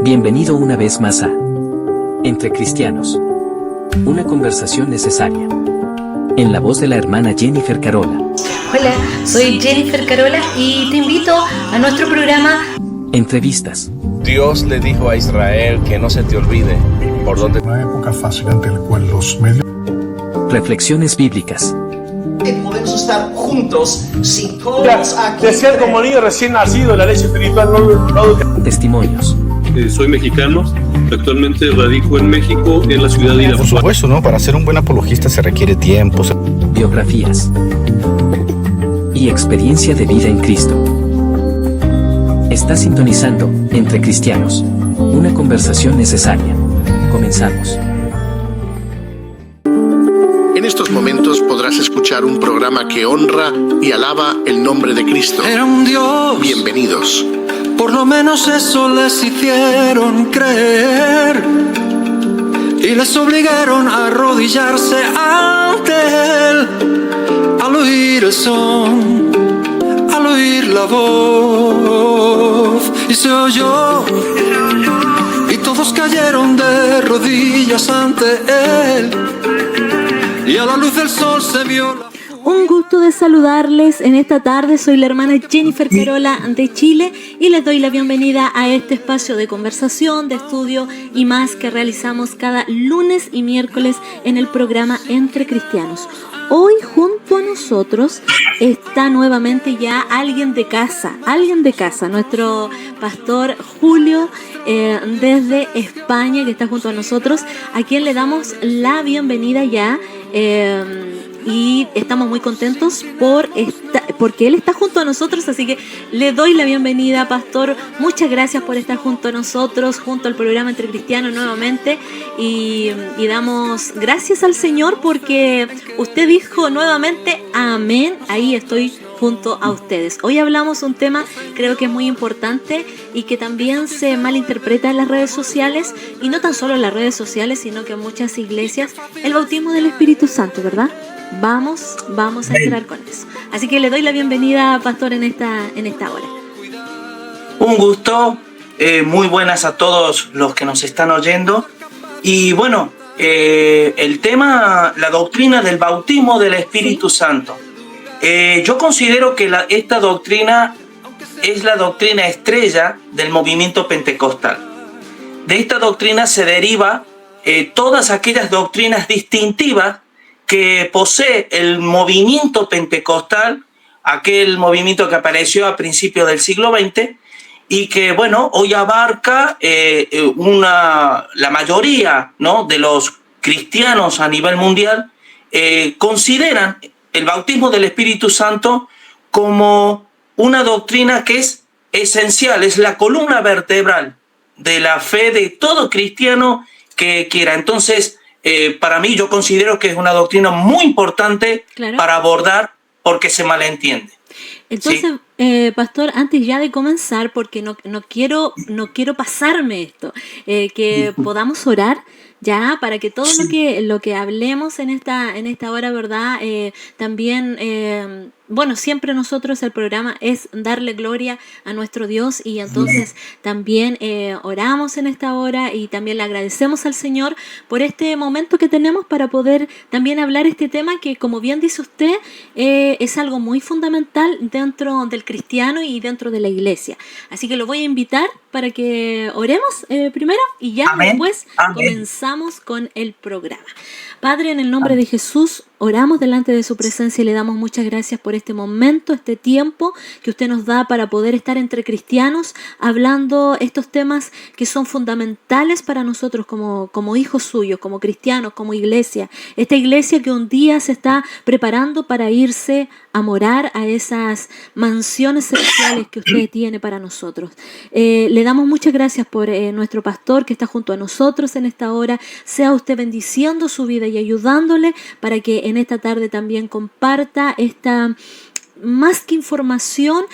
Bienvenido una vez más a Entre Cristianos. Una conversación necesaria. En la voz de la hermana Jennifer Carola. Hola, soy Jennifer Carola y te invito a nuestro programa Entrevistas. Dios le dijo a Israel que no se te olvide por dónde. Una época fácil ante la cual los medios. Reflexiones bíblicas. Podemos estar juntos si todos aquí. De ser como niño recién nacido, la leche espiritual no. Testimonios. Soy mexicano, actualmente radico en México, en la ciudad de Por supuesto, ¿no? Para ser un buen apologista se requiere tiempo. Biografías. Y experiencia de vida en Cristo. Está sintonizando Entre Cristianos. Una conversación necesaria. Comenzamos. En estos momentos podrás escuchar un programa que honra y alaba el nombre de Cristo. Era un Dios. Bienvenidos. Por lo menos eso les hicieron creer y les obligaron a arrodillarse ante Él. Al oír el son, al oír la voz, y se oyó, y todos cayeron de rodillas ante Él, y a la luz del sol se vio la... Un gusto de saludarles en esta tarde. Soy la hermana Jennifer Carola de Chile y les doy la bienvenida a este espacio de conversación, de estudio y más que realizamos cada lunes y miércoles en el programa Entre Cristianos. Hoy junto a nosotros está nuevamente ya alguien de casa, nuestro pastor Julio desde España, que está junto a nosotros, a quien le damos la bienvenida ya. Y estamos muy contentos porque él está junto a nosotros, así que le doy la bienvenida, pastor. Muchas gracias por estar junto a nosotros, junto al programa Entre Cristianos nuevamente, y damos gracias al Señor porque usted dijo nuevamente amén. Ahí estoy junto a ustedes. Hoy hablamos un tema creo que es muy importante y que también se malinterpreta en las redes sociales, y no tan solo en las redes sociales, sino que en muchas iglesias, el bautismo del Espíritu Santo, ¿verdad? Vamos a entrar con eso. Así que le doy la bienvenida, pastor, en esta hora. Un gusto, muy buenas a todos los que nos están oyendo. Y bueno, el tema, la doctrina del bautismo del Espíritu Santo. Yo considero que esta doctrina es la doctrina estrella del movimiento pentecostal. De esta doctrina se deriva todas aquellas doctrinas distintivas que posee el movimiento pentecostal, aquel movimiento que apareció a principios del siglo XX y que, bueno, hoy abarca la mayoría, ¿no?, de los cristianos a nivel mundial, consideran el bautismo del Espíritu Santo como una doctrina que es esencial, es la columna vertebral de la fe de todo cristiano que quiera. Entonces, para mí, yo considero que es una doctrina muy importante, claro, para abordar, porque se malentiende. Entonces, ¿sí? Pastor, antes ya de comenzar, porque no quiero pasarme esto, que podamos orar ya para que todo lo que hablemos en esta hora, ¿verdad? También, bueno, siempre nosotros el programa es darle gloria a nuestro Dios, y entonces también oramos en esta hora y también le agradecemos al Señor por este momento que tenemos para poder también hablar este tema que, como bien dice usted, es algo muy fundamental dentro del cristiano y dentro de la iglesia. Así que lo voy a invitar para que oremos primero y ya después comenzamos con el programa. Padre, en el nombre de Jesús, oramos delante de su presencia y le damos muchas gracias por este momento, este tiempo que usted nos da para poder estar entre cristianos, hablando estos temas que son fundamentales para nosotros como hijos suyos, como cristianos, como iglesia. Esta iglesia que un día se está preparando para irse a morar a esas mansiones celestiales que usted tiene para nosotros. Le damos muchas gracias por nuestro pastor que está junto a nosotros en esta hora. Sea usted bendiciendo su vida y ayudándole para que en esta tarde también comparta más que información,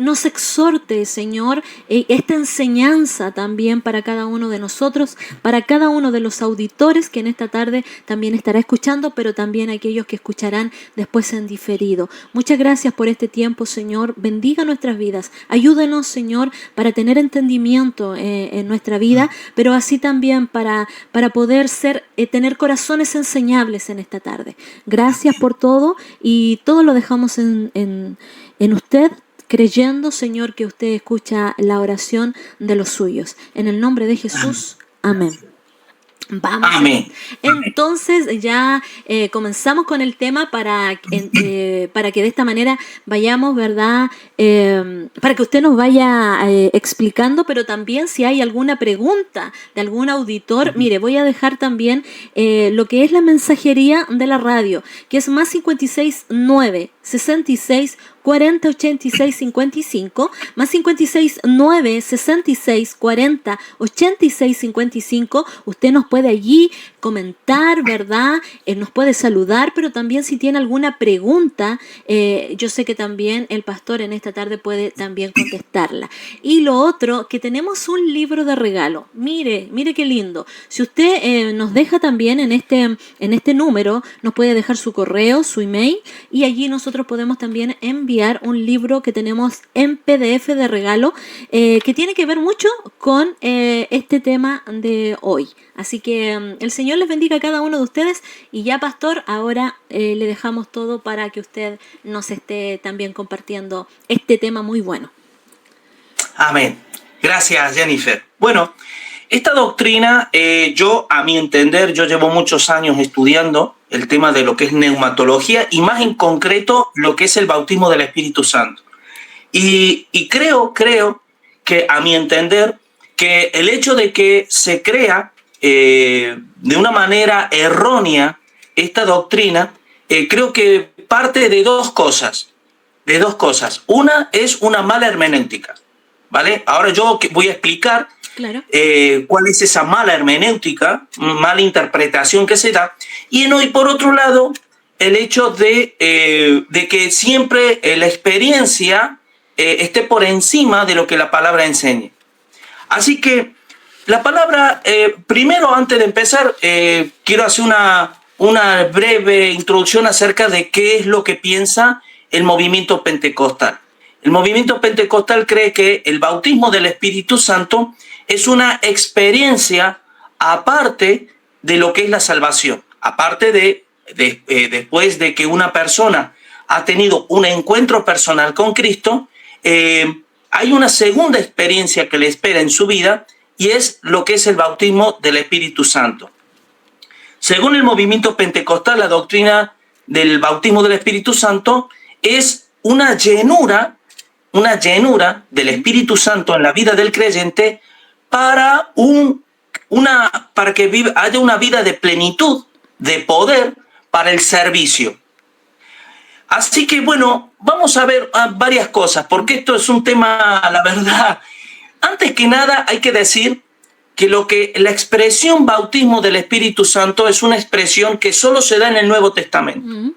nos exhorte, Señor, esta enseñanza también para cada uno de nosotros, para cada uno de los auditores que en esta tarde también estará escuchando, pero también aquellos que escucharán después en diferido. Muchas gracias por este tiempo, Señor. Bendiga nuestras vidas. Ayúdenos, Señor, para tener entendimiento en nuestra vida, pero así también para poder tener corazones enseñables en esta tarde. Gracias por todo y todo lo dejamos en usted, creyendo, Señor, que usted escucha la oración de los suyos. En el nombre de Jesús, amén. Vamos. Amén. Entonces ya comenzamos con el tema para que de esta manera vayamos, ¿verdad? Para que usted nos vaya explicando, pero también si hay alguna pregunta de algún auditor, mire, voy a dejar también lo que es la mensajería de la radio, que es más 56 9 66 40 86 55, más 56 9 66 40 86 55. Usted nos puede allí comentar, ¿verdad? Nos puede saludar, pero también si tiene alguna pregunta, yo sé que también el pastor en esta tarde puede también contestarla. Y lo otro, que tenemos un libro de regalo. Mire qué lindo. Si usted nos deja también en este número, nos puede dejar su correo, su email, y allí nosotros podemos también enviar un libro que tenemos en PDF de regalo, que tiene que ver mucho con este tema de hoy. Así que el Señor les bendiga a cada uno de ustedes, y ya, pastor, ahora le dejamos todo para que usted nos esté también compartiendo este tema muy bueno. Amén. Gracias, Jennifer. Bueno, esta doctrina, a mi entender, yo llevo muchos años estudiando el tema de lo que es neumatología y más en concreto lo que es el bautismo del Espíritu Santo. Y creo que, a mi entender, que el hecho de que se crea de una manera errónea esta doctrina, creo que parte de dos cosas. Una es una mala hermenéutica, ¿vale? Ahora yo voy a explicar cuál es esa mala hermenéutica, mala interpretación que se da. Y por otro lado, el hecho de que siempre la experiencia esté por encima de lo que la palabra enseña. Así que la palabra, primero, antes de empezar, quiero hacer una breve introducción acerca de qué es lo que piensa el movimiento pentecostal. El movimiento pentecostal cree que el bautismo del Espíritu Santo es una experiencia aparte de lo que es la salvación, aparte de después de que una persona ha tenido un encuentro personal con Cristo, hay una segunda experiencia que le espera en su vida, y es lo que es el bautismo del Espíritu Santo. Según el movimiento pentecostal, la doctrina del bautismo del Espíritu Santo es una llenura del Espíritu Santo en la vida del creyente para que haya una vida de plenitud, de poder para el servicio. Así que bueno, vamos a ver varias cosas, porque esto es un tema, la verdad. Antes que nada hay que decir que la expresión bautismo del Espíritu Santo es una expresión que solo se da en el Nuevo Testamento.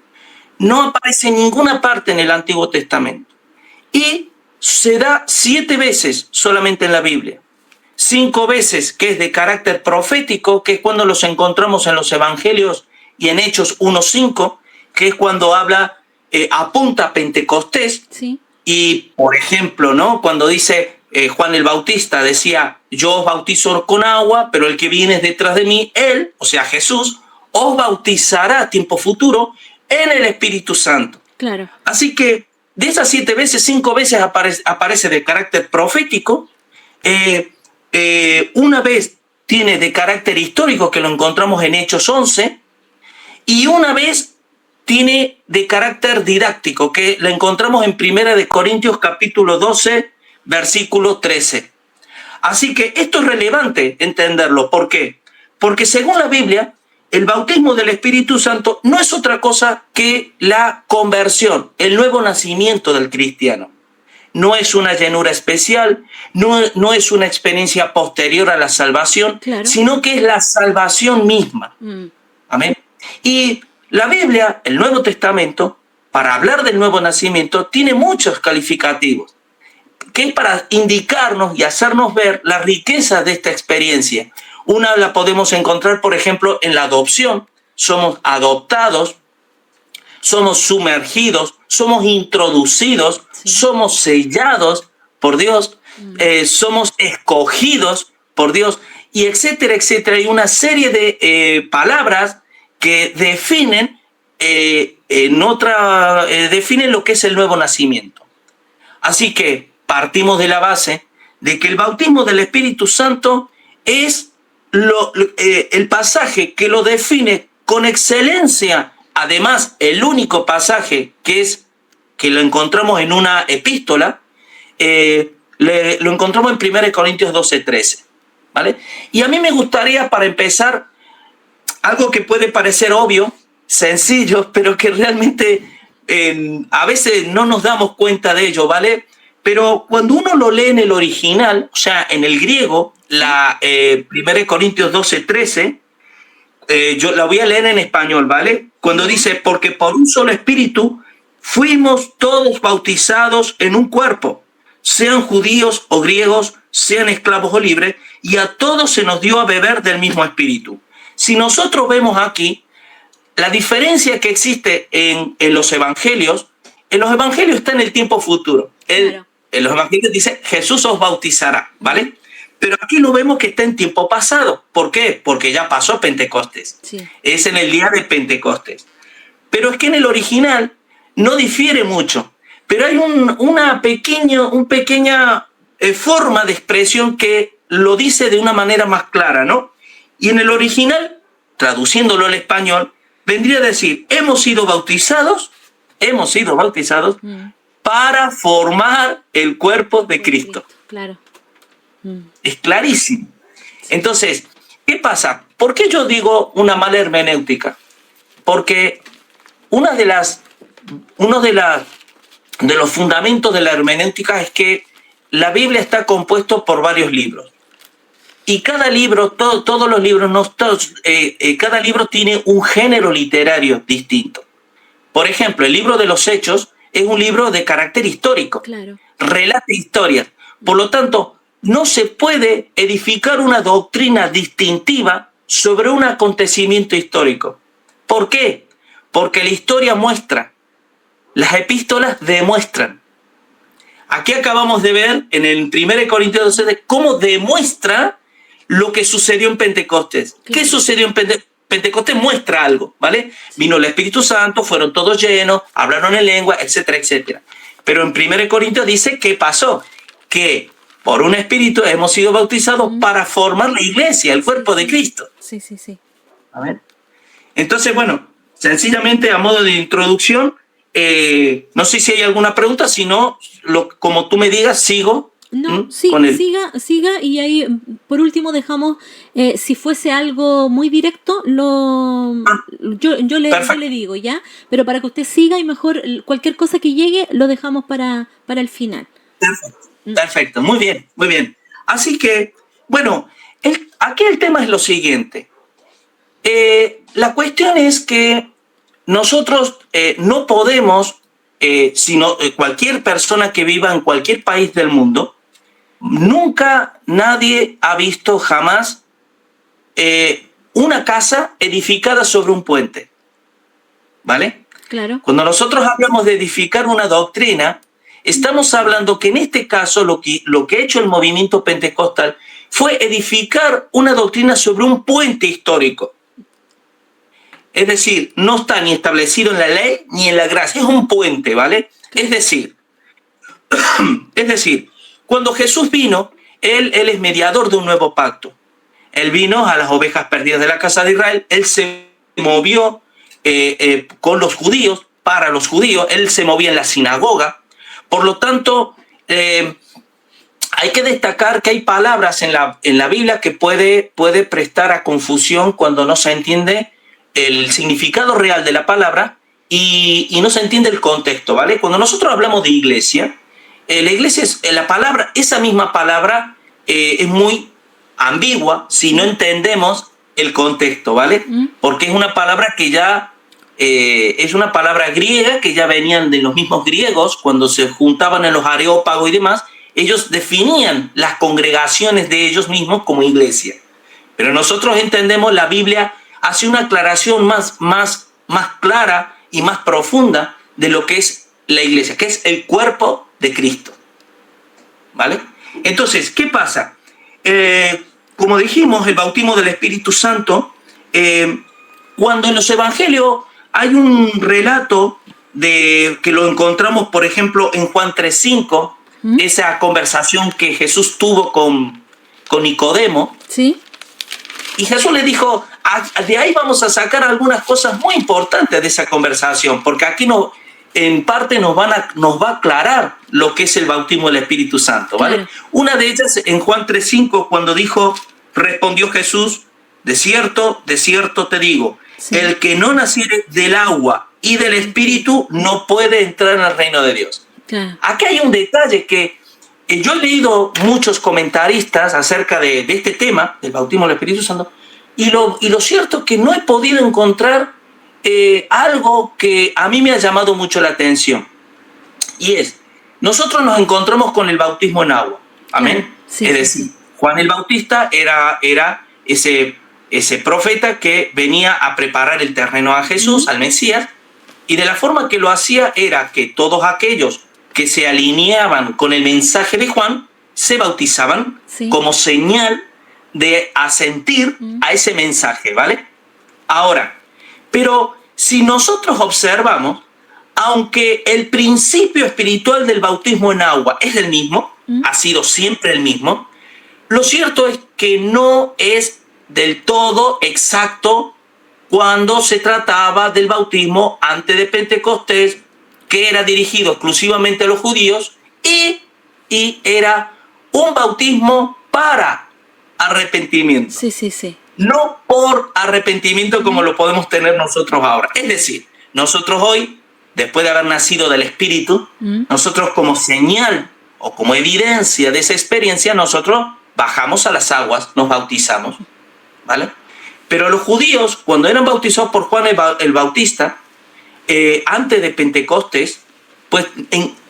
No aparece en ninguna parte en el Antiguo Testamento. Y se da 7 veces solamente en la Biblia. 5 veces que es de carácter profético, que es cuando los encontramos en los Evangelios y en Hechos 1:5, que es cuando apunta a Pentecostés. Sí. Y, por ejemplo, ¿no? Cuando dice Juan el Bautista, decía, yo os bautizo con agua, pero el que viene es detrás de mí, él, o sea, Jesús, os bautizará a tiempo futuro en el Espíritu Santo. Claro. Así que de esas 7 veces, 5 veces aparece de carácter profético, una vez tiene de carácter histórico, que lo encontramos en Hechos 11, y una vez tiene de carácter didáctico, que lo encontramos en 1 Corintios capítulo 12, versículo 13. Así que esto es relevante entenderlo. ¿Por qué? Porque según la Biblia, el bautismo del Espíritu Santo no es otra cosa que la conversión, el nuevo nacimiento del cristiano. No es una llenura especial, no es una experiencia posterior a la salvación, sino que es la salvación misma. Amén. Y la Biblia, el Nuevo Testamento, para hablar del nuevo nacimiento, tiene muchos calificativos, que es para indicarnos y hacernos ver la riqueza de esta experiencia. Una la podemos encontrar, por ejemplo, en la adopción. Somos adoptados, somos sumergidos, somos introducidos, somos sellados por Dios, somos escogidos por Dios, y etcétera, etcétera. Hay una serie de palabras que definen, definen lo que es el nuevo nacimiento. Así que partimos de la base de que el bautismo del Espíritu Santo es el pasaje que lo define con excelencia. Además, el único pasaje que lo encontramos en una epístola, lo encontramos en 1 Corintios 12:13, ¿vale? Y a mí me gustaría, para empezar, algo que puede parecer obvio, sencillo, pero que realmente a veces no nos damos cuenta de ello, ¿vale? Pero cuando uno lo lee en el original, o sea, en el griego, 1 Corintios 12:13, yo la voy a leer en español, ¿vale? Cuando dice, porque por un solo espíritu fuimos todos bautizados en un cuerpo, sean judíos o griegos, sean esclavos o libres, y a todos se nos dio a beber del mismo espíritu. Si nosotros vemos aquí la diferencia que existe en los evangelios está en el tiempo futuro. Claro. En los evangelios dice, Jesús os bautizará, ¿vale? Pero aquí lo vemos que está en tiempo pasado. ¿Por qué? Porque ya pasó Pentecostés. Sí. Es en el día de Pentecostés. Pero es que en el original no difiere mucho. Pero hay una pequeña forma de expresión que lo dice de una manera más clara, ¿no? Y en el original, traduciéndolo al español, vendría a decir, hemos sido bautizados para formar el cuerpo de Cristo. Claro. Es clarísimo. Entonces, ¿qué pasa? ¿Por qué yo digo una mala hermenéutica? Porque uno de los fundamentos de la hermenéutica es que la Biblia está compuesto por varios libros. Y cada libro, todos los libros, cada libro tiene un género literario distinto. Por ejemplo, el libro de los Hechos es un libro de carácter histórico. Claro. Relata historias. Por lo tanto, no se puede edificar una doctrina distintiva sobre un acontecimiento histórico. ¿Por qué? Porque la historia muestra, las epístolas demuestran. Aquí acabamos de ver en el 1 Corintios 12 cómo demuestra lo que sucedió en Pentecostés. ¿Qué sucedió en Pentecostés? Pentecostés muestra algo, ¿vale? Vino el Espíritu Santo, fueron todos llenos, hablaron en lengua, etcétera, etcétera. Pero en 1 Corintios dice ¿qué pasó? Que por un espíritu hemos sido bautizados para formar la iglesia, el cuerpo de Cristo. Sí. A ver. Entonces, bueno, sencillamente a modo de introducción, no sé si hay alguna pregunta, si no, como tú me digas, sigo. No, sí, siga y ahí por último dejamos, si fuese algo muy directo, yo le digo, ¿ya? Pero para que usted siga y mejor cualquier cosa que llegue lo dejamos para el final. Perfecto, muy bien. Así que, bueno, aquí el tema es lo siguiente. La cuestión es que nosotros no podemos, sino cualquier persona que viva en cualquier país del mundo, nunca nadie ha visto jamás una casa edificada sobre un puente, ¿vale? Claro. Cuando nosotros hablamos de edificar una doctrina, estamos hablando que en este caso lo que ha hecho el movimiento pentecostal fue edificar una doctrina sobre un puente histórico. Es decir, no está ni establecido en la ley ni en la gracia, es un puente, ¿vale? Es decir, cuando Jesús vino, Él es mediador de un nuevo pacto. Él vino a las ovejas perdidas de la casa de Israel, Él se movió con los judíos, para los judíos, Él se movía en la sinagoga. Por lo tanto, hay que destacar que hay palabras en la Biblia que puede prestar a confusión cuando no se entiende el significado real de la palabra y no se entiende el contexto, ¿vale? Cuando nosotros hablamos de iglesia, la iglesia es esa misma palabra es muy ambigua si no entendemos el contexto, ¿vale? Porque es una palabra que ya es una palabra griega que ya venían de los mismos griegos, cuando se juntaban en los areópagos y demás, ellos definían las congregaciones de ellos mismos como iglesia. Pero nosotros entendemos, la Biblia hace una aclaración más clara y más profunda de lo que es la iglesia, que es el cuerpo de Cristo. ¿Vale? Entonces, ¿qué pasa? Como dijimos, el bautismo del Espíritu Santo, cuando en los evangelios hay un relato que lo encontramos, por ejemplo, en Juan 3:5, esa conversación que Jesús tuvo con Nicodemo. Sí. Y Jesús le dijo, de ahí vamos a sacar algunas cosas muy importantes de esa conversación, porque aquí en parte nos va a aclarar lo que es el bautismo del Espíritu Santo, ¿vale? Claro. Una de ellas en Juan 3:5, cuando dijo, respondió Jesús, de cierto te digo, el que no naciere del agua y del Espíritu no puede entrar en el reino de Dios. Claro. Aquí hay un detalle que yo he leído muchos comentaristas acerca de este tema, del bautismo del Espíritu Santo, y lo cierto es que no he podido encontrar algo que a mí me ha llamado mucho la atención. Y es, nosotros nos encontramos con el bautismo en agua. Amén. Claro. Sí, es decir, Juan el Bautista era ese profeta que venía a preparar el terreno a Jesús, al Mesías, y de la forma que lo hacía era que todos aquellos que se alineaban con el mensaje de Juan se bautizaban como señal de asentir a ese mensaje, ¿vale? Ahora, pero si nosotros observamos, aunque el principio espiritual del bautismo en agua es el mismo, ha sido siempre el mismo, lo cierto es que no es del todo exacto cuando se trataba del bautismo antes de Pentecostés, que era dirigido exclusivamente a los judíos y era un bautismo para arrepentimiento. Sí. No por arrepentimiento como lo podemos tener nosotros ahora. Es decir, nosotros hoy, después de haber nacido del Espíritu, nosotros como señal o como evidencia de esa experiencia, nosotros bajamos a las aguas, nos bautizamos, ¿vale? Pero los judíos, cuando eran bautizados por Juan el Bautista, antes de Pentecostés, pues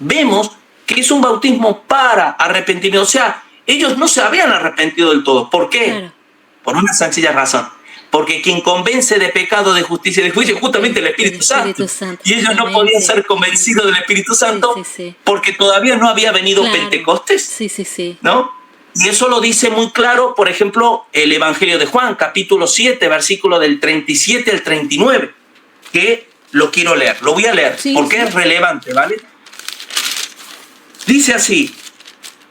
vemos que es un bautismo para arrepentimiento. O sea, ellos no se habían arrepentido del todo. ¿Por qué? Claro. Por una sencilla razón. Porque quien convence de pecado, de justicia y de juicio es justamente el Espíritu Santo. Y ellos no podían ser convencidos del Espíritu Santo porque todavía no había venido Pentecostés. ¿No? Y eso lo dice muy claro, por ejemplo, el Evangelio de Juan, capítulo 7, versículo del 37 al 39, que lo quiero leer. Lo voy a leer porque es relevante, ¿vale? Dice así,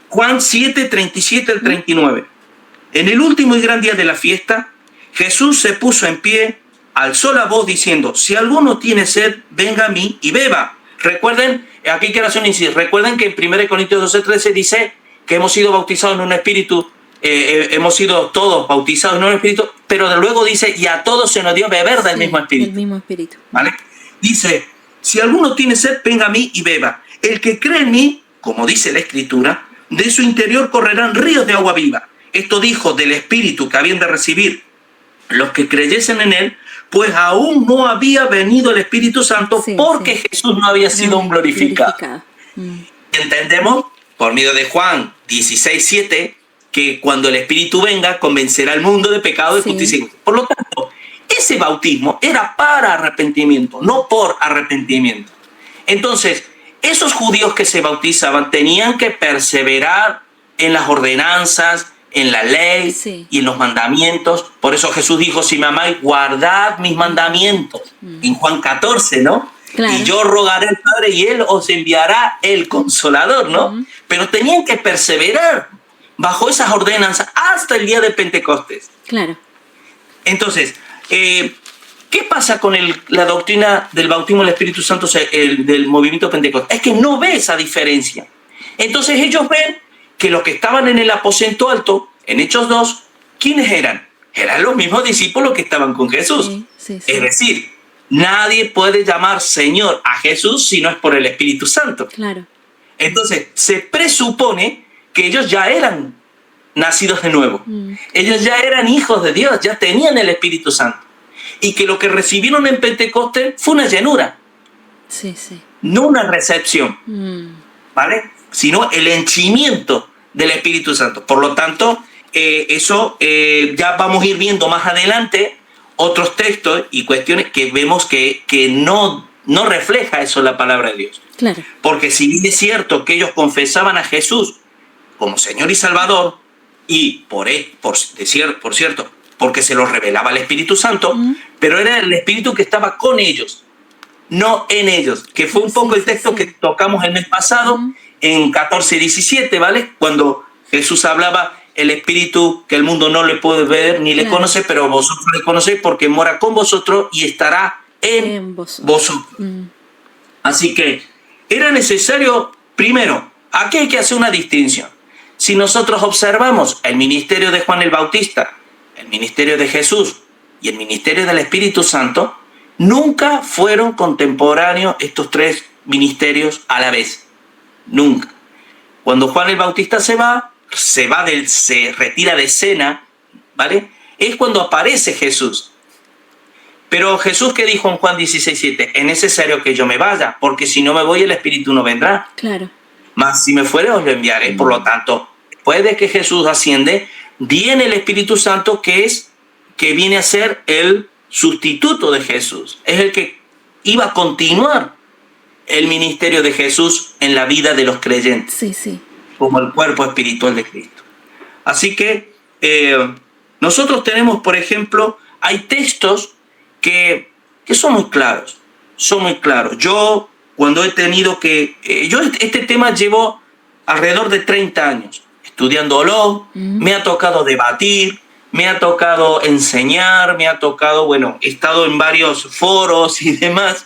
Juan 7, 37 al 39. En el último y gran día de la fiesta, Jesús se puso en pie, alzó la voz diciendo, si alguno tiene sed, venga a mí y beba. Recuerden, aquí quiero hacer un inciso, recuerden que en 1 Corintios 12:13 dice que hemos sido bautizados en un espíritu, hemos sido todos bautizados en un espíritu, pero luego dice, y a todos se nos dio beber del mismo espíritu. El mismo espíritu. ¿Vale? Dice, si alguno tiene sed, venga a mí y beba. El que cree en mí, como dice la Escritura, de su interior correrán ríos de agua viva. Esto dijo del espíritu que habían de recibir los que creyesen en él, pues aún no había venido el Espíritu Santo porque Jesús no había sido un glorificado. ¿Entendemos? Por medio de Juan 16:7, que cuando el Espíritu venga, convencerá al mundo de pecado, de justicia y justicia. Por lo tanto, ese bautismo era para arrepentimiento, no por arrepentimiento. Entonces, esos judíos que se bautizaban tenían que perseverar en las ordenanzas, en la ley y en los mandamientos. Por eso Jesús dijo, si me amáis, guardad mis mandamientos. En Juan 14, ¿no? Claro. Y yo rogaré al Padre y Él os enviará el Consolador, ¿no? Pero tenían que perseverar bajo esas ordenanzas hasta el día de Pentecostés. Claro. Entonces, ¿qué pasa con la doctrina del bautismo del Espíritu Santo, del movimiento pentecostal? Es que no ve esa diferencia. Entonces ellos ven que los que estaban en el aposento alto, en Hechos 2, ¿quiénes eran? Eran los mismos discípulos que estaban con Jesús. Es decir, nadie puede llamar Señor a Jesús si no es por el Espíritu Santo. Claro. Entonces, se presupone que ellos ya eran nacidos de nuevo. Ellos ya eran hijos de Dios, ya tenían el Espíritu Santo. y que lo que recibieron en Pentecostés fue una llenura, Sí, sí. no una recepción, ¿vale? Sino el henchimiento del Espíritu Santo. Por lo tanto, eso ya vamos a ir viendo más adelante otros textos y cuestiones que vemos que no refleja eso la palabra de Dios. Claro. Porque si bien es cierto que ellos confesaban a Jesús como Señor y Salvador, y por cierto, porque se los revelaba el Espíritu Santo, pero era el Espíritu que estaba con ellos, no en ellos, que fue un poco el texto que tocamos el mes pasado, en 14:17, ¿vale? Cuando Jesús hablaba, el Espíritu que el mundo no le puede ver ni le conoce, pero vosotros le conocéis porque mora con vosotros y estará en vosotros. Así que era necesario, primero, aquí hay que hacer una distinción. Si nosotros observamos el ministerio de Juan el Bautista, el ministerio de Jesús y el ministerio del Espíritu Santo, nunca fueron contemporáneos estos tres ministerios a la vez. Nunca. Cuando Juan el Bautista se retira de escena, ¿vale? Es cuando aparece Jesús. Pero Jesús, ¿qué dijo en Juan 16:7? Es necesario que yo me vaya, porque si no me voy el Espíritu no vendrá. Claro. Mas si me fuere os lo enviaré. Por lo tanto, después de que Jesús asciende, viene el Espíritu Santo que viene a ser el sustituto de Jesús. Es el que iba a continuar el ministerio de Jesús en la vida de los creyentes. Sí, sí. Como el cuerpo espiritual de Cristo. Así que nosotros tenemos, por ejemplo, hay textos que son muy claros. Son muy claros. Yo, cuando he tenido yo este tema llevo alrededor de 30 años estudiándolo, me ha tocado debatir, me ha tocado enseñar, me ha tocado, he estado en varios foros y demás.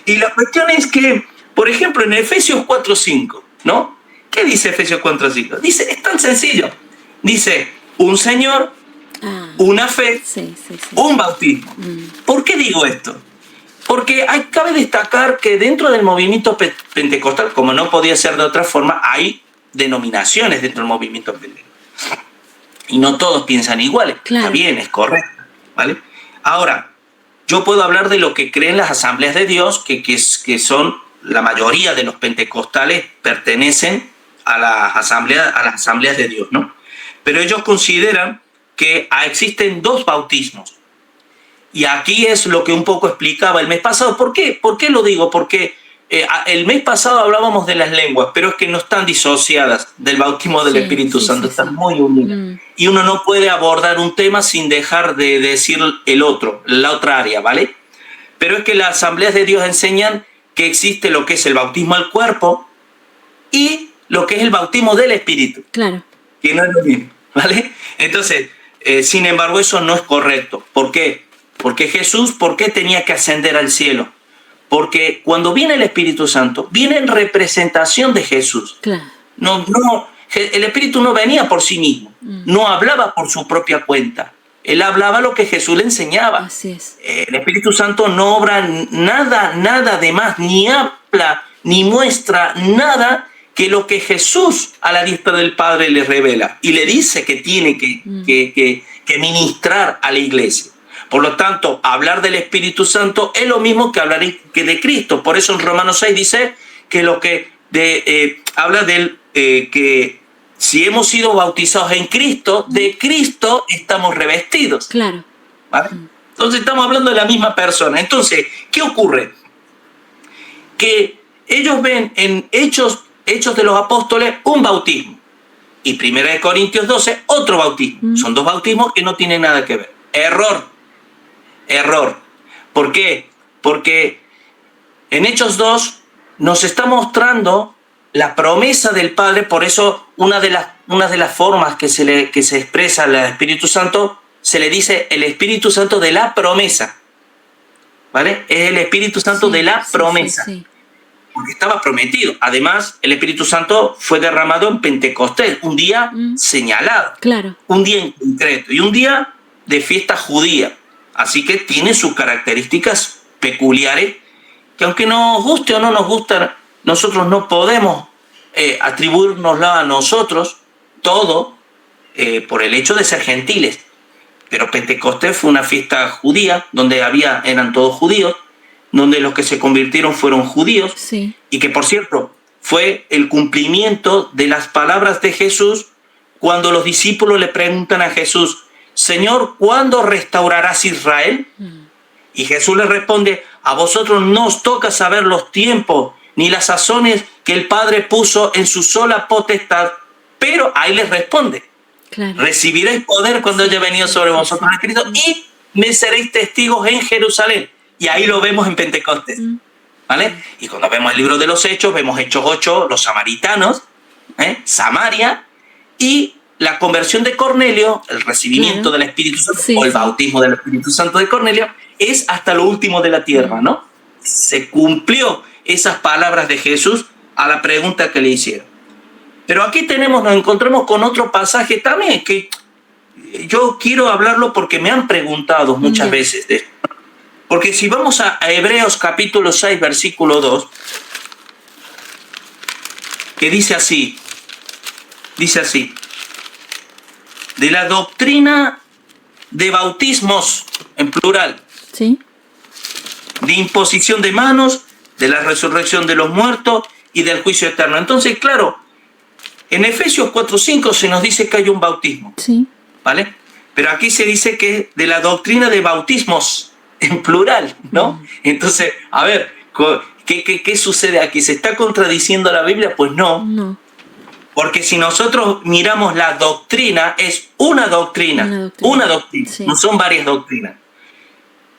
Y la cuestión es que, por ejemplo, en Efesios 4:5, ¿no? ¿Qué dice Efesios 4:5? Dice, es tan sencillo. Dice, un Señor, una fe, un bautismo. ¿Por qué digo esto? Porque cabe destacar que dentro del movimiento pentecostal, como no podía ser de otra forma, hay denominaciones dentro del movimiento pentecostal. Y no todos piensan iguales. Claro. Está bien, es correcto, ¿vale? Ahora, yo puedo hablar de lo que creen las asambleas de Dios, que son, la mayoría de los pentecostales pertenecen a las asambleas de Dios, ¿no? Pero ellos consideran que existen dos bautismos. Y aquí es lo que un poco explicaba el mes pasado. ¿Por qué? ¿Por qué lo digo? Porque el mes pasado hablábamos de las lenguas, pero es que no están disociadas del bautismo del Espíritu Santo, están muy unidas. Y uno no puede abordar un tema sin dejar de decir la otra área, ¿vale? Pero es que las asambleas de Dios enseñan que existe lo que es el bautismo al cuerpo y lo que es el bautismo del Espíritu. Claro. Que no es lo mismo, ¿vale? Entonces, sin embargo, eso no es correcto. ¿Por qué? Porque Jesús, ¿por qué tenía que ascender al cielo? Porque cuando viene el Espíritu Santo, viene en representación de Jesús. Claro. El Espíritu no venía por sí mismo, no hablaba por su propia cuenta. Él hablaba lo que Jesús le enseñaba. Así es. El Espíritu Santo no obra nada de más, ni habla, ni muestra nada que lo que Jesús a la diestra del Padre le revela y le dice que tiene que ministrar a la iglesia. Por lo tanto, hablar del Espíritu Santo es lo mismo que hablar de Cristo. Por eso en Romanos 6 dice que habla del que si hemos sido bautizados en Cristo, de Cristo estamos revestidos. Claro. ¿Vale? Entonces estamos hablando de la misma persona. Entonces, ¿qué ocurre? Que ellos ven en Hechos de los Apóstoles un bautismo. Y 1 Corintios 12, otro bautismo. Son dos bautismos que no tienen nada que ver. Error. ¿Por qué? Porque en Hechos 2 nos está mostrando la promesa del Padre. Por eso una de las formas que se expresa al Espíritu Santo se le dice el Espíritu Santo de la promesa, ¿vale? Es el Espíritu Santo de la promesa, porque estaba prometido. Además, el Espíritu Santo fue derramado en Pentecostés, un día señalado, claro, un día en concreto y un día de fiesta judía. Así que tiene sus características peculiares que, aunque nos guste o no nos gustan, nosotros no podemos atribuírnosla a nosotros todo por el hecho de ser gentiles. pero Pentecostés fue una fiesta judía, donde eran todos judíos, donde los que se convirtieron fueron judíos, Sí. y que, por cierto, fue el cumplimiento de las palabras de Jesús cuando los discípulos le preguntan a Jesús, Señor, ¿cuándo restaurarás Israel? Y Jesús les responde, a vosotros no os toca saber los tiempos ni las sazones que el Padre puso en su sola potestad, pero ahí les responde, Claro. recibiréis poder cuando haya venido sobre vosotros el Espíritu y me seréis testigos en Jerusalén. Y ahí lo vemos en Pentecostés. ¿Vale? Y cuando vemos el libro de los Hechos, vemos Hechos 8, los samaritanos, Samaria, y la conversión de Cornelio, el recibimiento del Espíritu Santo, o el bautismo del Espíritu Santo de Cornelio, es hasta lo último de la tierra, ¿no? Se cumplió esas palabras de Jesús a la pregunta que le hicieron. Pero aquí nos encontramos con otro pasaje también, que yo quiero hablarlo porque me han preguntado muchas veces de esto. Porque si vamos a Hebreos capítulo 6, versículo 2, que dice así, de la doctrina de bautismos, en plural, Sí. de imposición de manos, de la resurrección de los muertos y del juicio eterno. Entonces, claro, en Efesios 4:5 se nos dice que hay un bautismo, Sí. ¿vale? Pero aquí se dice que de la doctrina de bautismos, en plural, ¿no? Entonces, a ver, ¿qué sucede aquí? ¿Se está contradiciendo la Biblia? Pues no. No. Porque si nosotros miramos la doctrina, es una doctrina. Sí. No son varias doctrinas.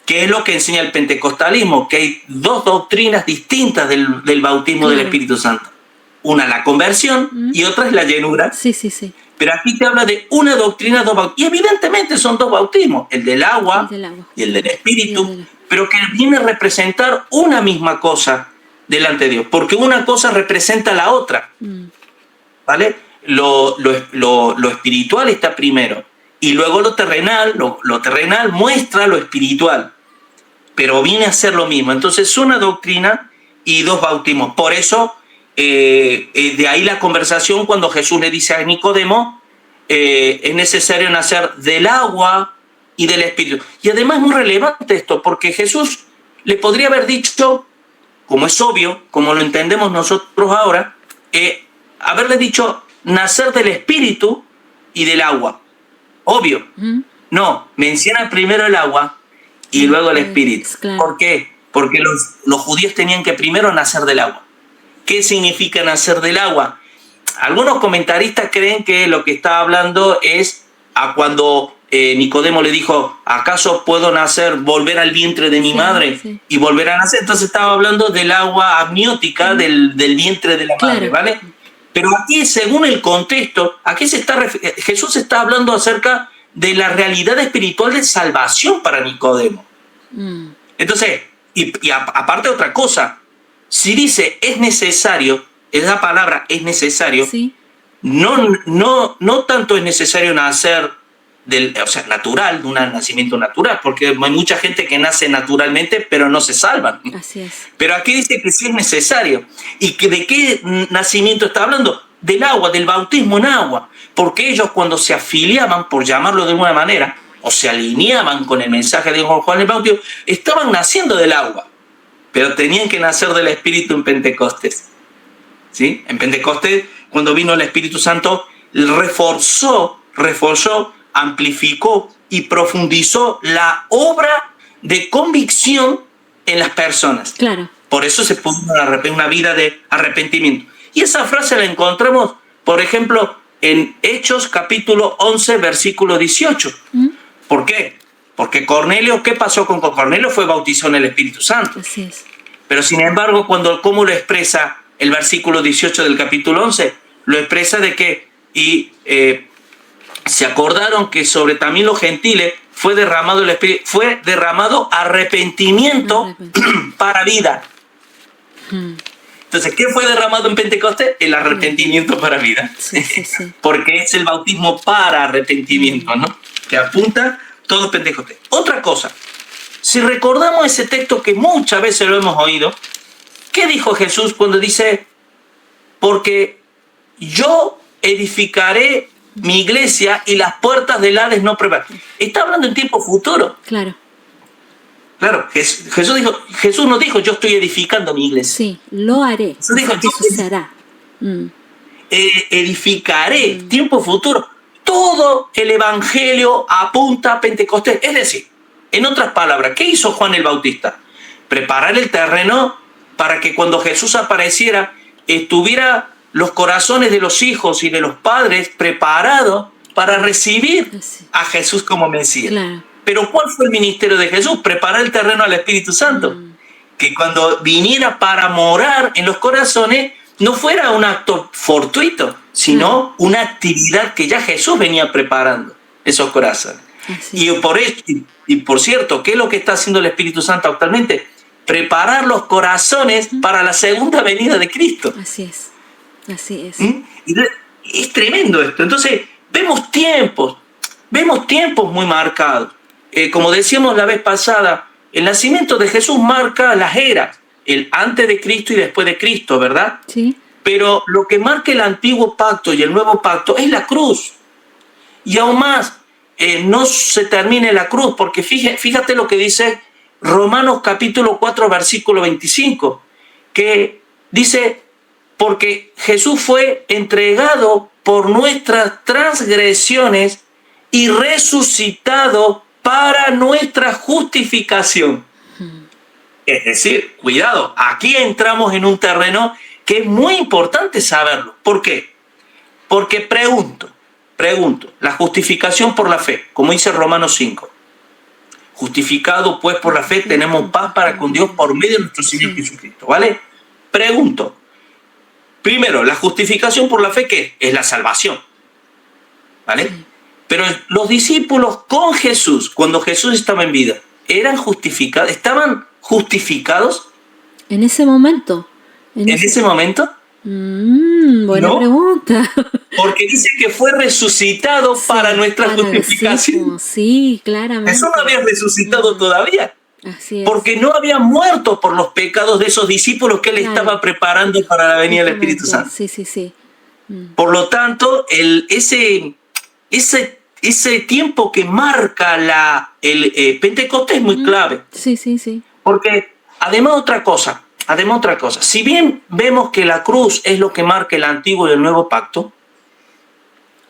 ¿Qué es lo que enseña el pentecostalismo? Que hay dos doctrinas distintas del bautismo del Espíritu Santo. Una la conversión y otra es la llenura. Sí, sí, sí. Pero aquí te habla de una doctrina, dos bautismos. Y evidentemente son dos bautismos, el del agua y el del Espíritu, pero que viene a representar una misma cosa delante de Dios, porque una cosa representa la otra. ¿Vale? Lo espiritual está primero, y luego lo terrenal muestra lo espiritual, pero viene a ser lo mismo. Entonces es una doctrina y dos bautismos. Por eso, de ahí la conversación cuando Jesús le dice a Nicodemo, es necesario nacer del agua y del Espíritu. Y además es muy relevante esto, porque Jesús le podría haber dicho, como es obvio, como lo entendemos nosotros ahora, haberle dicho nacer del Espíritu y del agua. Obvio. No, menciona primero el agua y luego el Espíritu. Claro. ¿Por qué? Porque los judíos tenían que primero nacer del agua. ¿Qué significa nacer del agua? Algunos comentaristas creen que lo que está hablando es a cuando Nicodemo le dijo, ¿acaso puedo volver al vientre de mi madre y volver a nacer? Entonces estaba hablando del agua amniótica del vientre de la madre, ¿vale? Pero aquí, según el contexto, Jesús está hablando acerca de la realidad espiritual de salvación para Nicodemo. Entonces, aparte otra cosa, si dice es necesario, esa palabra es necesario, no tanto es necesario nacer natural, de un nacimiento natural, porque hay mucha gente que nace naturalmente pero no se salvan. Así es. Pero aquí dice que sí es necesario. ¿Y de qué nacimiento está hablando? Del agua, del bautismo en agua. Porque ellos cuando se afiliaban, por llamarlo de alguna manera, o se alineaban con el mensaje de Juan el Bautista, estaban naciendo del agua. Pero tenían que nacer del Espíritu en Pentecostés. ¿Sí? En Pentecostés, cuando vino el Espíritu Santo, reforzó, amplificó y profundizó la obra de convicción en las personas. Claro. Por eso se puso una vida de arrepentimiento. Y esa frase la encontramos, por ejemplo, en Hechos capítulo 11, versículo 18. ¿Por qué? Porque Cornelio, ¿qué pasó con Cornelio? Fue bautizado en el Espíritu Santo. Así es. Pero sin embargo, ¿cómo lo expresa el versículo 18 del capítulo 11? Lo expresa de que se acordaron que sobre también los gentiles fue derramado el Espíritu, fue derramado arrepentimiento para vida. Entonces, ¿qué fue derramado en Pentecostés? El arrepentimiento para vida. Sí. Porque es el bautismo para arrepentimiento, ¿no? Que apunta todo Pentecostés. Otra cosa, si recordamos ese texto que muchas veces lo hemos oído, ¿qué dijo Jesús cuando dice, porque yo edificaré mi iglesia y las puertas del Hades no prevalecerán. Está hablando en tiempo futuro. Claro. Claro, Jesús nos dijo, yo estoy edificando mi iglesia. Sí, lo haré. Jesús dijo, Eso se hará. Edificaré, tiempo futuro. Todo el evangelio apunta a Pentecostés. Es decir, en otras palabras, ¿qué hizo Juan el Bautista? Preparar el terreno para que cuando Jesús apareciera, estuviera los corazones de los hijos y de los padres preparados para recibir a Jesús como Mesías. Claro. Pero ¿cuál fue el ministerio de Jesús? Preparar el terreno al Espíritu Santo. Que cuando viniera para morar en los corazones, no fuera un acto fortuito, sino una actividad que ya Jesús venía preparando esos corazones. Y por cierto, ¿qué es lo que está haciendo el Espíritu Santo actualmente? Preparar los corazones para la segunda venida de Cristo. Así es. Así es. Y es tremendo esto. Entonces, vemos tiempos muy marcados. Como decíamos la vez pasada, el nacimiento de Jesús marca las eras, el antes de Cristo y después de Cristo, ¿verdad? Sí. Pero lo que marca el antiguo pacto y el nuevo pacto es la cruz. Y aún más, no se termina en la cruz, porque fíjate lo que dice Romanos capítulo 4, versículo 25, que dice, porque Jesús fue entregado por nuestras transgresiones y resucitado para nuestra justificación. Es decir, cuidado, aquí entramos en un terreno que es muy importante saberlo. ¿Por qué? Porque pregunto, la justificación por la fe, como dice Romanos 5. Justificado pues por la fe tenemos paz para con Dios por medio de nuestro Señor Jesucristo, ¿vale? Pregunto, primero, la justificación por la fe, ¿qué es? La salvación, ¿vale? Pero los discípulos con Jesús, cuando Jesús estaba en vida, ¿estaban justificados? En ese momento. ¿En ese momento? Buena pregunta. Porque dice que fue resucitado para nuestra justificación. Sí, claramente. Jesús no había resucitado todavía. Así es. Porque no había muerto por los pecados de esos discípulos que él estaba preparando para la venida del Espíritu Santo. Sí. Por lo tanto, ese tiempo que marca el Pentecostés es muy clave. Sí. Porque además otra cosa, si bien vemos que la cruz es lo que marca el antiguo y el nuevo pacto,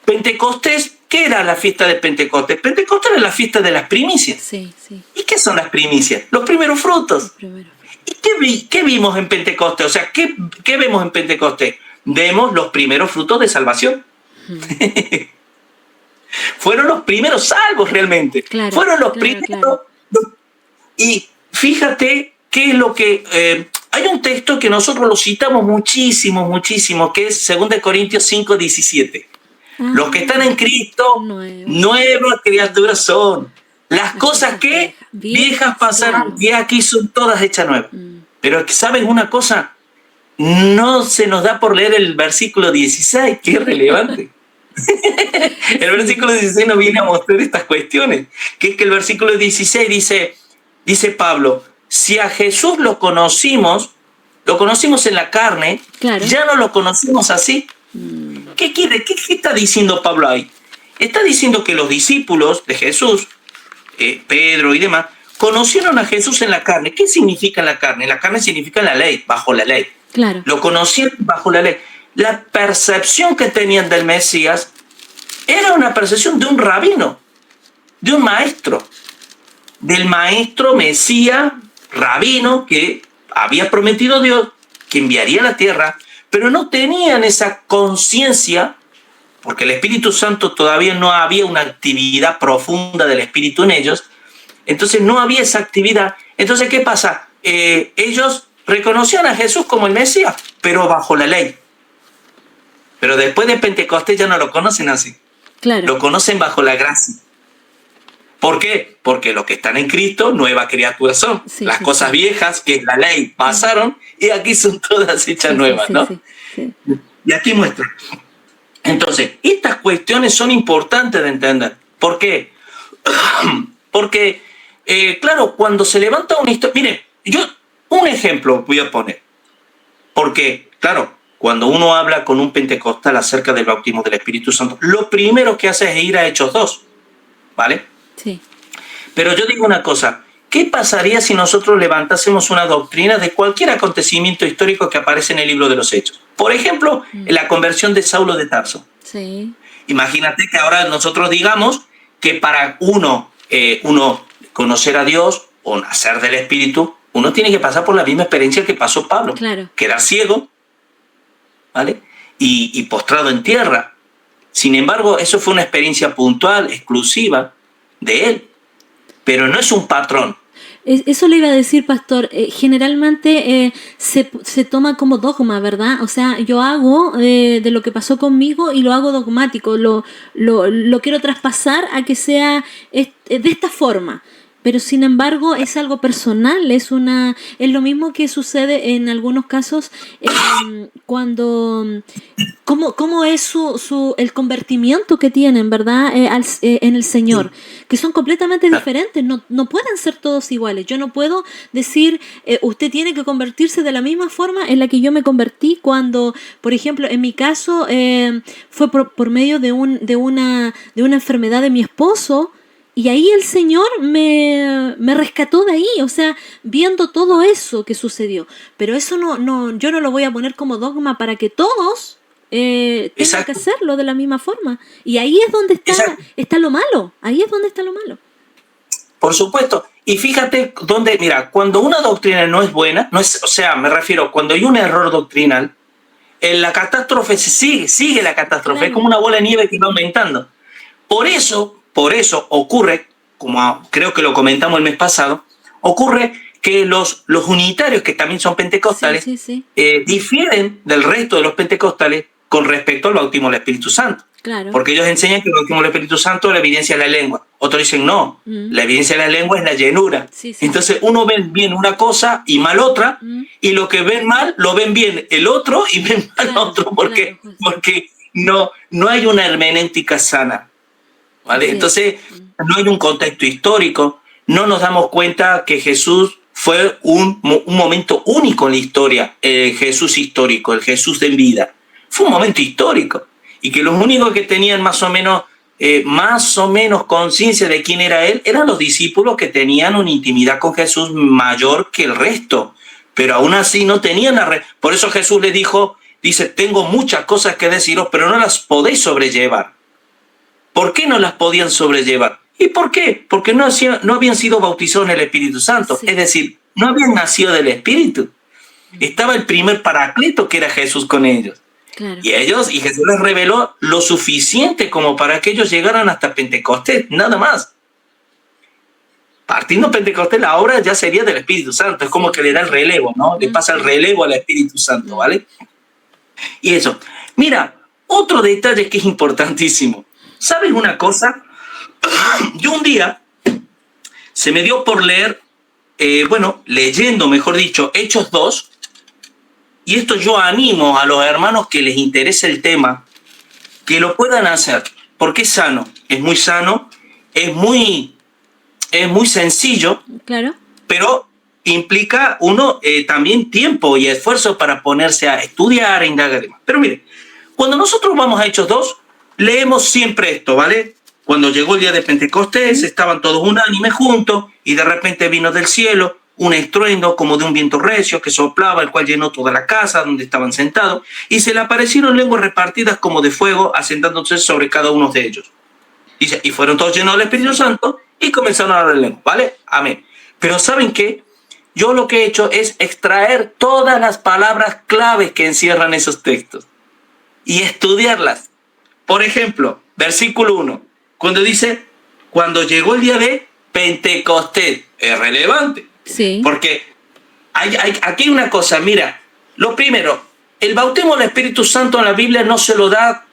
Pentecostés, ¿qué era la fiesta de Pentecostés? Pentecostés era la fiesta de las primicias. Sí. ¿Y qué son las primicias? Los primeros frutos. ¿Y qué vimos en Pentecostés? O sea, ¿qué vemos en Pentecostés? Vemos los primeros frutos de salvación. Fueron los primeros salvos realmente. Claro, fueron los primeros. Claro. Y fíjate qué es lo que... hay un texto que nosotros lo citamos muchísimo, que es 2 Corintios 5, 17. Los que están en Cristo, nuevas criaturas son. Las cosas que viejas pasaron, y aquí son todas hechas nuevas. Pero ¿saben una cosa? No se nos da por leer el versículo 16, que es relevante. El versículo 16 nos viene a mostrar estas cuestiones, que es que el versículo 16 dice Pablo, si a Jesús lo conocimos en la carne, ya no lo conocimos así. ¿Qué está diciendo Pablo ahí? Está diciendo que los discípulos de Jesús, Pedro y demás, conocieron a Jesús en la carne. ¿Qué significa la carne? La carne significa la ley, bajo la ley. Claro. Lo conocieron bajo la ley. La percepción que tenían del Mesías era una percepción de un rabino, de un maestro, del maestro Mesías, rabino, que había prometido Dios que enviaría a la tierra, pero no tenían esa conciencia, porque el Espíritu Santo todavía no había una actividad profunda del Espíritu en ellos, entonces no había esa actividad. Entonces, ¿qué pasa? Ellos reconocían a Jesús como el Mesías, pero bajo la ley. Pero después de Pentecostés ya no lo conocen así. Claro. Lo conocen bajo la gracia. ¿Por qué? Porque los que están en Cristo, nueva criatura son. Las cosas viejas, que es la ley, pasaron y aquí son todas hechas nuevas, ¿no? Sí. Y aquí muestro. Entonces, estas cuestiones son importantes de entender. ¿Por qué? Porque, claro, cuando se levanta una historia... Miren, yo un ejemplo voy a poner. Porque, claro, cuando uno habla con un pentecostal acerca del bautismo del Espíritu Santo, lo primero que hace es ir a Hechos 2, ¿vale? Sí. Pero yo digo una cosa, ¿qué pasaría si nosotros levantásemos una doctrina de cualquier acontecimiento histórico que aparece en el libro de los Hechos? Por ejemplo, la conversión de Saulo de Tarso. Sí. Imagínate que ahora nosotros digamos que para uno conocer a Dios o nacer del Espíritu, uno tiene que pasar por la misma experiencia que pasó Pablo. Claro. Quedar ciego, ¿vale? Y postrado en tierra. Sin embargo, eso fue una experiencia puntual, exclusiva de él. Pero no es un patrón. Eso le iba a decir, pastor. Generalmente se toma como dogma, ¿verdad? O sea, yo hago de lo que pasó conmigo y lo hago dogmático. Lo quiero traspasar a que sea de esta forma. Pero sin embargo es algo personal, es lo mismo que sucede en algunos casos cuando cómo es el convertimiento que tienen, ¿verdad? En el Señor, que son completamente diferentes, no pueden ser todos iguales. Yo no puedo decir usted tiene que convertirse de la misma forma en la que yo me convertí cuando, por ejemplo, en mi caso fue por medio de una enfermedad de mi esposo. Y ahí el Señor me rescató de ahí, o sea, viendo todo eso que sucedió. Pero eso yo no lo voy a poner como dogma para que todos tengan que hacerlo de la misma forma. Y ahí es donde está lo malo, ahí es donde está lo malo. Por supuesto. Y fíjate mira, cuando una doctrina no es buena, me refiero, cuando hay un error doctrinal, la catástrofe sigue la catástrofe, claro. Es como una bola de nieve que va aumentando. Por eso ocurre, como creo que lo comentamos el mes pasado, ocurre que los unitarios, que también son pentecostales, difieren del resto de los pentecostales con respecto al bautismo del Espíritu Santo. Claro. Porque ellos enseñan que el bautismo del Espíritu Santo es la evidencia de la lengua. Otros dicen no, la evidencia de la lengua es la llenura. Entonces uno ve bien una cosa y mal otra, y lo que ven mal lo ven bien el otro y ven mal otro, porque no hay una hermenéutica sana. ¿Vale? Entonces, no hay un contexto histórico, no nos damos cuenta que Jesús fue un momento único en la historia, el Jesús histórico, el Jesús de vida. Fue un momento histórico, y que los únicos que tenían más o menos conciencia de quién era Él eran los discípulos que tenían una intimidad con Jesús mayor que el resto, pero aún así no tenían por eso Jesús les dice, tengo muchas cosas que deciros, pero no las podéis sobrellevar. ¿Por qué no las podían sobrellevar? ¿Y por qué? Porque no habían sido bautizados en el Espíritu Santo. Es decir, no habían nacido del Espíritu. Estaba el primer paracleto que era Jesús con ellos. Claro. Y Jesús les reveló lo suficiente como para que ellos llegaran hasta Pentecostés, nada más. Partiendo Pentecostés, la obra ya sería del Espíritu Santo. Es como que le da el relevo, ¿no? Le pasa el relevo al Espíritu Santo, ¿vale? Y eso. Mira, otro detalle que es importantísimo. ¿Sabes una cosa? Yo un día se me dio por leer, leyendo, mejor dicho, Hechos 2, y esto yo animo a los hermanos que les interese el tema, que lo puedan hacer, porque es sano, es muy sencillo, claro. Pero implica también tiempo y esfuerzo para ponerse a estudiar, a indagar. Pero mire, cuando nosotros vamos a Hechos 2, leemos siempre esto, ¿vale? Cuando llegó el día de Pentecostés, estaban todos unánimes juntos y de repente vino del cielo un estruendo como de un viento recio que soplaba, el cual llenó toda la casa donde estaban sentados, y se le aparecieron lenguas repartidas como de fuego, asentándose sobre cada uno de ellos. Dice, y fueron todos llenos del Espíritu Santo y comenzaron a hablar en lengua, ¿vale? Amén. Pero ¿saben qué? Yo lo que he hecho es extraer todas las palabras claves que encierran esos textos y estudiarlas. Por ejemplo, versículo 1, cuando dice, cuando llegó el día de Pentecostés, es relevante. Sí. Porque aquí hay una cosa, mira, lo primero, el bautismo del Espíritu Santo en la Biblia no se lo da,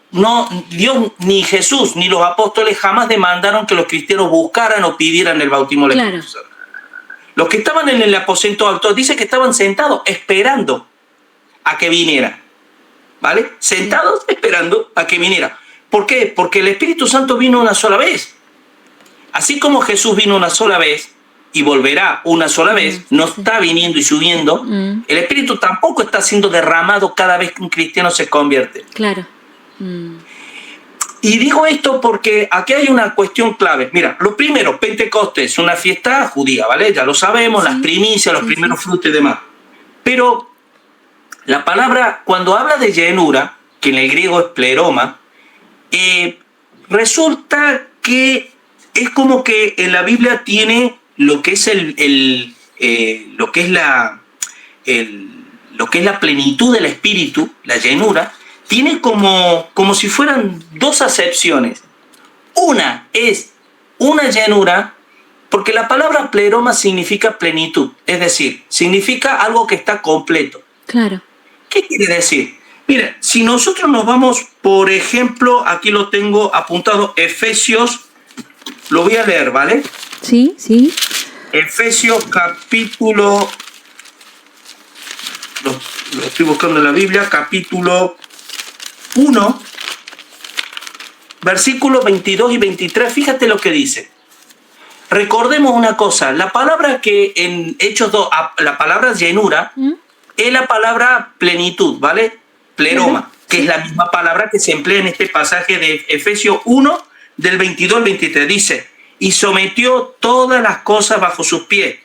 Dios ni Jesús ni los apóstoles jamás demandaron que los cristianos buscaran o pidieran el bautismo del Espíritu Santo. Los que estaban en el aposento alto, dice que estaban sentados esperando a que viniera. ¿Vale? Sentados esperando a que viniera. ¿Por qué? Porque el Espíritu Santo vino una sola vez. Así como Jesús vino una sola vez, y volverá una sola vez, no está viniendo y subiendo, el Espíritu tampoco está siendo derramado cada vez que un cristiano se convierte. Claro. Y digo esto porque aquí hay una cuestión clave. Mira, lo primero, Pentecostés es una fiesta judía, ¿vale? Ya lo sabemos, las primicias, los primeros frutos y demás. Pero la palabra, cuando habla de llenura, que en el griego es pleroma, resulta que es como que en la Biblia tiene lo que es lo que es la plenitud del Espíritu, la llenura, tiene como si fueran dos acepciones. Una es una llenura, porque la palabra pleroma significa plenitud, es decir, significa algo que está completo. Claro. ¿Qué quiere decir? Mira, si nosotros nos vamos, por ejemplo, aquí lo tengo apuntado, Efesios, lo voy a leer, ¿vale? Sí, sí. Efesios capítulo, lo estoy buscando en la Biblia, capítulo 1, versículos 22 y 23, fíjate lo que dice. Recordemos una cosa, la palabra que en Hechos 2, la palabra llenura, es la palabra plenitud, ¿vale? Pleroma, que es la misma palabra que se emplea en este pasaje de Efesios 1, del 22 al 23. Dice, y sometió todas las cosas bajo sus pies,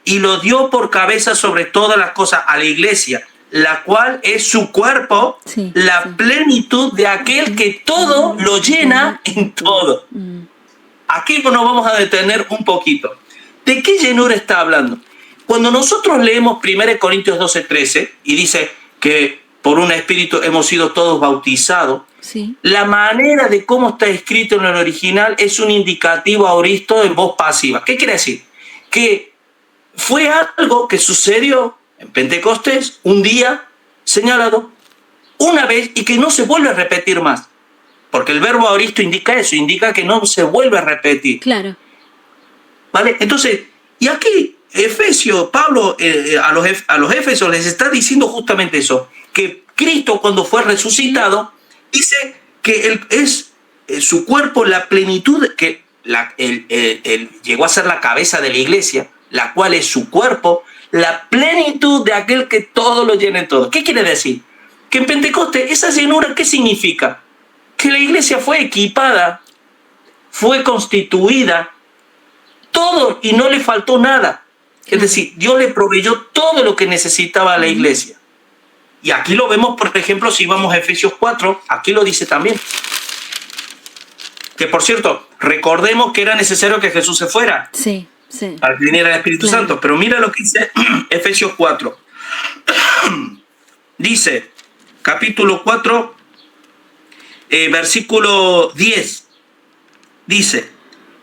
y lo dio por cabeza sobre todas las cosas a la iglesia, la cual es su cuerpo, la plenitud de aquel que todo lo llena en todo. Aquí nos vamos a detener un poquito. ¿De qué llenura está hablando? Cuando nosotros leemos 1 Corintios 12:13 y dice que por un espíritu hemos sido todos bautizados, la manera de cómo está escrito en el original es un indicativo aoristo en voz pasiva. ¿Qué quiere decir? Que fue algo que sucedió en Pentecostés, un día señalado, una vez, y que no se vuelve a repetir más. Porque el verbo aoristo indica eso, indica que no se vuelve a repetir. Claro. ¿Vale? Entonces, y aquí Efesios, Pablo a los Efesios les está diciendo justamente eso, que Cristo cuando fue resucitado, dice que él es su cuerpo, la plenitud, que él llegó a ser la cabeza de la iglesia, la cual es su cuerpo, la plenitud de aquel que todo lo llena en todo. ¿Qué quiere decir? Que en Pentecostés, esa llenura, ¿qué significa? Que la iglesia fue equipada, fue constituida, todo, y no le faltó nada. Es decir, Dios le proveyó todo lo que necesitaba a la iglesia. Y aquí lo vemos, por ejemplo, si vamos a Efesios 4, aquí lo dice también. Que por cierto, recordemos que era necesario que Jesús se fuera. Sí. Para que viniera el Espíritu Santo. Pero mira lo que dice Efesios 4. Dice, capítulo 4, versículo 10. Dice,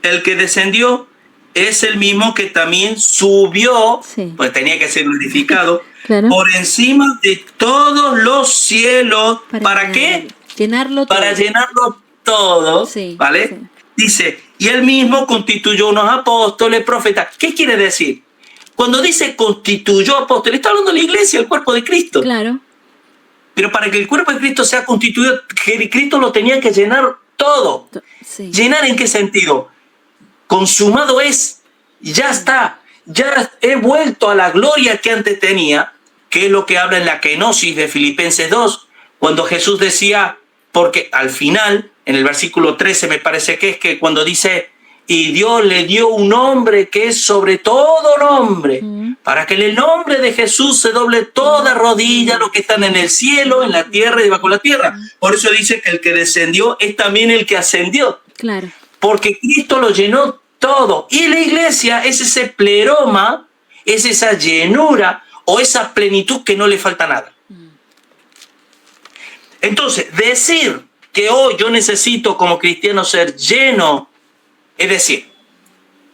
el que descendió es el mismo que también subió, pues tenía que ser glorificado, por encima de todos los cielos. ¿Para qué? Llenarlo todo. Para llenarlo todo, ¿vale? Dice, y él mismo constituyó unos apóstoles, profetas. ¿Qué quiere decir? Cuando dice constituyó apóstoles, está hablando de la iglesia, el cuerpo de Cristo. Claro. Pero para que el cuerpo de Cristo sea constituido, Cristo lo tenía que llenar todo. ¿Llenar en qué sentido? Consumado es, ya está, ya he vuelto a la gloria que antes tenía, que es lo que habla en la kenosis de Filipenses 2, cuando Jesús decía, porque al final, en el versículo 13 me parece que es que cuando dice, y Dios le dio un nombre que es sobre todo nombre, para que en el nombre de Jesús se doble toda rodilla, los que están en el cielo, en la tierra y debajo de la tierra. Por eso dice que el que descendió es también el que ascendió. Claro. Porque Cristo lo llenó todo. Y la iglesia es ese pleroma, es esa llenura o esa plenitud que no le falta nada. Entonces, decir que hoy yo necesito como cristiano ser lleno, es decir,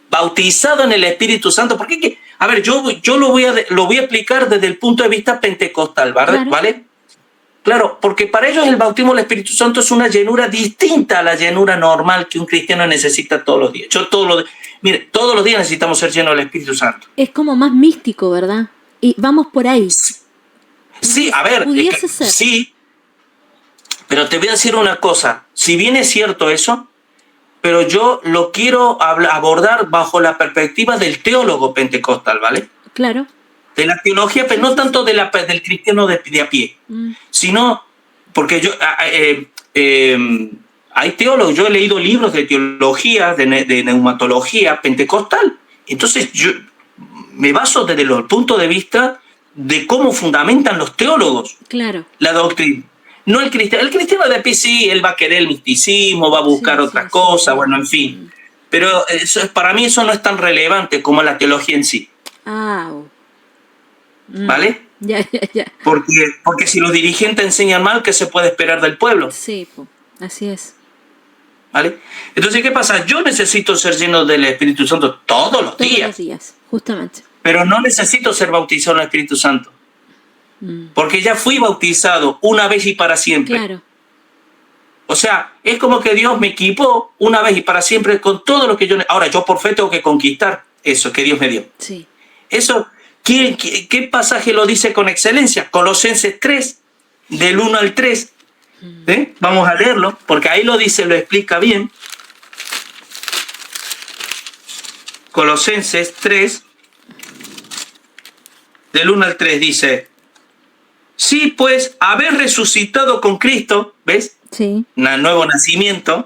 bautizado en el Espíritu Santo, porque a ver, yo lo voy a explicar desde el punto de vista pentecostal, ¿vale? Claro. Claro, porque para ellos el bautismo del Espíritu Santo es una llenura distinta a la llenura normal que un cristiano necesita todos los días. Mire, todos los días necesitamos ser llenos del Espíritu Santo. Es como más místico, ¿verdad? Y vamos por ahí. Sí, a ver, ser. Sí, pero te voy a decir una cosa. Si bien es cierto eso, pero yo lo quiero abordar bajo la perspectiva del teólogo pentecostal, ¿vale? Claro. De la teología, pero no tanto del cristiano de a pie, sino porque hay teólogos, yo he leído libros de teología, de neumatología pentecostal, entonces yo me baso desde el punto de vista de cómo fundamentan los teólogos la doctrina. No el cristiano. El cristiano de pie sí, él va a querer el misticismo, va a buscar otras cosas, bueno, en fin. Pero para mí eso no es tan relevante como la teología en sí. ¿Vale? Ya. Porque si los dirigentes enseñan mal, ¿qué se puede esperar del pueblo? Sí, así es. ¿Vale? Entonces, ¿qué pasa? Yo necesito ser lleno del Espíritu Santo todos los días. Todos los días, justamente. Pero no necesito ser bautizado en el Espíritu Santo. Porque ya fui bautizado una vez y para siempre. Claro. O sea, es como que Dios me equipó una vez y para siempre con todo lo que yo... Ahora, yo por fe tengo que conquistar eso que Dios me dio. Sí. Eso, ¿qué pasaje lo dice con excelencia? Colosenses 3, del 1 al 3. Vamos a leerlo, porque ahí lo dice, lo explica bien. Colosenses 3, del 1 al 3 dice: sí, pues, haber resucitado con Cristo, ¿ves? Sí. Un nuevo nacimiento.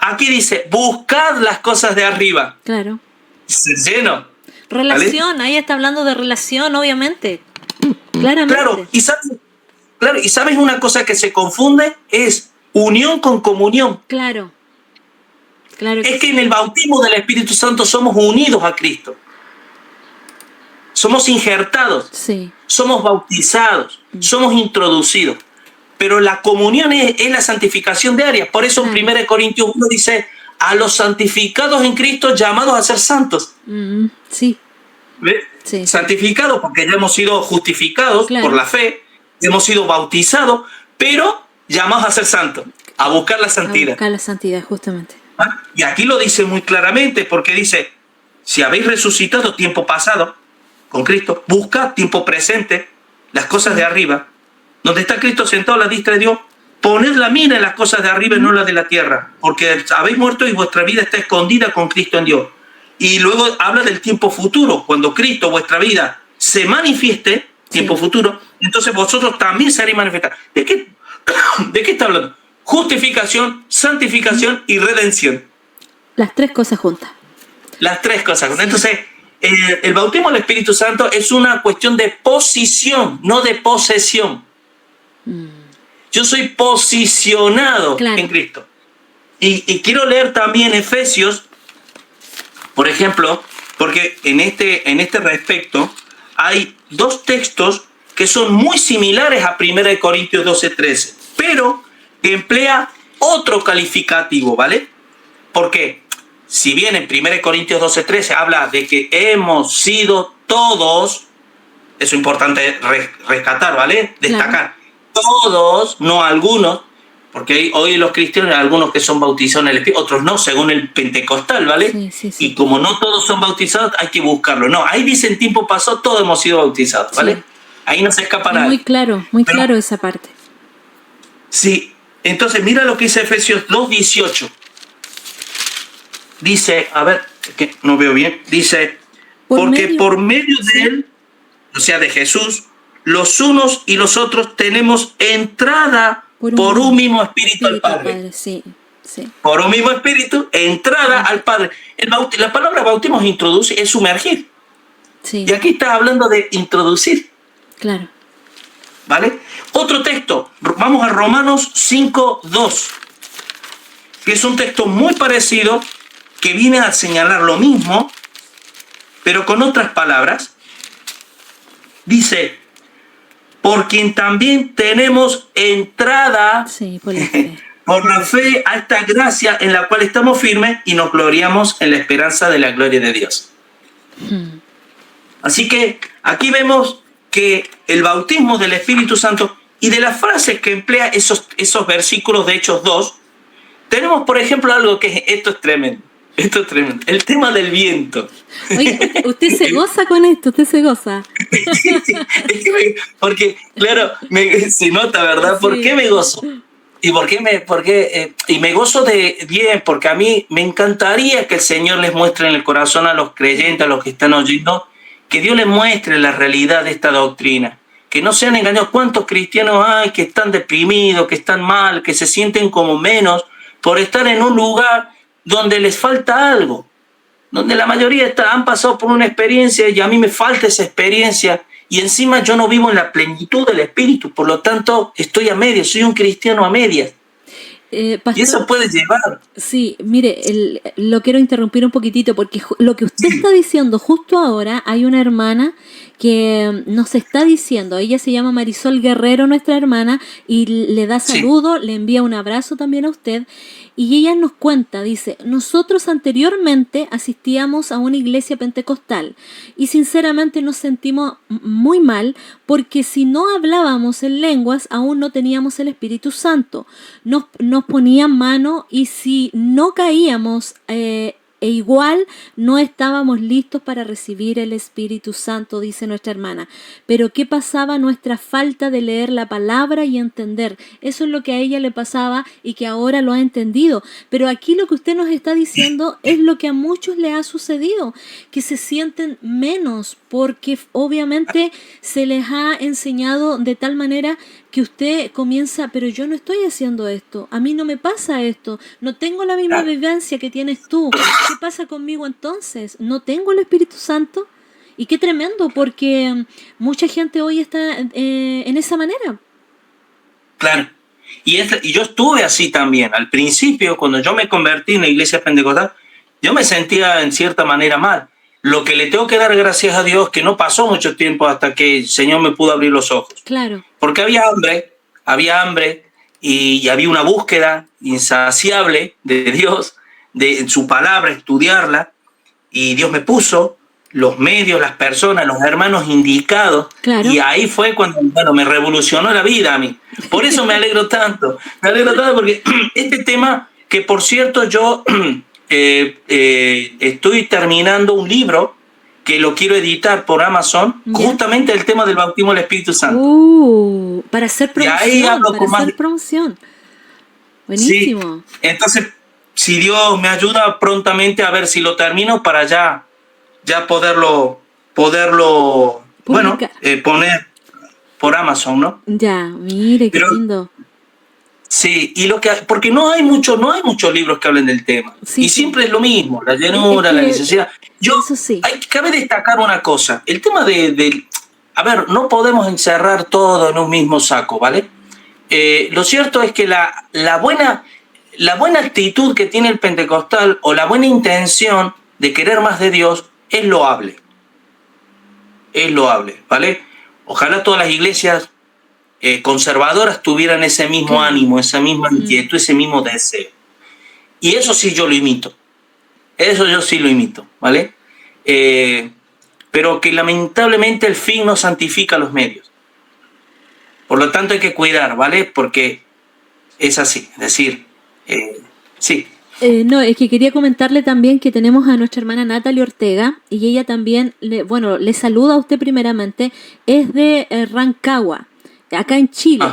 Aquí dice, buscad las cosas de arriba. Claro. Se lleno. Relación, ¿vale? Ahí está hablando de relación, obviamente. Claramente. Claro, y sabes una cosa que se confunde, es unión con comunión. Claro. Es que en el bautismo del Espíritu Santo somos unidos a Cristo. Somos injertados. Sí. Somos bautizados. Somos introducidos. Pero la comunión es la santificación diaria. Por eso en 1 Corintios 1 dice, a los santificados en Cristo llamados a ser santos. Sí. ¿Ves? Sí. Santificados porque ya hemos sido justificados por la fe, hemos sido bautizados, pero llamados a ser santos, a buscar la santidad. A buscar la santidad, justamente. Y aquí lo dice muy claramente, porque dice, si habéis resucitado tiempo pasado con Cristo, buscad tiempo presente las cosas de arriba, donde está Cristo sentado a la diestra de Dios. Poned la mira en las cosas de arriba y no las de la tierra, porque habéis muerto y vuestra vida está escondida con Cristo en Dios. Y luego habla del tiempo futuro, cuando Cristo, vuestra vida, se manifieste, tiempo futuro, entonces vosotros también seréis manifestados. ¿De qué está hablando? Justificación, santificación y redención. Las tres cosas juntas. Las tres cosas juntas. Entonces, el bautismo del Espíritu Santo es una cuestión de posición, no de posesión. Yo soy posicionado en Cristo. Y quiero leer también Efesios, por ejemplo, porque en este respecto hay dos textos que son muy similares a 1 Corintios 12:13, pero que emplea otro calificativo, ¿vale? Porque si bien en 1 Corintios 12:13 habla de que hemos sido todos, eso es importante rescatar, ¿vale? Destacar. Todos, no algunos, porque hoy los cristianos hay algunos que son bautizados en el Espíritu, otros no, según el pentecostal, ¿vale? Sí. Y como no todos son bautizados, hay que buscarlo. No, ahí dice en tiempo pasado, todos hemos sido bautizados, ¿vale? Sí. Ahí no se escapa nada. Muy claro esa parte. Sí, entonces mira lo que dice Efesios 2:18. Dice, a ver, que no veo bien, dice, porque por medio de él, o sea, de Jesús, los unos y los otros tenemos entrada por un mismo espíritu al Padre. Sí. Por un mismo espíritu, entrada al Padre. La palabra bautismo es introducir, es sumergir. Sí. Y aquí está hablando de introducir. Claro. ¿Vale? Otro texto, vamos a Romanos 5:2, que es un texto muy parecido, que viene a señalar lo mismo, pero con otras palabras. Dice, por quien también tenemos entrada por la fe a esta gracia en la cual estamos firmes y nos gloriamos en la esperanza de la gloria de Dios. Así que aquí vemos que el bautismo del Espíritu Santo y de las frases que emplea esos versículos de Hechos 2, tenemos, por ejemplo, algo que esto es tremendo. El tema del viento. Oye, usted se goza con esto, usted se goza. Porque, claro, se nota, ¿verdad? ¿Por qué me gozo? ¿Y por qué? Y me gozo de bien, porque a mí me encantaría que el Señor les muestre en el corazón a los creyentes, a los que están oyendo, que Dios les muestre la realidad de esta doctrina. Que no sean engañados. ¿Cuántos cristianos hay que están deprimidos, que están mal, que se sienten como menos por estar en un lugar donde les falta algo? Donde la mayoría han pasado por una experiencia y a mí me falta esa experiencia. Y encima yo no vivo en la plenitud del Espíritu, por lo tanto estoy a medias, soy un cristiano a medias. Pastor, y eso puede llevar. Sí, mire, lo quiero interrumpir un poquitito porque lo que usted está diciendo justo ahora, hay una hermana que nos está diciendo, ella se llama Marisol Guerrero, nuestra hermana, y le da saludo, le envía un abrazo también a usted, y ella nos cuenta, dice, nosotros anteriormente asistíamos a una iglesia pentecostal y sinceramente nos sentimos muy mal porque si no hablábamos en lenguas aún no teníamos el Espíritu Santo, nos ponían mano y si no caíamos e igual no estábamos listos para recibir el Espíritu Santo, dice nuestra hermana. Pero ¿qué pasaba? Nuestra falta de leer la palabra y entender. Eso es lo que a ella le pasaba y que ahora lo ha entendido. Pero aquí lo que usted nos está diciendo es lo que a muchos le ha sucedido, que se sienten menos porque obviamente se les ha enseñado de tal manera que usted comienza, pero yo no estoy haciendo esto, a mí no me pasa esto, no tengo la misma vivencia que tienes tú, ¿qué pasa conmigo entonces? ¿No tengo el Espíritu Santo? Y qué tremendo, porque mucha gente hoy está en esa manera. Claro, y yo estuve así también, al principio cuando yo me convertí en la iglesia pentecostal, yo me sentía en cierta manera mal. Lo que le tengo que dar gracias a Dios que no pasó mucho tiempo hasta que el Señor me pudo abrir los ojos. Claro. Porque había hambre y había una búsqueda insaciable de Dios, de su palabra, estudiarla, y Dios me puso los medios, las personas, los hermanos indicados, claro. Y ahí fue cuando, me revolucionó la vida a mí. Por eso me alegro tanto porque este tema, que por cierto yo estoy terminando un libro que lo quiero editar por Amazon, justamente el tema del bautismo del Espíritu Santo. Para hacer promoción, Buenísimo. Sí. Entonces, si Dios me ayuda prontamente a ver si lo termino para ya poderlo poner por Amazon, ¿no? Ya, mire, qué lindo. Sí, porque no hay muchos libros que hablen del tema. Sí, y siempre es lo mismo, la llenura, la necesidad. Cabe destacar una cosa, el tema no podemos encerrar todo en un mismo saco, ¿vale? Lo cierto es que la buena actitud que tiene el pentecostal o la buena intención de querer más de Dios es loable. Es loable, ¿vale? Ojalá todas las iglesias conservadoras tuvieran ese mismo ánimo, esa misma inquietud, ese mismo deseo. Y eso sí yo lo imito. ¿Vale? Pero que lamentablemente el fin no santifica los medios. Por lo tanto hay que cuidar, ¿vale? Porque es así, es decir, sí. Es que quería comentarle también que tenemos a nuestra hermana Natalie Ortega y ella también, le saluda a usted primeramente, es de Rancagua, acá en Chile.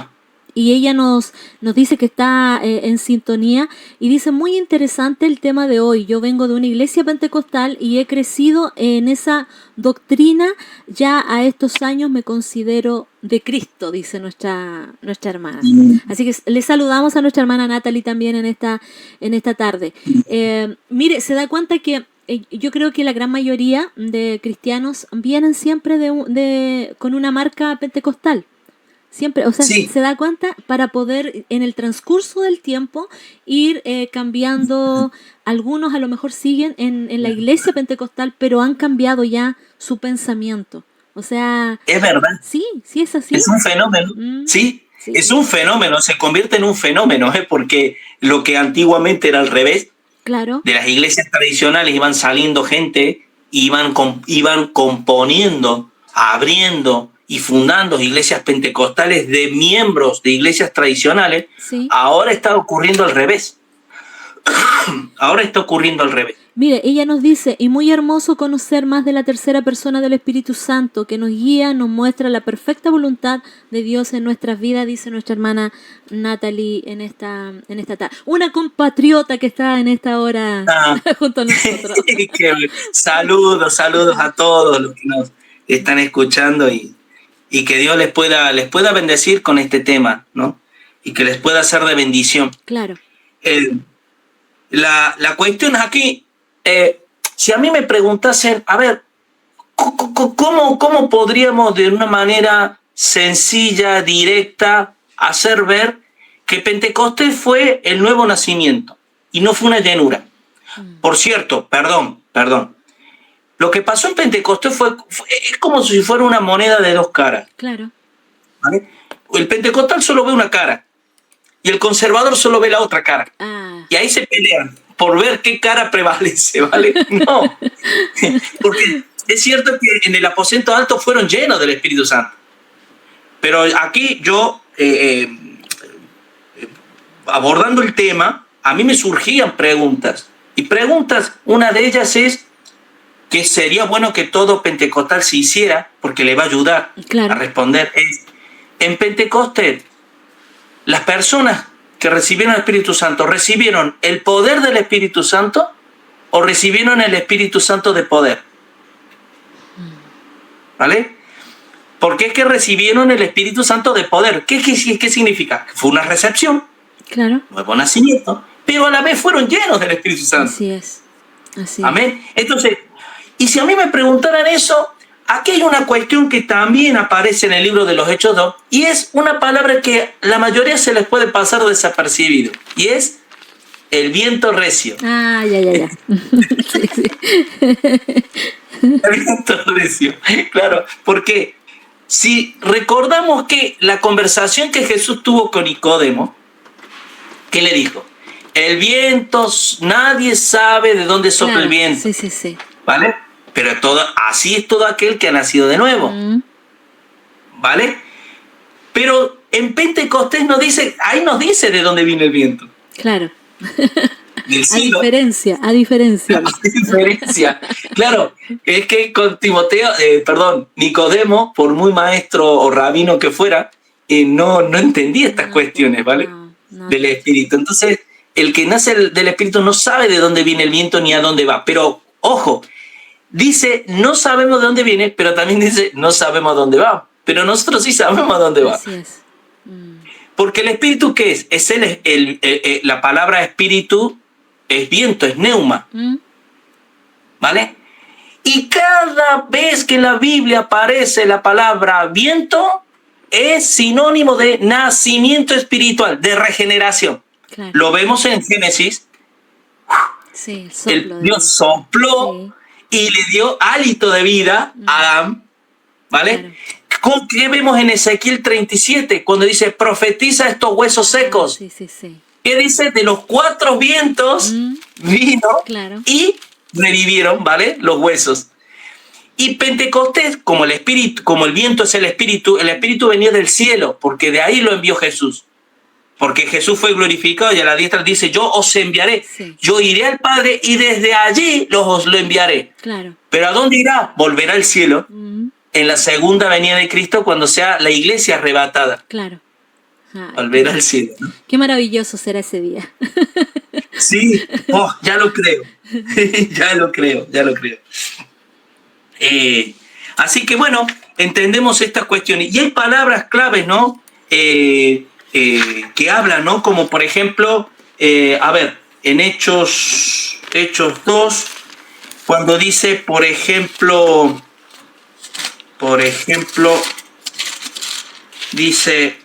Y ella nos dice que está en sintonía y dice, muy interesante el tema de hoy. Yo vengo de una iglesia pentecostal y he crecido en esa doctrina. Ya a estos años me considero de Cristo, dice nuestra hermana. Así que le saludamos a nuestra hermana Natalie también en esta tarde. Mire, se da cuenta que yo creo que la gran mayoría de cristianos vienen siempre con una marca pentecostal. Siempre, se da cuenta para poder en el transcurso del tiempo ir cambiando. Algunos a lo mejor siguen en la iglesia pentecostal, pero han cambiado ya su pensamiento. O sea... Es verdad. Sí, es así. Es un fenómeno. Sí, es un fenómeno, se convierte en un fenómeno, porque lo que antiguamente era al revés, claro, de las iglesias tradicionales iban saliendo gente, iban componiendo, abriendo y fundando iglesias pentecostales de miembros de iglesias tradicionales. Ahora está ocurriendo al revés. Mire, ella nos dice, y muy hermoso conocer más de la tercera persona del Espíritu Santo, que nos guía, nos muestra la perfecta voluntad de Dios en nuestras vidas, dice nuestra hermana Natalie en esta tarde. Una compatriota que está en esta hora junto a nosotros. Saludos a todos los que nos están escuchando y que Dios les pueda bendecir con este tema, ¿no? Y que les pueda ser de bendición. Claro. La cuestión es aquí, si a mí me preguntasen, a ver, ¿cómo podríamos de una manera sencilla, directa, hacer ver que Pentecostés fue el nuevo nacimiento y no fue una llenura? Por cierto, perdón, lo que pasó en Pentecostés es como si fuera una moneda de dos caras. Claro. ¿Vale? El pentecostal solo ve una cara y el conservador solo ve la otra cara. Y ahí se pelean por ver qué cara prevalece, ¿vale? No, porque es cierto que en el aposento alto fueron llenos del Espíritu Santo. Pero aquí yo, abordando el tema, a mí me surgían preguntas. Y preguntas, una de ellas es que sería bueno que todo pentecostal se hiciera, porque le va a ayudar a responder. En Pentecostés, las personas que recibieron el Espíritu Santo, ¿recibieron el poder del Espíritu Santo o recibieron el Espíritu Santo de poder? ¿Vale? Porque es que recibieron el Espíritu Santo de poder. ¿Qué significa? Fue una recepción, nuevo nacimiento, pero a la vez fueron llenos del Espíritu Santo. Así es. Amén. Entonces, y si a mí me preguntaran eso, aquí hay una cuestión que también aparece en el libro de los Hechos 2, y es una palabra que la mayoría se les puede pasar desapercibido, y es el viento recio. Ya. Sí. El viento recio, claro, porque si recordamos que la conversación que Jesús tuvo con Nicodemo, ¿qué le dijo? El viento, nadie sabe de dónde sopla el viento. Sí. ¿Vale? Pero así es todo aquel que ha nacido de nuevo. ¿Vale? Pero en Pentecostés ahí nos dice de dónde viene el viento. Claro. Del cielo. A diferencia. Claro, es que con Nicodemo, por muy maestro o rabino que fuera, no entendía estas cuestiones, ¿vale? Del Espíritu. Entonces, el que nace del Espíritu no sabe de dónde viene el viento ni a dónde va. Pero, ojo, dice, no sabemos de dónde viene, pero también dice, no sabemos a dónde va. Pero nosotros sí sabemos a dónde va. Así es. Porque el espíritu, ¿qué es? La palabra espíritu es viento, es neuma. ¿Vale? Y cada vez que en la Biblia aparece la palabra viento, es sinónimo de nacimiento espiritual, de regeneración. Claro. Lo vemos en Génesis. Sí, Dios sopló y le dio hálito de vida a Adán. ¿Vale? Claro. ¿Qué vemos en Ezequiel 37? Cuando dice, profetiza estos huesos secos. Sí. ¿Qué dice? De los 4 vientos vino y revivieron, ¿vale? Los huesos. Y Pentecostés, como el viento es el espíritu venía del cielo, porque de ahí lo envió Jesús. Porque Jesús fue glorificado y a la diestra dice, yo os enviaré. Yo iré al Padre y desde allí os lo enviaré. Claro. ¿Pero a dónde irá? Volverá al cielo en la segunda venida de Cristo cuando sea la iglesia arrebatada. Claro. Volverá al cielo, ¿no? Qué maravilloso será ese día. Sí, ya lo creo. ya lo creo. Así que bueno, entendemos estas cuestiones. Y hay palabras claves, ¿no? Que hablan, ¿no? Como por ejemplo, en Hechos 2, cuando dice, por ejemplo, dice,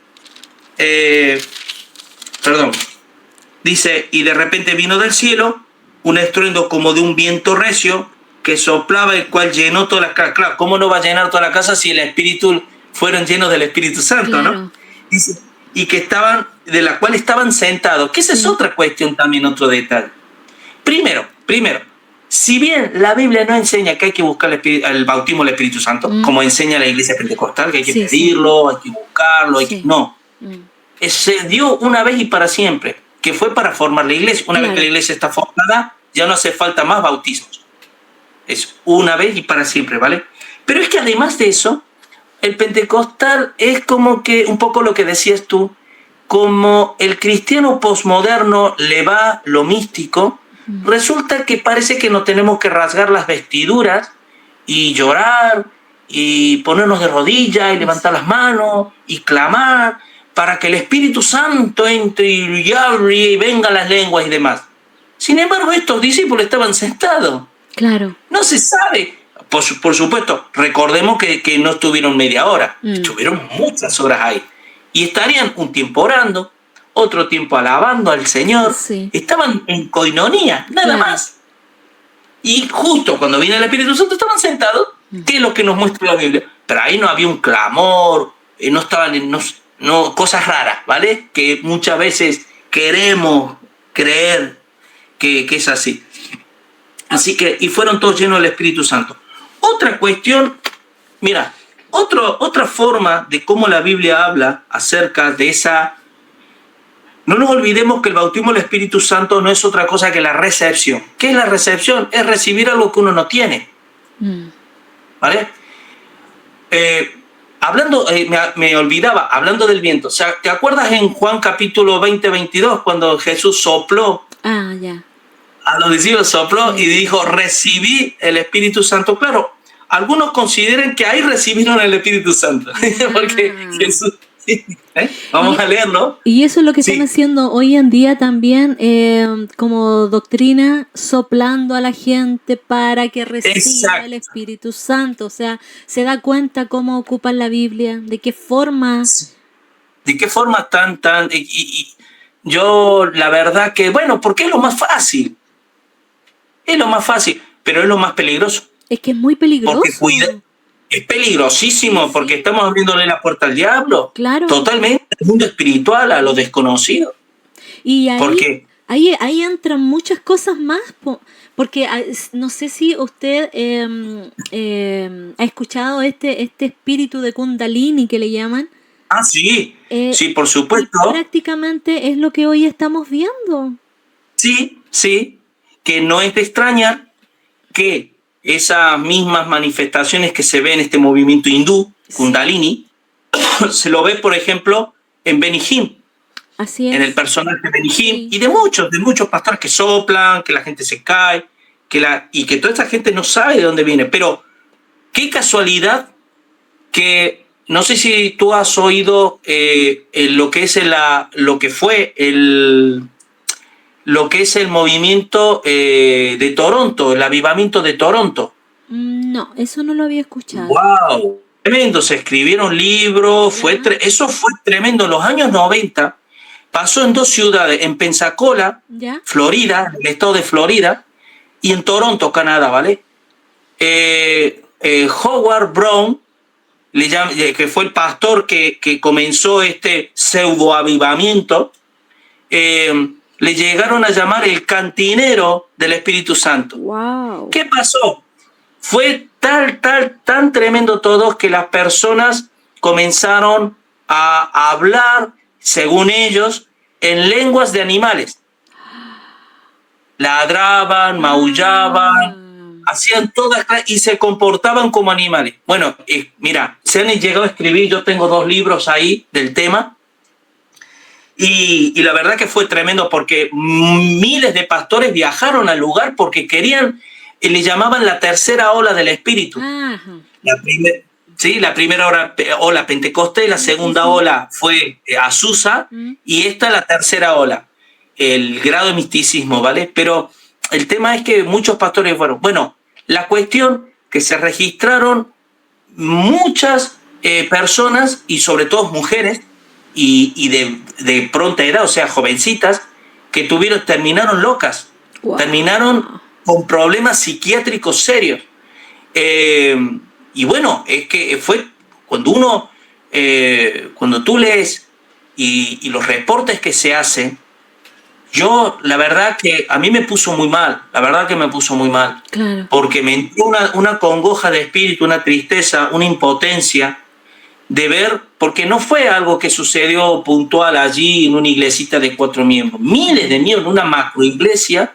dice, y de repente vino del cielo un estruendo como de un viento recio que soplaba, el cual llenó toda la casa. Claro, ¿cómo no va a llenar toda la casa si el Espíritu fueron llenos del Espíritu Santo, claro, ¿no? Dice, y que de la cual estaban sentados. Que esa es otra cuestión también, otro detalle. Primero, si bien la Biblia no enseña que hay que buscar el bautismo del Espíritu Santo, como enseña la Iglesia Pentecostal, que hay que pedirlo, hay que buscarlo, no. Se dio una vez y para siempre, que fue para formar la Iglesia. Una vez que la Iglesia está formada, ya no hace falta más bautismos. Es una vez y para siempre, ¿vale? Pero es que además de eso, el pentecostal es como que, un poco lo que decías tú, como el cristiano posmoderno le va lo místico, resulta que parece que nos tenemos que rasgar las vestiduras y llorar y ponernos de rodillas y levantar las manos y clamar para que el Espíritu Santo entre y hable y vengan las lenguas y demás. Sin embargo, estos discípulos estaban sentados. Claro. No se sabe. Por supuesto, recordemos que no estuvieron media hora, estuvieron muchas horas ahí. Y estarían un tiempo orando, otro tiempo alabando al Señor. Sí. Estaban en coinonía, nada más. Y justo cuando viene el Espíritu Santo estaban sentados, que es lo que nos muestra la Biblia. Pero ahí no había un clamor, no estaban cosas raras, ¿vale? Que muchas veces queremos creer que es así. Así que, y fueron todos llenos del Espíritu Santo. Otra cuestión, mira, otra forma de cómo la Biblia habla acerca de esa... No nos olvidemos que el bautismo del Espíritu Santo no es otra cosa que la recepción. ¿Qué es la recepción? Es recibir algo que uno no tiene. ¿Vale? Me olvidaba, hablando del viento. O sea, ¿te acuerdas en Juan capítulo 20-22 cuando Jesús sopló? Ah, ya. A los discípulos sopló y dijo, recibí el Espíritu Santo. Claro, algunos consideran que ahí recibieron el Espíritu Santo. Porque Jesús... Vamos a leerlo. Y eso es lo que están haciendo hoy en día también, como doctrina, soplando a la gente para que reciba el Espíritu Santo. O sea, se da cuenta cómo ocupan la Biblia, de qué forma... De qué forma y yo, la verdad que, bueno, porque es lo más fácil. Es lo más fácil, pero es lo más peligroso. Es que es muy peligroso. Porque es peligrosísimo, porque estamos abriéndole la puerta al diablo. Claro. Totalmente, al mundo espiritual, a lo desconocido. Y ahí, porque ahí entran muchas cosas más, porque no sé si usted ha escuchado este espíritu de Kundalini que le llaman. Ah, sí, sí, por supuesto. Prácticamente es lo que hoy estamos viendo. Sí, que no es de extrañar que esas mismas manifestaciones que se ven en este movimiento hindú, Kundalini, se lo ve, por ejemplo, en Benny Hinn. Así es. En el personaje de Benny Hinn y de muchos pastores que soplan, que la gente se cae, y que toda esta gente no sabe de dónde viene. Pero qué casualidad que, no sé si tú has oído lo que es el movimiento de Toronto, el avivamiento de Toronto. No, eso no lo había escuchado. ¡Wow! Tremendo, se escribieron libros, eso fue tremendo. En los años 90 pasó en dos ciudades, en Pensacola, Florida, el estado de Florida, y en Toronto, Canadá, ¿vale? Howard Brown, que fue el pastor que comenzó este pseudo-avivamiento, le llegaron a llamar el cantinero del Espíritu Santo. Wow. ¿Qué pasó? Fue tan tremendo todo que las personas comenzaron a hablar, según ellos, en lenguas de animales. Ladraban, maullaban, hacían todas y se comportaban como animales. Bueno, mira, se han llegado a escribir, yo tengo 2 libros ahí del tema. Y la verdad que fue tremendo porque miles de pastores viajaron al lugar porque querían, le llamaban la tercera ola del Espíritu. La primera ola Pentecostés, la segunda ola fue Azusa y esta la tercera ola, el grado de misticismo, ¿vale? Pero el tema es que muchos pastores fueron. Bueno, la cuestión que se registraron muchas personas y sobre todo mujeres y de pronta edad, o sea, jovencitas, que terminaron locas, terminaron con problemas psiquiátricos serios. Y bueno, es que fue cuando tú lees y los reportes que se hacen, la verdad que a mí me puso muy mal, Claro. Porque me entró una congoja de espíritu, una tristeza, una impotencia de ver, porque no fue algo que sucedió puntual allí en una iglesita de 4 miembros, miles de miembros, una macroiglesia,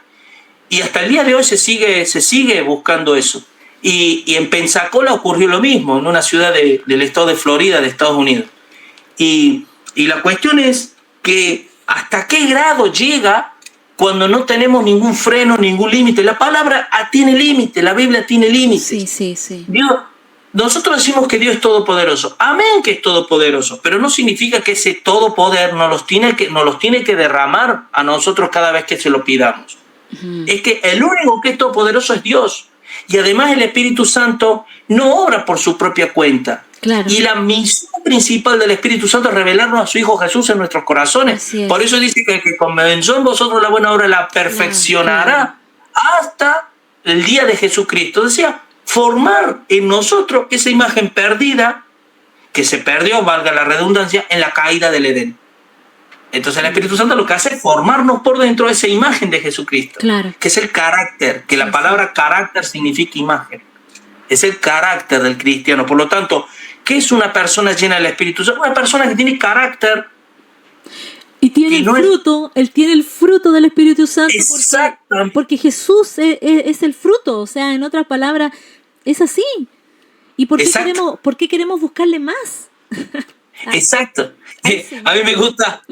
Y hasta el día de hoy se sigue buscando eso. Y en Pensacola ocurrió lo mismo, en una ciudad del estado de Florida, de Estados Unidos. Y la cuestión es que hasta qué grado llega cuando no tenemos ningún freno, ningún límite. La palabra tiene límite, la Biblia tiene límites. Sí. Nosotros decimos que Dios es todopoderoso. Amén que es todopoderoso, pero no significa que ese todopoder nos los tiene que derramar a nosotros cada vez que se lo pidamos. Es que el único que es todopoderoso es Dios. Y además el Espíritu Santo no obra por su propia cuenta. Claro. Y la misión principal del Espíritu Santo es revelarnos a su Hijo Jesús en nuestros corazones. Por eso dice que el que comenzó en vosotros la buena obra la perfeccionará hasta el día de Jesucristo. Decía, formar en nosotros esa imagen perdida, que se perdió, valga la redundancia, en la caída del Edén. Entonces el Espíritu Santo lo que hace es formarnos por dentro esa imagen de Jesucristo, que es el carácter, que la palabra carácter significa imagen. Es el carácter del cristiano. Por lo tanto, ¿qué es una persona llena del Espíritu Santo? Una persona que tiene carácter. Y tiene el fruto, él tiene el fruto del Espíritu Santo porque Jesús es el fruto. O sea, en otras palabras, es así. ¿Y por qué queremos buscarle más? Exacto. A mí me gusta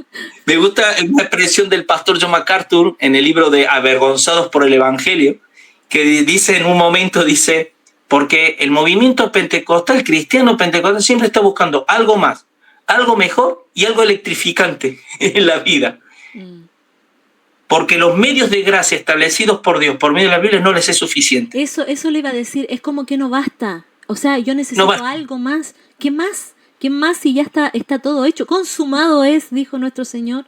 una expresión del pastor John MacArthur en el libro de Avergonzados por el Evangelio, que dice en un momento, porque el movimiento pentecostal, el cristiano pentecostal, siempre está buscando algo más, algo mejor y algo electrificante en la vida. Porque los medios de gracia establecidos por Dios por medio de la Biblia no les es suficiente. Eso le iba a decir, es como que no basta. O sea, yo necesito algo más. ¿Qué más? ¿Qué más si ya está todo hecho? Consumado es, dijo nuestro Señor,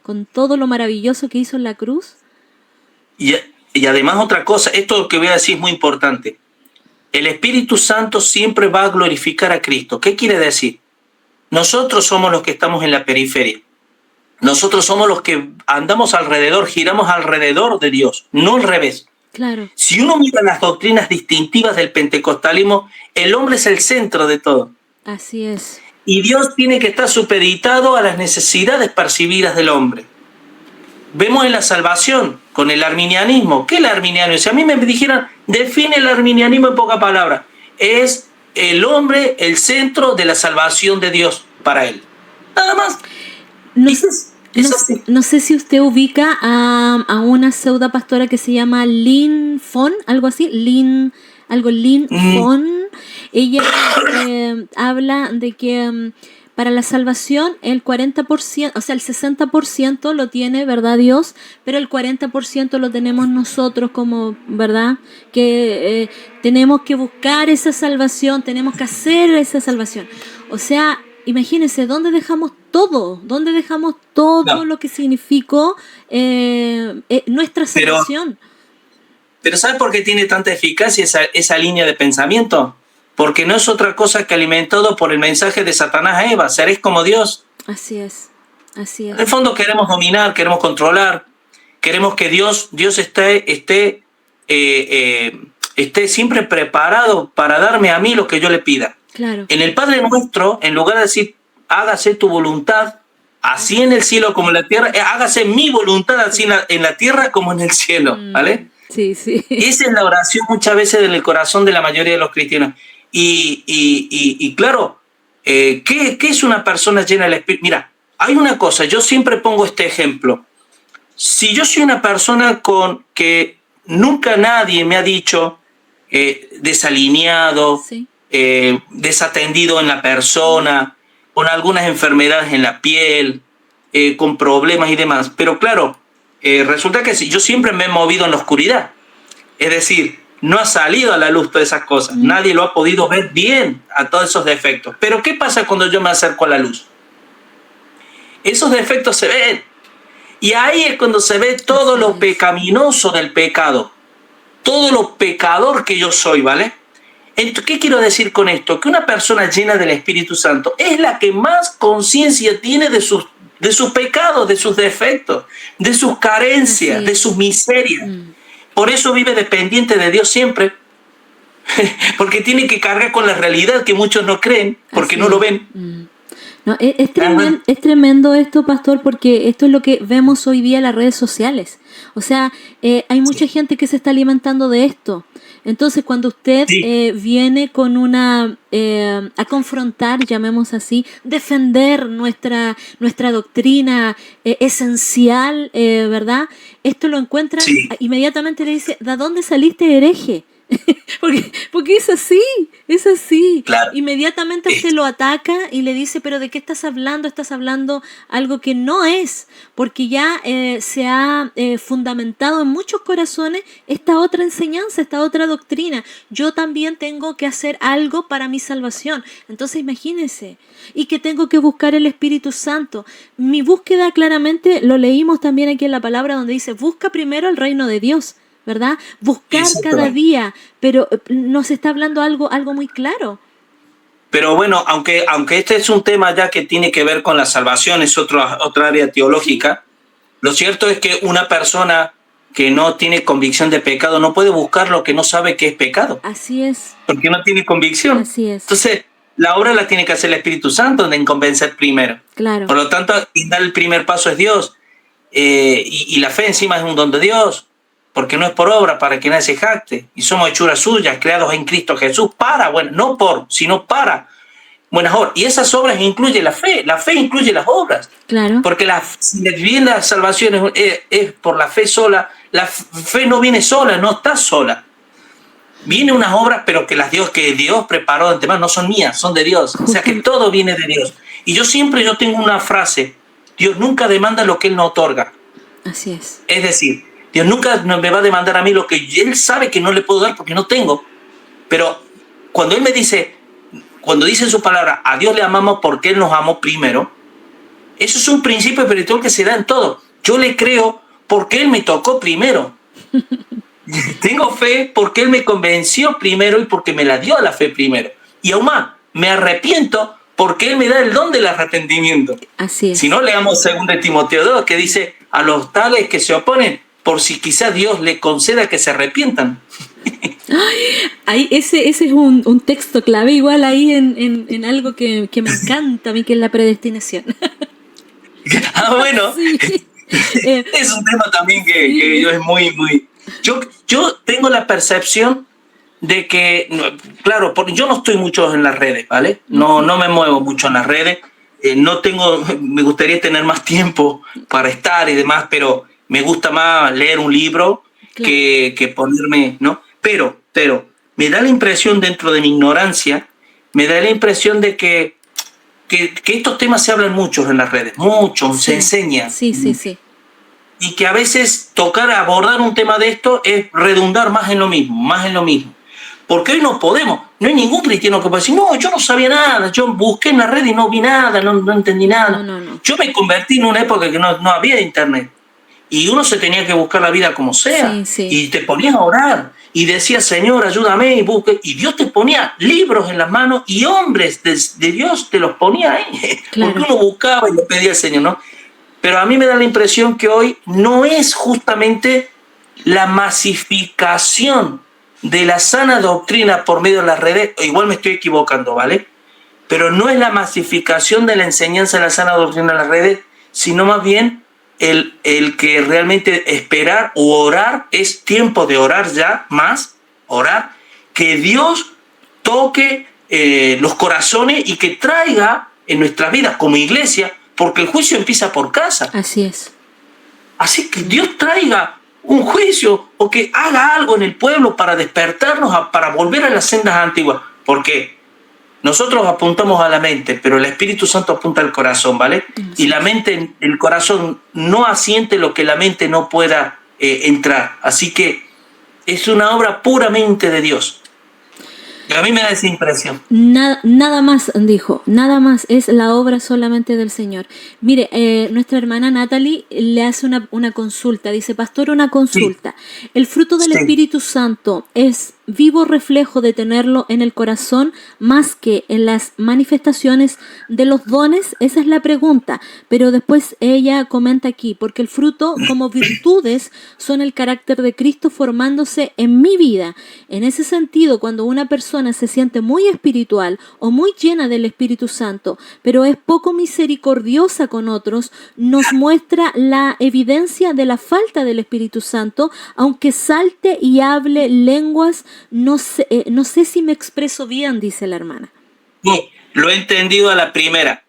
con todo lo maravilloso que hizo en la cruz. Y además otra cosa, esto que voy a decir es muy importante. El Espíritu Santo siempre va a glorificar a Cristo. ¿Qué quiere decir? Nosotros somos los que estamos en la periferia. Nosotros somos los que andamos alrededor, giramos alrededor de Dios, no al revés. Claro. Si uno mira las doctrinas distintivas del pentecostalismo, el hombre es el centro de todo. Así es. Y Dios tiene que estar supeditado a las necesidades percibidas del hombre. Vemos en la salvación con el arminianismo. ¿Qué es el arminianismo? Si a mí me dijeran, define el arminianismo en pocas palabras. Es el hombre el centro de la salvación de Dios para él. Nada más. No sé si usted ubica a una pseudo pastora que se llama Lynn Fon, algo así. Lynn Fon. Ella habla de que para la salvación el 40%, o sea, el 60% lo tiene, ¿verdad, Dios? Pero el 40% lo tenemos nosotros como, ¿verdad? Que tenemos que buscar esa salvación, tenemos que hacer esa salvación. O sea, imagínense, ¿dónde dejamos todo? ¿Dónde dejamos todo lo que significó nuestra salvación? Pero ¿sabe por qué tiene tanta eficacia esa línea de pensamiento? Porque no es otra cosa que alimentado por el mensaje de Satanás a Eva, seréis como Dios. Así es. En el fondo queremos dominar, queremos controlar, queremos que Dios esté siempre preparado para darme a mí lo que yo le pida. Claro. En el Padre Nuestro, en lugar de decir, hágase tu voluntad, así en el cielo como en la tierra, hágase mi voluntad así en la tierra como en el cielo, ¿vale? Sí. Esa es la oración muchas veces en el corazón de la mayoría de los cristianos. Y claro, ¿qué es una persona llena del Espíritu? Mira, hay una cosa, yo siempre pongo este ejemplo. Si yo soy una persona con que nunca nadie me ha dicho desalineado, desatendido en la persona, con algunas enfermedades en la piel, con problemas y demás, pero claro, resulta que yo siempre me he movido en la oscuridad. Es decir, no ha salido a la luz todas esas cosas. Nadie lo ha podido ver bien a todos esos defectos. Pero ¿qué pasa cuando yo me acerco a la luz? Esos defectos se ven. Y ahí es cuando se ve todo lo pecaminoso del pecado. Todo lo pecador que yo soy, ¿vale? Entonces, ¿qué quiero decir con esto? Que una persona llena del Espíritu Santo es la que más conciencia tiene de sus pecados, de sus defectos, de sus carencias, de sus miserias. Por eso vive dependiente de Dios siempre, porque tiene que cargar con la realidad que muchos no creen, porque no lo ven. No, es tremendo esto, pastor, porque esto es lo que vemos hoy día en las redes sociales. O sea, hay mucha gente que se está alimentando de esto. Entonces, cuando usted viene con a confrontar, llamemos así, defender nuestra doctrina esencial, ¿verdad? Esto lo encuentra, inmediatamente le dice, ¿de dónde saliste, hereje? porque es así. Claro. Inmediatamente se lo ataca y le dice, pero ¿de qué estás hablando? Estás hablando algo que no es, porque ya se ha fundamentado en muchos corazones esta otra enseñanza, esta otra doctrina. Yo también tengo que hacer algo para mi salvación. Entonces imagínense, y que tengo que buscar el Espíritu Santo. Mi búsqueda, claramente lo leímos también aquí en la palabra, donde dice, busca primero el reino de Dios, ¿verdad? Buscar cada día, pero nos está hablando algo muy claro. Pero bueno, aunque este es un tema ya que tiene que ver con la salvación, es otra área teológica, lo cierto es que una persona que no tiene convicción de pecado no puede buscar lo que no sabe que es pecado. Así es. Porque no tiene convicción. Así es. Entonces, la obra la tiene que hacer el Espíritu Santo en convencer primero. Claro. Por lo tanto, dar el primer paso es Dios. Y la fe encima es un don de Dios. Porque no es por obra para que nadie se jacte. Y somos hechuras suyas, creados en Cristo Jesús no por, sino para buenas obras. Y esas obras incluyen la fe incluye las obras. Claro. Porque si bien la salvación es por la fe sola, la fe no viene sola, no está sola. Viene unas obras, pero que Dios preparó de antemano, no son mías, son de Dios. O sea que todo viene de Dios. Y yo tengo una frase, Dios nunca demanda lo que Él no otorga. Así es. Es decir, Dios nunca me va a demandar a mí lo que Él sabe que no le puedo dar porque no tengo. Pero cuando Él dice en su palabra, a Dios le amamos porque Él nos amó primero, eso es un principio espiritual que se da en todo. Yo le creo porque Él me tocó primero. Tengo fe porque Él me convenció primero y porque me la dio la fe primero. Y aún más, me arrepiento porque Él me da el don del arrepentimiento. Así es. Si no, leamos 2 Timoteo 2, que dice, a los tales que se oponen, por si quizás Dios le conceda que se arrepientan. Ahí, ese es un texto clave, igual ahí en algo que me encanta a mí, que es la predestinación. Bueno, sí. Es un tema también que yo es muy... Yo tengo la percepción de que, claro, porque yo no estoy mucho en las redes, ¿vale? No me muevo mucho en las redes. Me gustaría tener más tiempo para estar y demás, pero me gusta más leer un libro que ponerme, ¿no? Pero me da la impresión, dentro de mi ignorancia, me da la impresión de que estos temas se hablan mucho en las redes, se enseñan. Sí. Y que a veces abordar un tema de esto es redundar más en lo mismo. Porque hoy no hay ningún cristiano que pueda decir, no, yo no sabía nada, yo busqué en la red y no vi nada, no entendí nada. No. Yo me convertí en una época que no había internet. Y uno se tenía que buscar la vida como sea. Sí. Y te ponías a orar. Y decías, Señor, ayúdame y busque. Y Dios te ponía libros en las manos y hombres de Dios te los ponía ahí. Claro. Porque uno buscaba y le pedía al Señor, ¿no? Pero a mí me da la impresión que hoy no es justamente la masificación de la sana doctrina por medio de las redes. Igual me estoy equivocando, ¿vale? Pero no es la masificación de la enseñanza de la sana doctrina en las redes, sino más bien el que realmente esperar o orar, es tiempo de orar ya, orar, que Dios toque los corazones y que traiga en nuestras vidas como iglesia, porque el juicio empieza por casa. Así es. Así que Dios traiga un juicio o que haga algo en el pueblo para despertarnos, para volver a las sendas antiguas, porque nosotros apuntamos a la mente, pero el Espíritu Santo apunta al corazón, ¿vale? Y la mente, el corazón no asiente lo que la mente no pueda entrar. Así que es una obra puramente de Dios. Y a mí me da esa impresión. Nada más, dijo, nada más, es la obra solamente del Señor. Mire, nuestra hermana Natalie le hace una consulta, dice, pastor, una consulta. Sí. ¿El fruto del Espíritu Santo es vivo reflejo de tenerlo en el corazón más que en las manifestaciones de los dones? Esa es la pregunta. Pero después ella comenta aquí, porque el fruto como virtudes son el carácter de Cristo formándose en mi vida. En ese sentido, cuando una persona se siente muy espiritual o muy llena del Espíritu Santo, pero es poco misericordiosa con otros, nos muestra la evidencia de la falta del Espíritu Santo, aunque salte y hable lenguas. No sé si me expreso bien, dice la hermana. Sí, lo he entendido a la primera.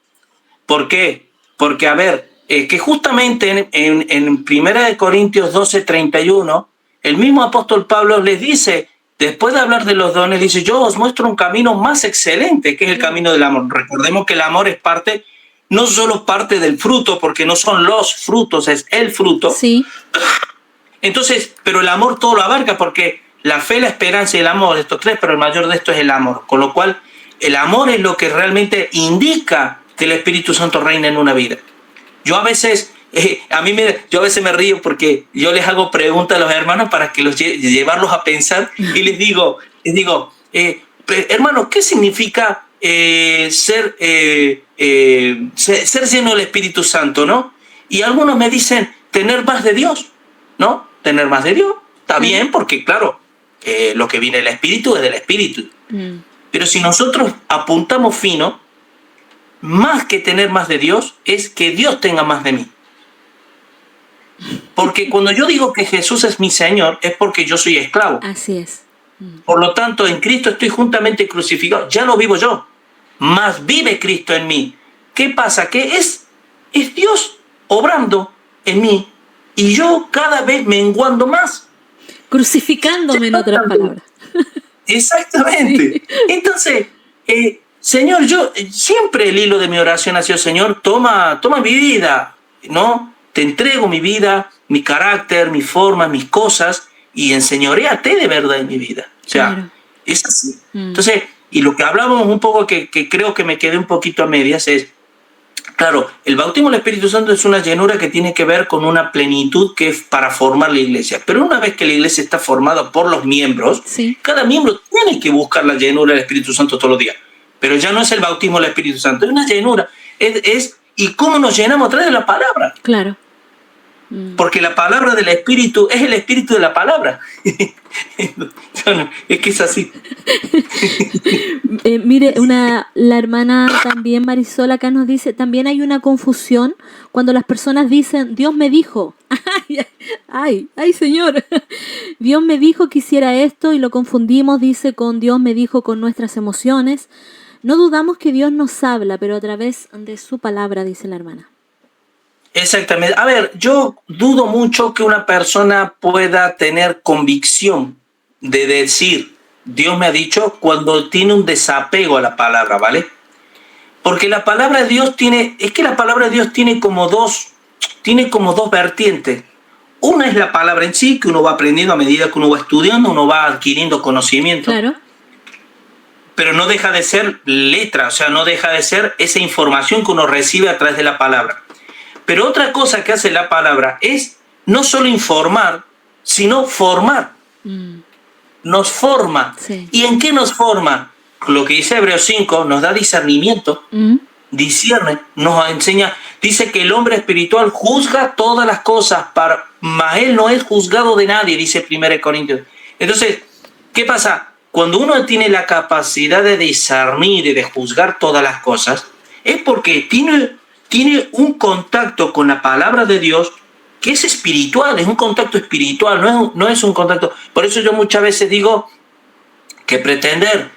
¿Por qué? Porque, a ver, que justamente en 1 Corintios 12:31, el mismo apóstol Pablo les dice, después de hablar de los dones, dice, yo os muestro un camino más excelente, que es el camino del amor. Recordemos que el amor es parte, no solo parte del fruto, porque no son los frutos, es el fruto. Sí. Entonces, pero el amor todo lo abarca, porque la fe, la esperanza y el amor, estos tres, pero el mayor de estos es el amor. Con lo cual, el amor es lo que realmente indica que el Espíritu Santo reina en una vida. Yo a veces, yo a veces me río porque yo les hago preguntas a los hermanos para que llevarlos a pensar y les digo, hermanos, ¿qué significa ser lleno del Espíritu Santo, ¿no? Y algunos me dicen, tener más de Dios, ¿no? Tener más de Dios. Está bien, porque claro, lo que viene del Espíritu es del Espíritu. Pero si nosotros apuntamos fino, más que tener más de Dios, es que Dios tenga más de mí. Porque cuando yo digo que Jesús es mi Señor, es porque yo soy esclavo. Así es. Por lo tanto, en Cristo estoy juntamente crucificado. Ya no vivo yo, mas vive Cristo en mí. ¿Qué pasa? Que es Dios obrando en mí y yo cada vez menguando más. Crucificándome, en otras palabras. Exactamente. Sí. Entonces, Señor, yo siempre el hilo de mi oración ha sido, Señor, toma mi vida, ¿no? Te entrego mi vida, mi carácter, mi forma, mis cosas, y enseñoréate de verdad en mi vida. O sea, claro. Es así. Entonces, y lo que hablábamos un poco, que creo que me quedé un poquito a medias, es, claro, el bautismo del Espíritu Santo es una llenura que tiene que ver con una plenitud que es para formar la iglesia. Pero una vez que la iglesia está formada por los miembros, sí, cada miembro tiene que buscar la llenura del Espíritu Santo todos los días. Pero ya no es el bautismo del Espíritu Santo, es una llenura. ¿Y cómo nos llenamos a través de la palabra? Claro. Porque la palabra del Espíritu es el Espíritu de la palabra. No, es que es así. Mire, la hermana también, Marisol, acá nos dice, también hay una confusión cuando las personas dicen, Dios me dijo, ay, Señor, Dios me dijo que hiciera esto, y lo confundimos, dice, con Dios me dijo con nuestras emociones. No dudamos que Dios nos habla, pero a través de su palabra, dice la hermana. Exactamente. A ver, yo dudo mucho que una persona pueda tener convicción de decir, Dios me ha dicho, cuando tiene un desapego a la palabra, ¿vale? Porque la palabra de Dios tiene como dos vertientes. Una es la palabra en sí, que uno va aprendiendo a medida que uno va estudiando, uno va adquiriendo conocimiento. Claro. Pero no deja de ser letra, o sea, no deja de ser esa información que uno recibe a través de la palabra. Pero otra cosa que hace la palabra es no solo informar, sino formar. Nos forma. Sí. ¿Y en qué nos forma? Lo que dice Hebreos 5, nos da discernimiento, discierne, nos enseña, dice que el hombre espiritual juzga todas las cosas, mas él no es juzgado de nadie, dice 1 Corintios. Entonces, ¿qué pasa? Cuando uno tiene la capacidad de discernir y de juzgar todas las cosas, es porque tiene un contacto con la palabra de Dios que es espiritual, es un contacto espiritual, no es un contacto. Por eso yo muchas veces digo que pretender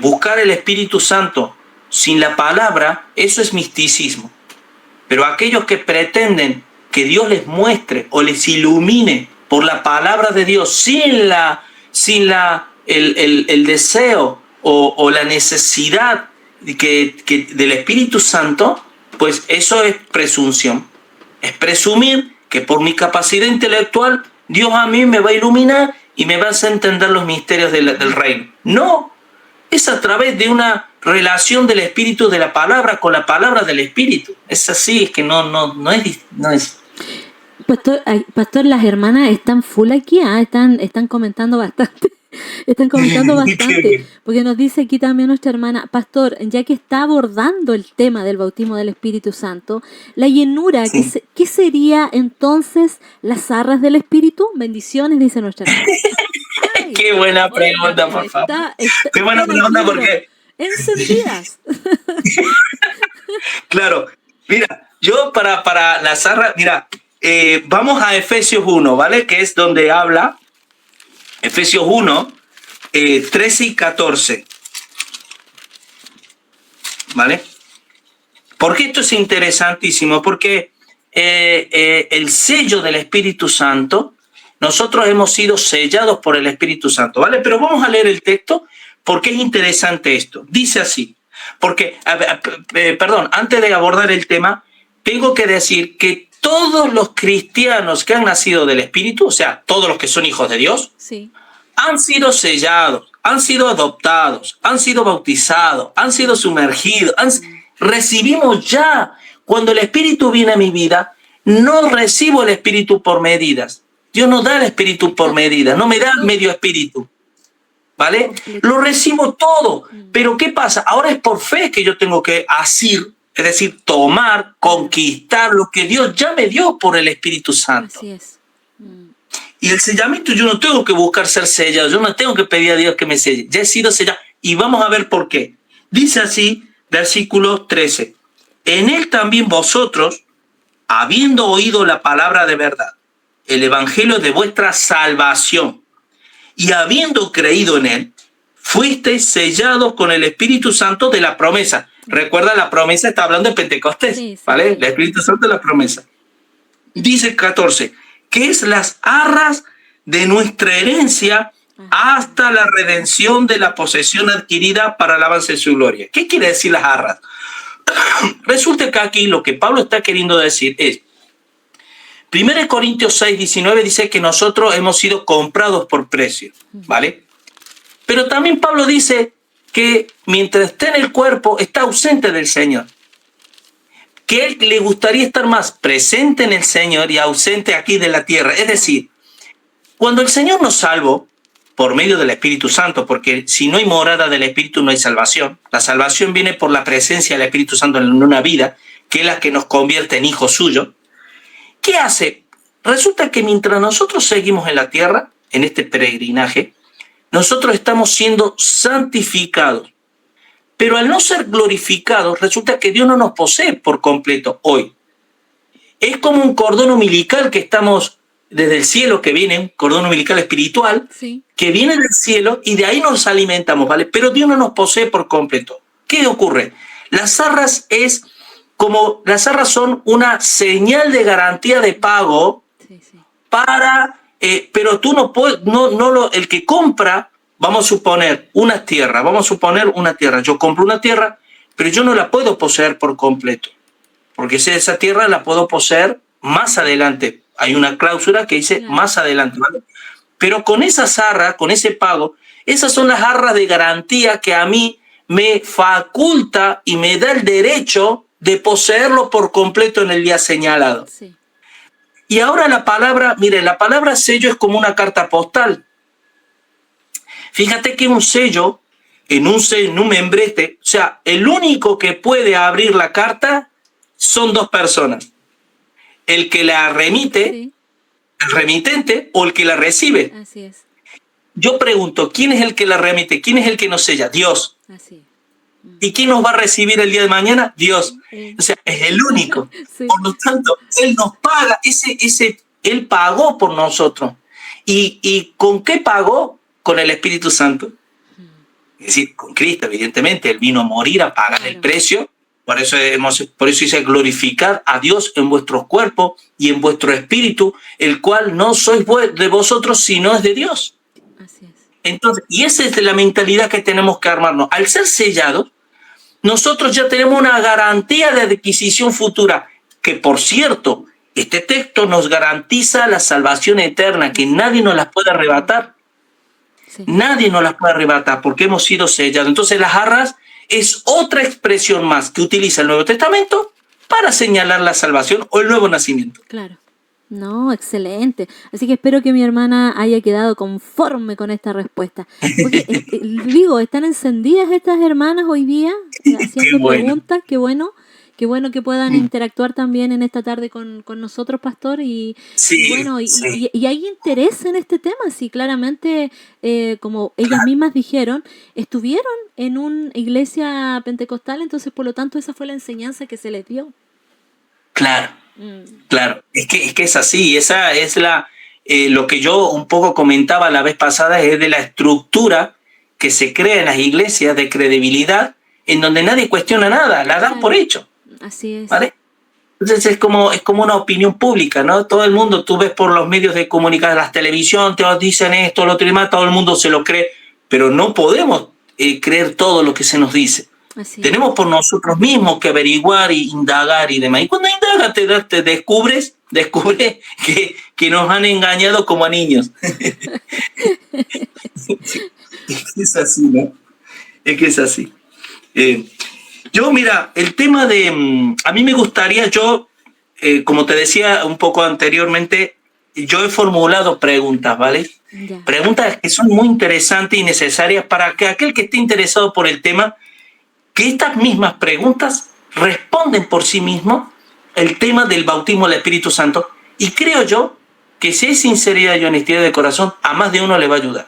buscar el Espíritu Santo sin la palabra, eso es misticismo. Pero aquellos que pretenden que Dios les muestre o les ilumine por la palabra de Dios sin el deseo o la necesidad del Espíritu Santo, pues eso es presunción. Es presumir que por mi capacidad intelectual Dios a mí me va a iluminar y me va a hacer entender los misterios del reino. No, es a través de una relación del Espíritu de la palabra con la palabra del Espíritu. Es así, es que no es. Pastor, las hermanas están full aquí, están comentando bastante. Están comentando Qué bastante, bien. porque nos dice aquí también nuestra hermana, pastor, ya que está abordando el tema del bautismo del Espíritu Santo, la llenura, Sí. ¿qué sería entonces las arras del Espíritu? Bendiciones, dice nuestra hermana. Ay, Qué buena oiga, pregunta, por favor. Qué buena están pregunta aquí, pero porque, encendidas. claro, mira, yo para las arras, mira, vamos a Efesios 1, ¿vale? Que es donde habla, Efesios 1, 13 y 14, ¿vale? Porque esto es interesantísimo, porque el sello del Espíritu Santo, nosotros hemos sido sellados por el Espíritu Santo, ¿vale? Pero vamos a leer el texto porque es interesante esto. Dice así, porque, perdón, antes de abordar el tema, tengo que decir que todos los cristianos que han nacido del Espíritu, o sea, todos los que son hijos de Dios, Sí. han sido sellados, han sido adoptados, han sido bautizados, han sido sumergidos, recibimos ya. Cuando el Espíritu viene a mi vida, no recibo el Espíritu por medidas. Dios no da el Espíritu por medidas, no me da medio Espíritu, ¿vale? Lo recibo todo. Pero ¿qué pasa? Ahora es por fe que yo tengo que asir, es decir, tomar, conquistar lo que Dios ya me dio por el Espíritu Santo. Así es. Y el sellamiento, yo no tengo que buscar ser sellado, yo no tengo que pedir a Dios que me selle, ya he sido sellado. Y vamos a ver por qué. Dice así, versículo 13. En él también vosotros, habiendo oído la palabra de verdad, el evangelio de vuestra salvación, y habiendo creído en él, fuisteis sellados con el Espíritu Santo de la promesa. Recuerda, la promesa está hablando de Pentecostés, Sí, sí, ¿vale? sí. El Espíritu Santo de la promesa. Dice el 14, que es las arras de nuestra herencia hasta la redención de la posesión adquirida para el avance de su gloria. ¿Qué quiere decir las arras? Resulta que aquí lo que Pablo está queriendo decir es, 1 Corintios 6, 19 dice que nosotros hemos sido comprados por precio, ¿vale? Pero también Pablo dice que mientras esté en el cuerpo está ausente del Señor. Que él le gustaría estar más presente en el Señor y ausente aquí de la tierra. Es decir, cuando el Señor nos salvó por medio del Espíritu Santo, porque si no hay morada del Espíritu no hay salvación. La salvación viene por la presencia del Espíritu Santo en una vida, que es la que nos convierte en hijos suyos. ¿Qué hace? Resulta que mientras nosotros seguimos en la tierra, en este peregrinaje, nosotros estamos siendo santificados. Pero al no ser glorificados, resulta que Dios no nos posee por completo hoy. Es como un cordón umbilical que estamos desde el cielo, que viene, un cordón umbilical espiritual, Sí. que viene del cielo y de ahí nos alimentamos, ¿vale? Pero Dios no nos posee por completo. ¿Qué ocurre? Las arras son una señal de garantía de pago para, pero tú no puedes, el que compra, vamos a suponer una tierra. Yo compro una tierra, pero yo no la puedo poseer por completo. Porque esa tierra la puedo poseer más adelante. Hay una cláusula que dice más adelante, ¿vale? Pero con esas arras, con ese pago, esas son las arras de garantía que a mí me faculta y me da el derecho de poseerlo por completo en el día señalado. Sí. Y ahora la palabra sello es como una carta postal. Fíjate que un sello, en un membrete, o sea, el único que puede abrir la carta son dos personas. El que la remite, Sí. el remitente, o el que la recibe. Así es. Yo pregunto, ¿quién es el que la remite? ¿Quién es el que nos sella? Dios. Así es. ¿Y quién nos va a recibir el día de mañana? Dios. O sea, es el único. Sí. Por lo tanto, Él nos paga, Él pagó por nosotros. ¿Y con qué pagó? Con el Espíritu Santo. Es decir, con Cristo, evidentemente. Él vino a morir, a pagar el precio. Por eso dice glorificar a Dios en vuestros cuerpos y en vuestro espíritu, el cual no sois de vosotros, sino es de Dios. Así es. Entonces, y esa es la mentalidad que tenemos que armarnos. Al ser sellados, nosotros ya tenemos una garantía de adquisición futura, que por cierto, este texto nos garantiza la salvación eterna, que nadie nos la puede arrebatar. Sí. Nadie nos las puede arrebatar porque hemos sido sellados. Entonces las arras es otra expresión más que utiliza el Nuevo Testamento para señalar la salvación o el nuevo nacimiento. Claro. No, excelente. Así que espero que mi hermana haya quedado conforme con esta respuesta. Porque, digo, están encendidas estas hermanas hoy día, haciendo preguntas. Qué bueno que puedan interactuar también en esta tarde con nosotros, pastor. Y bueno, y hay interés en este tema. Sí, claramente, como ellas mismas dijeron, estuvieron en una iglesia pentecostal, entonces por lo tanto esa fue la enseñanza que se les dio. Claro. Claro, es que es así, esa es lo que yo un poco comentaba la vez pasada, es de la estructura que se crea en las iglesias de credibilidad, en donde nadie cuestiona nada, la dan por hecho. Así es. ¿Vale? Entonces es como una opinión pública, ¿no? Todo el mundo, tú ves por los medios de comunicación, las televisión, te dicen esto, lo otro y demás, todo el mundo se lo cree, pero no podemos creer todo lo que se nos dice. Tenemos por nosotros mismos que averiguar e indagar y demás. Y cuando indagas te descubres que nos han engañado como a niños. Es así, ¿no? Es que es así. Yo, mira, el tema de... a mí me gustaría, como te decía un poco anteriormente, yo he formulado preguntas, ¿vale? Ya. Preguntas que son muy interesantes y necesarias para que aquel que esté interesado por el tema, que estas mismas preguntas responden por sí mismo el tema del bautismo del Espíritu Santo, y creo yo que si hay sinceridad y honestidad de corazón, a más de uno le va a ayudar.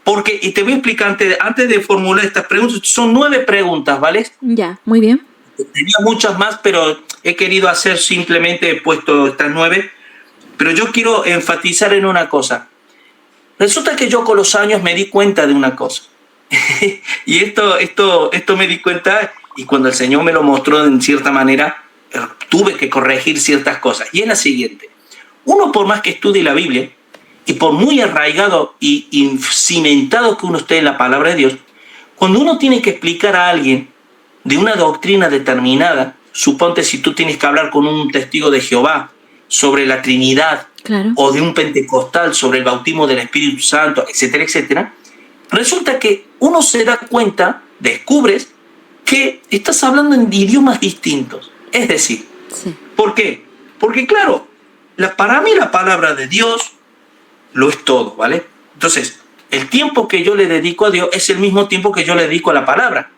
Porque, y te voy a explicar antes de formular estas preguntas, son 9 preguntas, ¿vale? Ya, muy bien. Tenía muchas más, pero he querido hacer simplemente, he puesto estas 9, pero yo quiero enfatizar en una cosa. Resulta que yo con los años me di cuenta de una cosa. Y esto me di cuenta, y cuando el Señor me lo mostró en cierta manera, tuve que corregir ciertas cosas. Y es la siguiente. Uno, por más que estudie la Biblia, y por muy arraigado y cimentado que uno esté en la palabra de Dios, cuando uno tiene que explicar a alguien de una doctrina determinada, suponte si tú tienes que hablar con un testigo de Jehová sobre la Trinidad, claro, o de un pentecostal sobre el bautismo del Espíritu Santo, etcétera, etcétera, resulta que uno se da cuenta, descubres que estás hablando en idiomas distintos. Es decir, ¿por qué? Porque claro, para mí la palabra de Dios lo es todo, ¿vale? Entonces, el tiempo que yo le dedico a Dios es el mismo tiempo que yo le dedico a la palabra.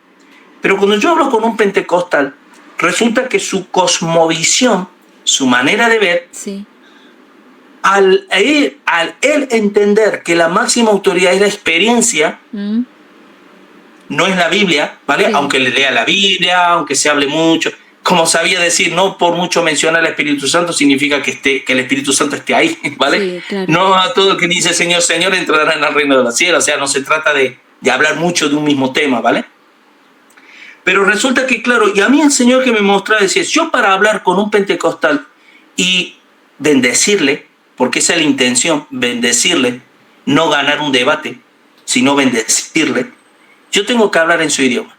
Pero cuando yo hablo con un pentecostal, resulta que su cosmovisión, su manera de ver, al él entender que la máxima autoridad es la experiencia, no es la Biblia, ¿vale? Sí. Aunque le lea la Biblia, aunque se hable mucho, como sabía decir, no por mucho mencionar al Espíritu Santo significa que el Espíritu Santo esté ahí, ¿vale? Sí, claro. No a todo el que dice Señor, Señor entrará en el reino de los cielos. O sea, no se trata de hablar mucho de un mismo tema, ¿vale? Pero resulta que, claro, y a mí el Señor que me mostraba decía, yo para hablar con un pentecostal y bendecirle, porque esa es la intención, bendecirle, no ganar un debate, sino bendecirle, yo tengo que hablar en su idioma.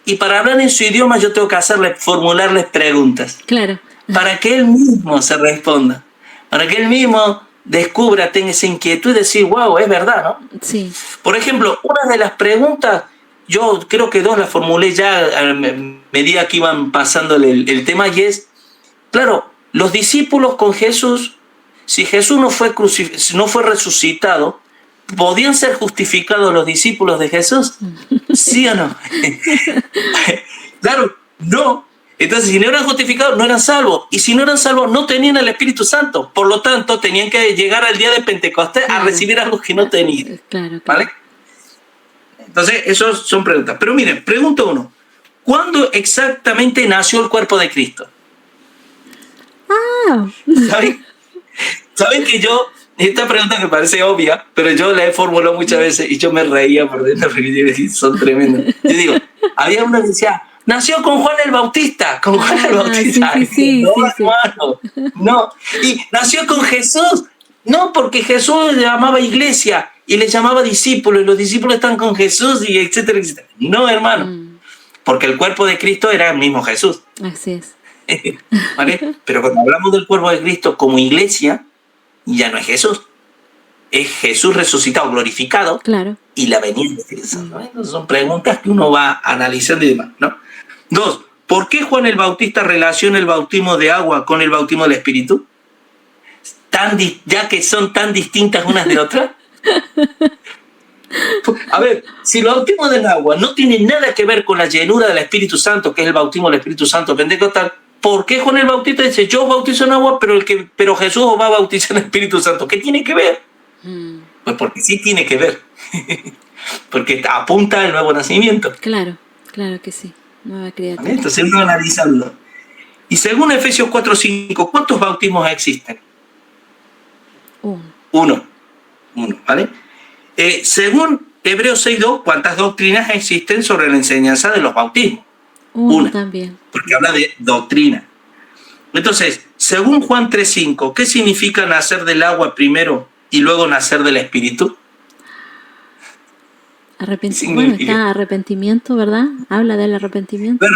Y para hablar en su idioma yo tengo que formularles preguntas. Claro. Para que él mismo se responda. Para que él mismo descubra, tenga esa inquietud y decir, wow, es verdad, ¿no? Sí. Por ejemplo, una de las preguntas, yo creo que 2 las formulé ya a medida que iban pasándole el tema, y es, claro, los discípulos con Jesús, si Jesús no fue resucitado, ¿podían ser justificados los discípulos de Jesús? ¿Sí o no? Claro, no. Entonces, si no eran justificados, no eran salvos. Y si no eran salvos, no tenían el Espíritu Santo. Por lo tanto, tenían que llegar al día de Pentecostés a recibir algo que no tenían. Claro. ¿Vale? Entonces, esas son preguntas. Pero miren, pregunta 1. ¿Cuándo exactamente nació el cuerpo de Cristo? ¿Saben que yo... Esta pregunta me parece obvia, pero yo la he formulado muchas veces y yo me reía por dentro porque son tremendos. Yo digo, había uno que decía, nació con Juan el Bautista, Sí, hermano, no. Y nació con Jesús, no, porque Jesús le llamaba iglesia y le llamaba discípulos y los discípulos están con Jesús y etcétera, etcétera. No, hermano, porque el cuerpo de Cristo era el mismo Jesús. Así es. ¿Vale? Pero cuando hablamos del cuerpo de Cristo como iglesia, ya no es Jesús, es Jesús resucitado, glorificado, claro, y la venida de Jesús, ¿no? Entonces son preguntas que uno va analizando y demás, ¿no? 2, ¿por qué Juan el Bautista relaciona el bautismo de agua con el bautismo del Espíritu? ya que son tan distintas unas de otras? A ver, si el bautismo del agua no tiene nada que ver con la llenura del Espíritu Santo, que es el bautismo del Espíritu Santo pentecostal, ¿por qué Juan el Bautista dice, yo os bautizo en agua, pero Jesús os va a bautizar en el Espíritu Santo? ¿Qué tiene que ver? Pues porque sí tiene que ver. Porque apunta al nuevo nacimiento. Claro que sí. Nueva criatura. ¿Vale? Entonces uno analizando. Y según Efesios 4:5, ¿cuántos bautismos existen? Uno, ¿vale? Según Hebreos 6:2, ¿cuántas doctrinas existen sobre la enseñanza de los bautismos? Una también. Porque habla de doctrina. Entonces, según Juan 3:5, ¿qué significa nacer del agua primero y luego nacer del Espíritu? Bueno, está arrepentimiento, ¿verdad? Habla del arrepentimiento.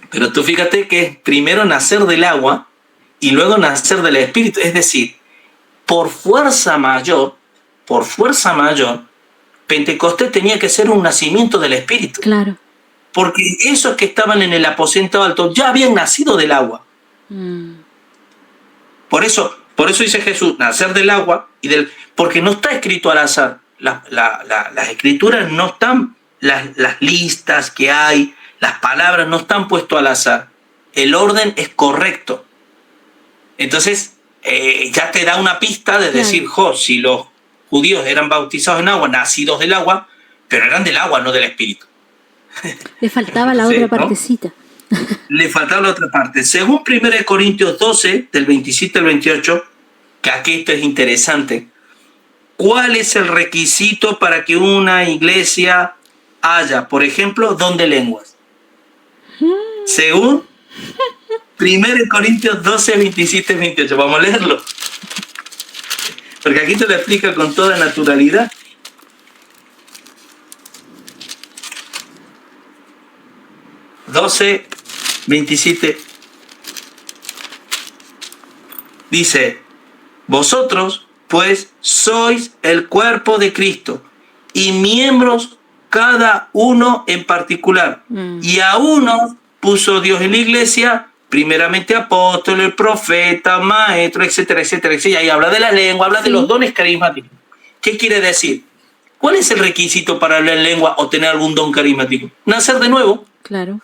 Pero tú fíjate que es primero nacer del agua y luego nacer del Espíritu. Es decir, por fuerza mayor, Pentecostés tenía que ser un nacimiento del Espíritu. Claro. Porque esos que estaban en el aposento alto ya habían nacido del agua. Por eso dice Jesús, nacer del agua porque no está escrito al azar. Las escrituras no están, las listas que hay, las palabras no están puestas al azar. El orden es correcto. Entonces, ya te da una pista de decir, si los judíos eran bautizados en agua, nacidos del agua, pero eran del agua, no del Espíritu. Le faltaba la otra partecita. Le faltaba la otra parte. Según 1 Corintios 12, del 27 al 28, que aquí esto es interesante, ¿cuál es el requisito para que una iglesia haya, por ejemplo, don de lenguas? Según 1 Corintios 12, 27 al 28. Vamos a leerlo. Porque aquí te lo explica con toda naturalidad. (12, 27) dice: vosotros pues sois el cuerpo de Cristo y miembros cada uno en particular. Y a unos puso Dios en la iglesia, primeramente apóstoles, profetas, maestros, etcétera, etcétera, etcétera. Y habla de la lengua, habla de los dones carismáticos. ¿Qué quiere decir? ¿Cuál es el requisito para hablar lengua o tener algún don carismático? Nacer de nuevo. Claro.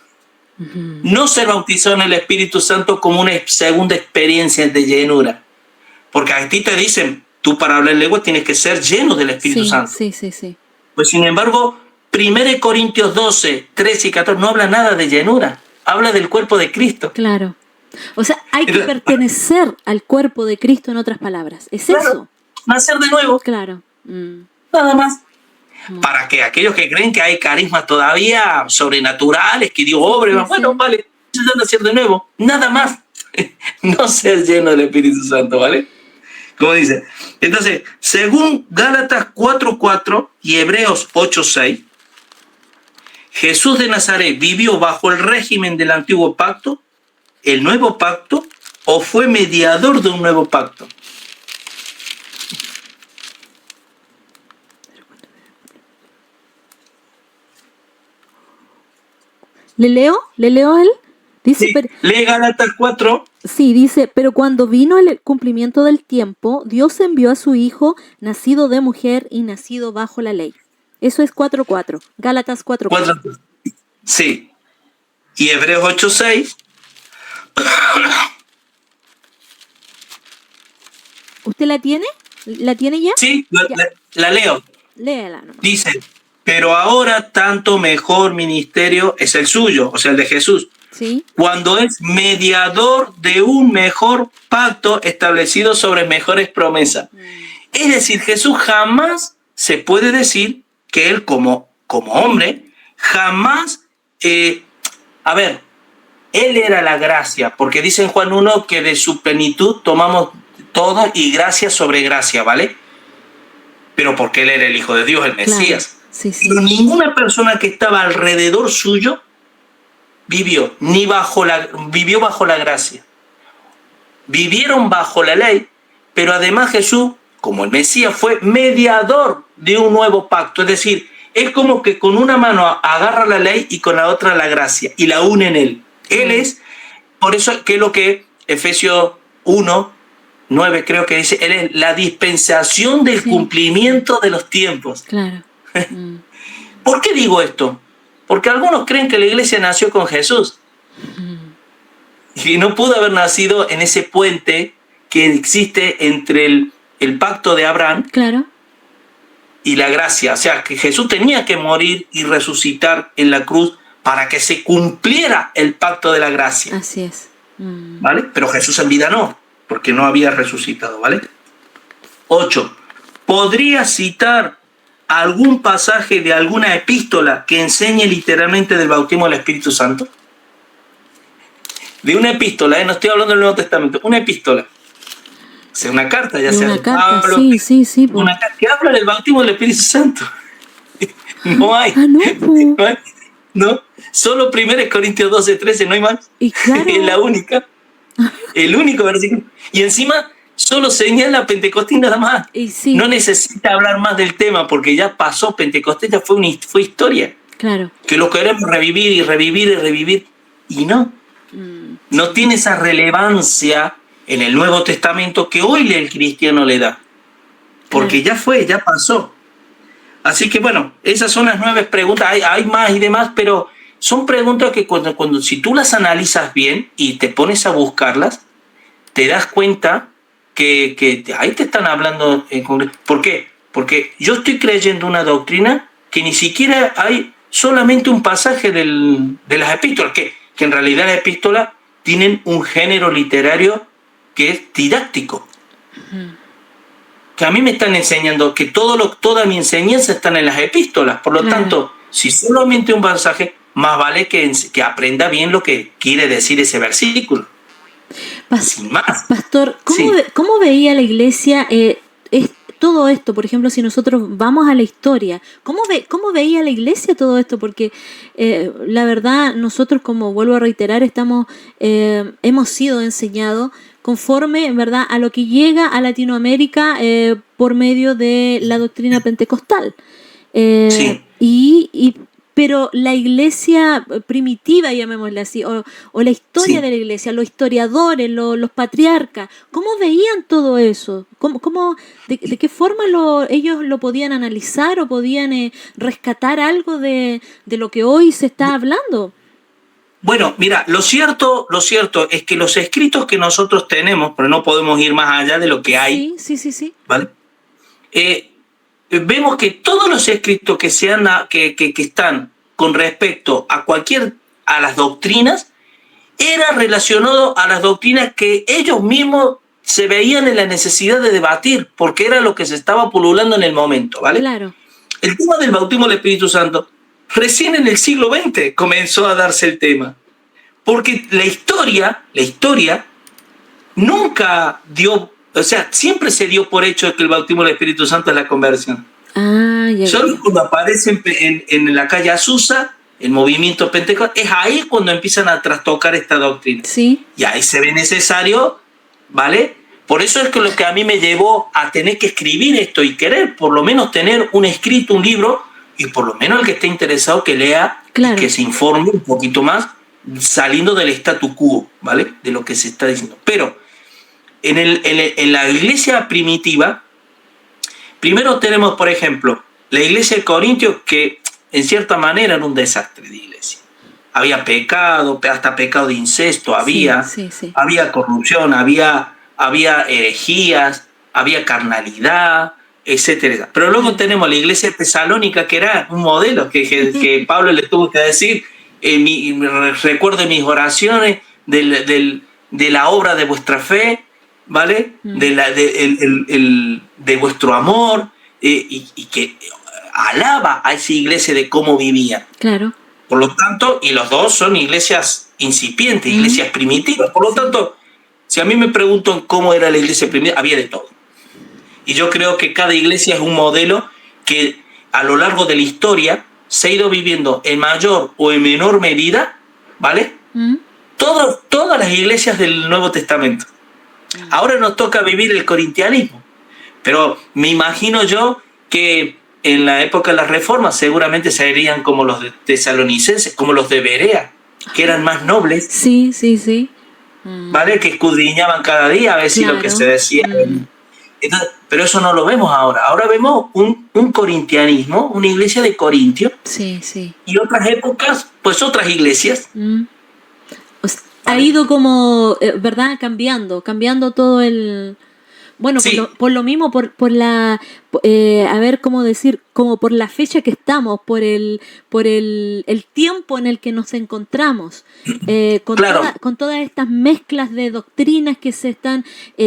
No ser bautizado en el Espíritu Santo como una segunda experiencia de llenura. Porque a ti te dicen, tú para hablar lengua tienes que ser lleno del Espíritu Santo. Sí. Pues sin embargo, 1 Corintios 12, 13 y 14 no habla nada de llenura. Habla del cuerpo de Cristo. Claro. O sea, hay que pertenecer al cuerpo de Cristo, en otras palabras. ¿Es eso? Nacer de nuevo. Claro. Nada más. Para que aquellos que creen que hay carismas todavía sobrenaturales, que Dios obre, bueno, vale, se van a nacer de nuevo. Nada más. No ser lleno del Espíritu Santo, ¿vale? Como dice. Entonces, según Gálatas 4:4 y Hebreos 8:6, Jesús de Nazaret vivió bajo el régimen del antiguo pacto, el nuevo pacto, o fue mediador de un nuevo pacto. ¿Le leo él? Dice, Sí, lee Gálatas 4. Sí, dice, pero cuando vino el cumplimiento del tiempo, Dios envió a su Hijo, nacido de mujer y nacido bajo la ley. Eso es 4:4. Gálatas 4:4. Sí. Y Hebreos 8:6. ¿Usted la tiene? ¿La tiene ya? Sí, la leo. Léala nomás. Dice, pero ahora tanto mejor ministerio es el suyo, o sea, el de Jesús. Sí. Cuando es mediador de un mejor pacto establecido sobre mejores promesas. Es decir, Jesús jamás se puede decir que él como hombre, jamás, él era la gracia, porque dice en Juan 1 que de su plenitud tomamos todo y gracia sobre gracia, ¿vale? Pero porque él era el Hijo de Dios, el Mesías. Claro. Sí. Pero ninguna persona que estaba alrededor suyo vivió bajo la gracia. Vivieron bajo la ley, pero además Jesús, como el Mesías, fue mediador de un nuevo pacto. Es decir, es como que con una mano agarra la ley y con la otra la gracia y la une en él. Él es, por eso que es lo que Efesios 1 9 creo que dice, Él es la dispensación del cumplimiento de los tiempos. Claro. ¿Por qué digo esto? Porque algunos creen que la iglesia nació con Jesús. Y no pudo haber nacido en ese puente que existe entre el pacto de Abraham y la gracia. O sea, que Jesús tenía que morir y resucitar en la cruz para que se cumpliera el pacto de la gracia. Así es. ¿Vale? Pero Jesús en vida no, porque no había resucitado, ¿vale? 8. ¿Podría citar algún pasaje de alguna epístola que enseñe literalmente del bautismo del Espíritu Santo? De una epístola, no estoy hablando del Nuevo Testamento, una epístola. O sea, una carta, ya sea de Pablo, sí, una carta que habla del bautismo del Espíritu Santo. No hay. No hay. No, solo 1 Corintios 12:13, no hay más. Y claro. Es la única. El único versículo. Y encima solo señala Pentecostés nada más. No necesita hablar más del tema porque ya pasó Pentecostés, ya fue historia. Claro. Que lo queremos revivir y revivir y revivir. Y no. No tiene esa relevancia en el Nuevo Testamento que hoy el cristiano le da. Porque ya fue, ya pasó. Así que bueno, esas son las 9 preguntas. Hay más y demás, pero son preguntas que cuando si tú las analizas bien y te pones a buscarlas, te das cuenta que ahí te están hablando. ¿Por qué? Porque yo estoy creyendo una doctrina que ni siquiera hay solamente un pasaje de las epístolas, que en realidad las epístolas tienen un género literario que es didáctico. Que a mí me están enseñando que toda mi enseñanza está en las epístolas. Por lo tanto, si solamente un pasaje, más vale que aprenda bien lo que quiere decir ese versículo. Sin más. Pastor, ¿cómo veía la iglesia todo esto? Por ejemplo, si nosotros vamos a la historia, ¿cómo veía la iglesia todo esto? Porque la verdad, nosotros, como vuelvo a reiterar, hemos sido enseñados conforme, ¿verdad?, a lo que llega a Latinoamérica por medio de la doctrina pentecostal. Pero la iglesia primitiva, llamémosle así, o la historia de la iglesia, los historiadores, los patriarcas, ¿cómo veían todo eso? ¿De qué forma ellos lo podían analizar o podían rescatar algo de lo que hoy se está hablando? Bueno, mira, lo cierto es que los escritos que nosotros tenemos, pero no podemos ir más allá de lo que hay. Sí. ¿Vale? Vemos que todos los escritos que están con respecto a las doctrinas, era relacionado a las doctrinas que ellos mismos se veían en la necesidad de debatir, porque era lo que se estaba pululando en el momento, ¿vale? Claro. El tema del bautismo del Espíritu Santo, recién en el siglo XX comenzó a darse el tema, porque la historia nunca dio, o sea, siempre se dio por hecho que el bautismo del Espíritu Santo es la conversión. Solo cuando aparece en la calle Azusa, el movimiento pentecostal, es ahí cuando empiezan a trastocar esta doctrina. Sí. Y ahí se ve necesario, ¿vale? Por eso es que lo que a mí me llevó a tener que escribir esto y querer por lo menos tener un libro, y por lo menos el que esté interesado que lea, que se informe un poquito más, saliendo del statu quo, ¿vale? De lo que se está diciendo. Pero en la iglesia primitiva, primero tenemos, por ejemplo, la iglesia de Corintios, que en cierta manera era un desastre de iglesia. Había pecado, hasta pecado de incesto, había corrupción, había herejías, había carnalidad, etcétera. Pero luego tenemos la iglesia tesalónica, que era un modelo que Pablo le tuvo que decir, recuerdo mis oraciones de la obra de vuestra fe, ¿vale? De vuestro amor, y que alaba a esa iglesia de cómo vivía. Claro. Por lo tanto, y los dos son iglesias incipientes, iglesias primitivas. Por lo tanto, si a mí me preguntan cómo era la iglesia primitiva, había de todo. Y yo creo que cada iglesia es un modelo que a lo largo de la historia se ha ido viviendo en mayor o en menor medida, ¿vale? Todas las iglesias del Nuevo Testamento. Ahora nos toca vivir el corintianismo, pero me imagino yo que en la época de las reformas seguramente serían como los de tesalonicenses, como los de Berea, que eran más nobles. Sí. ¿vale? Que escudriñaban cada día a ver si lo que se decía. Entonces, pero eso no lo vemos ahora. Ahora vemos un corintianismo, una iglesia de Corintio. Sí, sí. Y otras épocas, pues otras iglesias. Ha ido como, ¿verdad? Cambiando todo el... Bueno, Sí. por lo mismo, por la, a ver cómo decir, como por la fecha que estamos, por el tiempo en el que nos encontramos, Claro. con todas estas mezclas de doctrinas que se están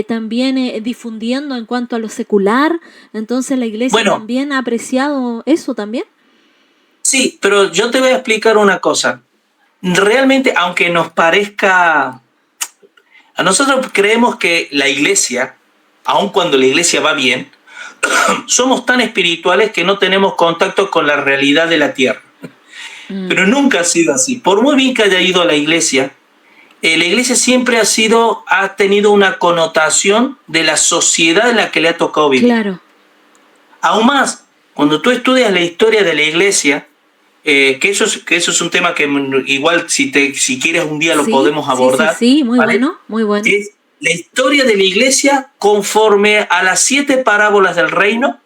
también difundiendo en cuanto a lo secular. Entonces la iglesia Bueno. también ha apreciado eso también. Sí, pero yo te voy a explicar una cosa. Realmente, aunque nos parezca... A nosotros creemos que la iglesia, aun cuando la iglesia va bien, somos tan espirituales que no tenemos contacto con la realidad de la tierra. Pero nunca ha sido así. Por muy bien que haya ido a la iglesia siempre ha tenido una connotación de la sociedad en la que le ha tocado vivir. Claro. Aún más, cuando tú estudias la historia de la iglesia, que eso es un tema que igual si quieres un día lo podemos abordar. Sí, muy ¿vale? bueno, muy bueno. Es la historia de la iglesia conforme a las 7 parábolas del reino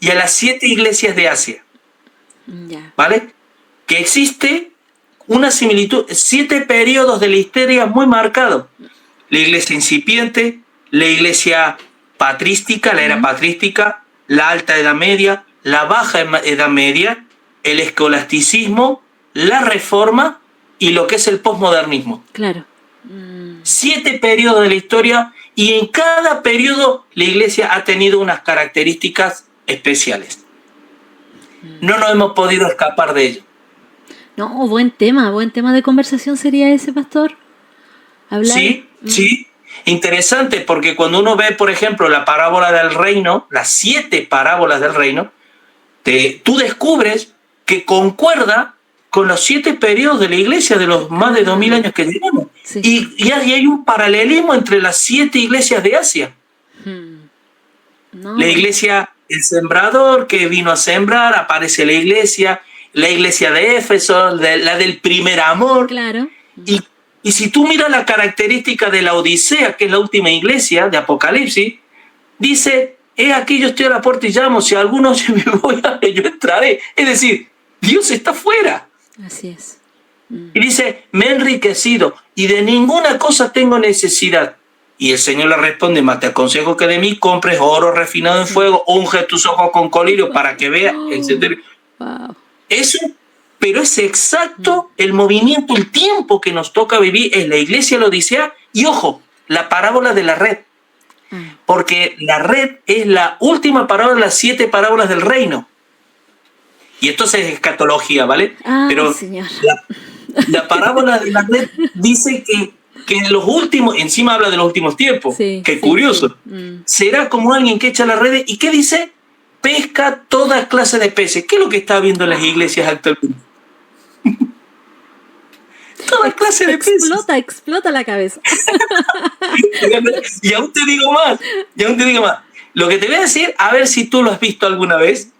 y a las 7 iglesias de Asia. Ya. ¿Vale? Que existe una similitud, 7 periodos de la historia muy marcados. La iglesia incipiente, la iglesia patrística, la era patrística, la alta edad media, la baja edad media, el escolasticismo, la reforma y lo que es el posmodernismo. Claro. 7 periodos de la historia y en cada periodo la iglesia ha tenido unas características especiales. No nos hemos podido escapar de ello. No, buen tema de conversación sería ese, pastor. Hablar. Sí. Interesante, porque cuando uno ve, por ejemplo, la parábola del reino, las 7 parábolas del reino, tú descubres que concuerda con los 7 periodos de la iglesia de los más de 2000 años que llevamos. Sí. Y hay un paralelismo entre las 7 iglesias de Asia. No. La iglesia, el sembrador que vino a sembrar, aparece la iglesia de Éfeso, la del primer amor. Claro. Y si tú miras la característica de la Odisea, que es la última iglesia de Apocalipsis, dice, aquí yo estoy a la puerta y llamo, si alguno oye mi voz, yo entraré. Es decir, Dios está fuera. Así es. Y dice, me he enriquecido y de ninguna cosa tengo necesidad. Y el Señor le responde, te aconsejo que de mí compres oro refinado en fuego, unge tus ojos con colirio para que veas, etc. Wow. Eso, pero es exacto el movimiento, el tiempo que nos toca vivir en la iglesia de la Odisea. Y ojo, la parábola de la red. Porque la red es la última parábola de las 7 parábolas del reino. Y esto es escatología, ¿vale? Pero Señor. la parábola de la red dice que en los últimos, encima habla de los últimos tiempos. Sí, Qué curioso. Sí. Será como alguien que echa las redes. ¿Y qué dice? Pesca toda clase de peces. ¿Qué es lo que está viendo en las iglesias actualmente? Toda clase de peces. Explota la cabeza. Y aún te digo más. Lo que te voy a decir, a ver si tú lo has visto alguna vez.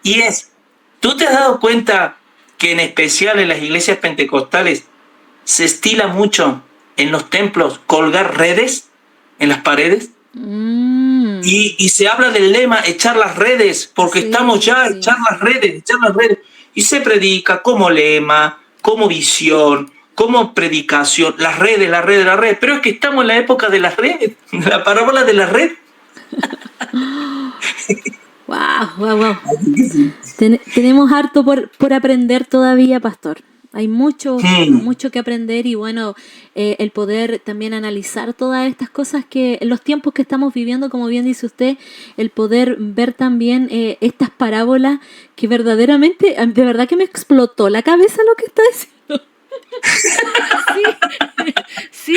Y es, ¿tú te has dado cuenta que en especial en las iglesias pentecostales se estila mucho en los templos colgar redes en las paredes? Y se habla del lema echar las redes, porque estamos ya echar las redes. Y se predica como lema, como visión, como predicación, las redes. Pero es que estamos en la época de las redes, la parábola de la red. Wow. Tenemos harto por aprender todavía, pastor. Hay mucho que aprender y bueno, el poder también analizar todas estas cosas que en los tiempos que estamos viviendo, como bien dice usted, el poder ver también estas parábolas que verdaderamente, de verdad que me explotó la cabeza lo que está diciendo. Sí.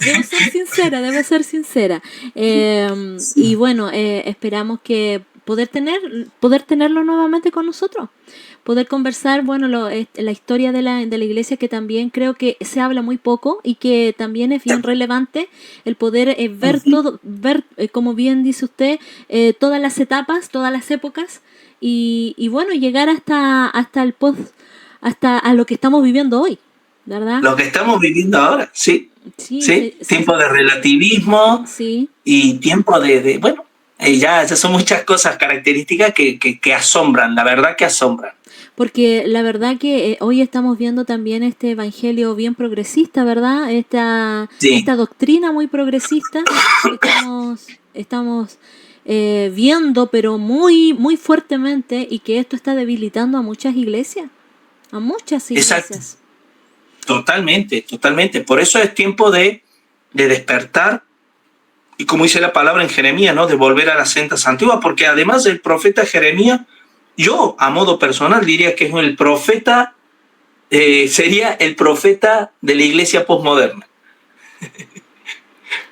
Debo ser sincera. Y bueno, esperamos que poder tenerlo nuevamente con nosotros, poder conversar, bueno, la historia de la iglesia, que también creo que se habla muy poco y que también es bien relevante el poder ver todo, como bien dice usted, todas las etapas, todas las épocas y bueno, llegar hasta a lo que estamos viviendo hoy, ¿verdad? Lo que estamos viviendo ahora, sí. ¿sí? Tiempo de relativismo y tiempo de bueno, ya son muchas cosas, características que asombran, la verdad que asombran. Porque la verdad que hoy estamos viendo también este evangelio bien progresista, ¿verdad? Esta doctrina muy progresista que estamos viendo, pero muy, muy fuertemente, y que esto está debilitando a muchas iglesias. A muchas iglesias. Exacto. Totalmente. Por eso es tiempo de despertar, y como dice la palabra en Jeremías, ¿no? De volver a las sendas antiguas, porque además el profeta Jeremías, yo a modo personal diría que es el profeta, sería el profeta de la iglesia posmoderna.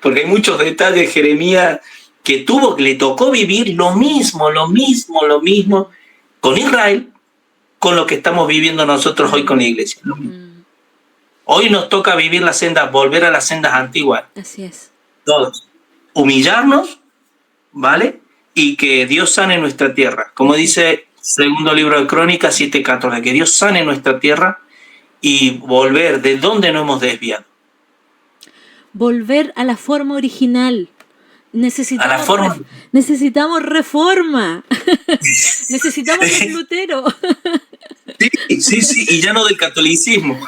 Porque hay muchos detalles de Jeremías que le tocó vivir lo mismo con Israel, con lo que estamos viviendo nosotros hoy con la iglesia. Hoy nos toca vivir las sendas, volver a las sendas antiguas. Así es. Todos. Humillarnos, ¿vale? Y que Dios sane nuestra tierra. Como dice segundo libro de Crónicas 7:14, que Dios sane nuestra tierra y volver de donde nos hemos desviado. Volver a la forma original. Necesitamos reforma. Necesitamos un Lutero. Sí, y ya no del catolicismo.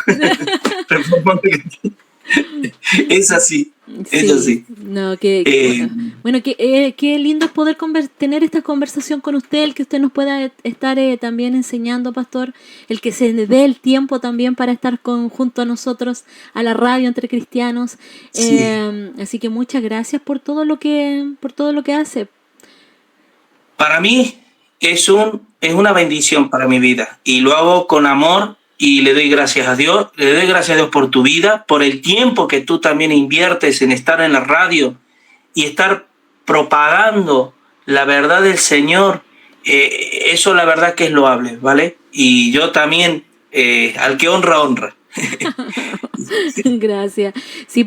Es así. No, bueno, qué lindo es poder tener esta conversación con usted, el que usted nos pueda estar también enseñando, pastor, el que se dé el tiempo también para estar junto a nosotros a la radio Entre Cristianos. Así que muchas gracias por todo lo que hace. Para mí es una bendición para mi vida, y lo hago con amor. Y le doy gracias a Dios por tu vida, por el tiempo que tú también inviertes en estar en la radio y estar propagando la verdad del Señor. Eso la verdad que es loable, ¿vale? Y yo también, al que honra. Gracias. Sí,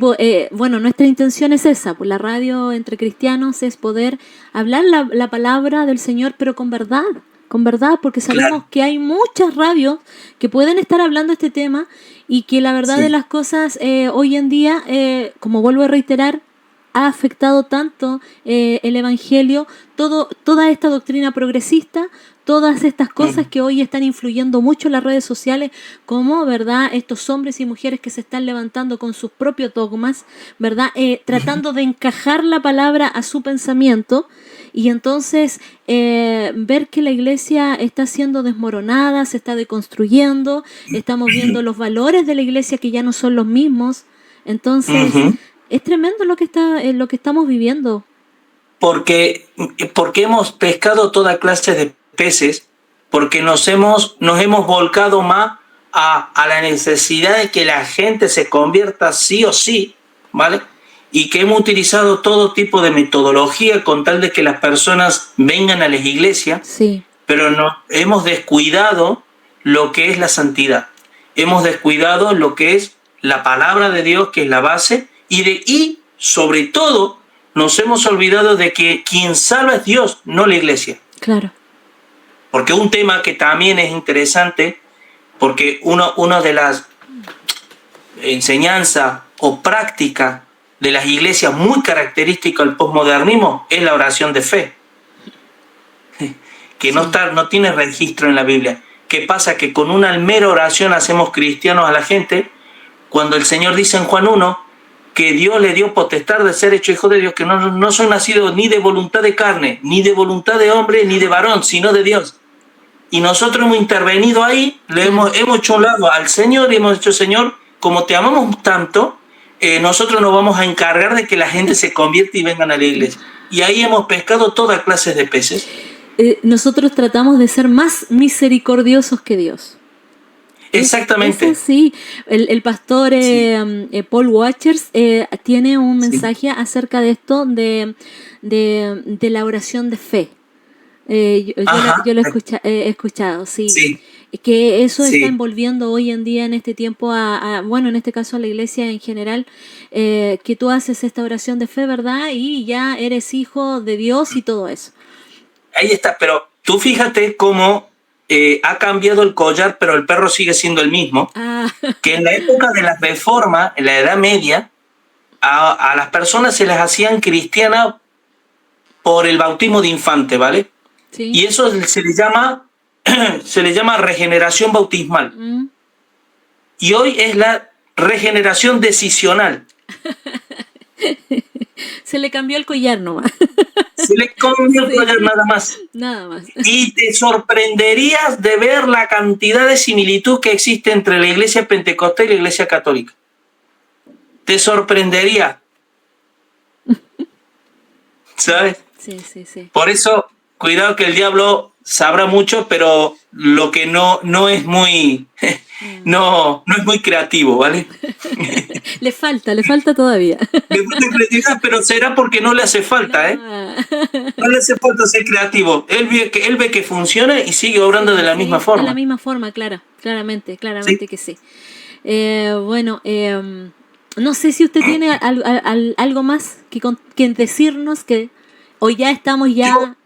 bueno, nuestra intención es esa, pues la radio Entre Cristianos es poder hablar la palabra del Señor, pero con verdad, porque sabemos que hay muchas radios que pueden estar hablando este tema, y que la verdad de las cosas hoy en día, como vuelvo a reiterar, ha afectado tanto el evangelio, toda esta doctrina progresista, todas estas cosas que hoy están influyendo mucho en las redes sociales, como, ¿verdad?, estos hombres y mujeres que se están levantando con sus propios dogmas, ¿verdad?, tratando de encajar la palabra a su pensamiento. Y entonces ver que la iglesia está siendo desmoronada, se está deconstruyendo, estamos viendo los valores de la iglesia que ya no son los mismos. Entonces es tremendo lo que estamos viviendo. Porque hemos pescado toda clase de peces, porque nos hemos volcado más a la necesidad de que la gente se convierta sí o sí, ¿vale? Y que hemos utilizado todo tipo de metodología con tal de que las personas vengan a las iglesias, pero hemos descuidado lo que es la santidad. Hemos descuidado lo que es la palabra de Dios, que es la base, y sobre todo nos hemos olvidado de que quien salva es Dios, no la iglesia. Claro. Porque un tema que también es interesante, porque una de las enseñanzas o prácticas de las iglesias muy característica del posmodernismo es la oración de fe, que no tiene registro en la Biblia. ¿Qué pasa? Que con una mera oración hacemos cristianos a la gente, cuando el Señor dice en Juan 1 que Dios le dio potestad de ser hecho hijo de Dios, que no son nacidos ni de voluntad de carne, ni de voluntad de hombre, ni de varón, sino de Dios. Y nosotros hemos intervenido ahí, hemos hecho un lado al Señor y hemos dicho: Señor, como te amamos tanto, nosotros nos vamos a encargar de que la gente se convierta y vengan a la iglesia. Y ahí hemos pescado toda clase de peces. Nosotros tratamos de ser más misericordiosos que Dios. Exactamente. Sí, el pastor Paul Watchers tiene un mensaje acerca de esto, de la oración de fe. Yo lo he escuchado, sí. Que eso está envolviendo hoy en día en este tiempo bueno, en este caso a la iglesia en general, que tú haces esta oración de fe, ¿verdad? Y ya eres hijo de Dios y todo eso. Ahí está, pero tú fíjate cómo ha cambiado el collar, pero el perro sigue siendo el mismo. Que en la época de la Reforma, en la Edad Media, a las personas se les hacían cristianas por el bautismo de infante, ¿vale? Sí. Y eso se le llama regeneración bautismal. Y hoy es la regeneración decisional. Se le cambió el collar nomás. Se le cambió el collar nada más. Nada más. Y te sorprenderías de ver la cantidad de similitud que existe entre la iglesia pentecostal y la iglesia católica. Te sorprendería. ¿Sabes? Sí, sí, sí. Por eso, cuidado que el diablo sabrá mucho, pero lo que no es muy no es muy creativo, ¿vale? Le falta todavía. Le falta creatividad, pero será porque no le hace falta, ¿eh? No le hace falta ser creativo. Él ve que funciona y sigue obrando de la misma forma. De la misma forma, claramente ¿Sí? que sí. Bueno, no sé si usted tiene algo más que decirnos, o ya estamos ya...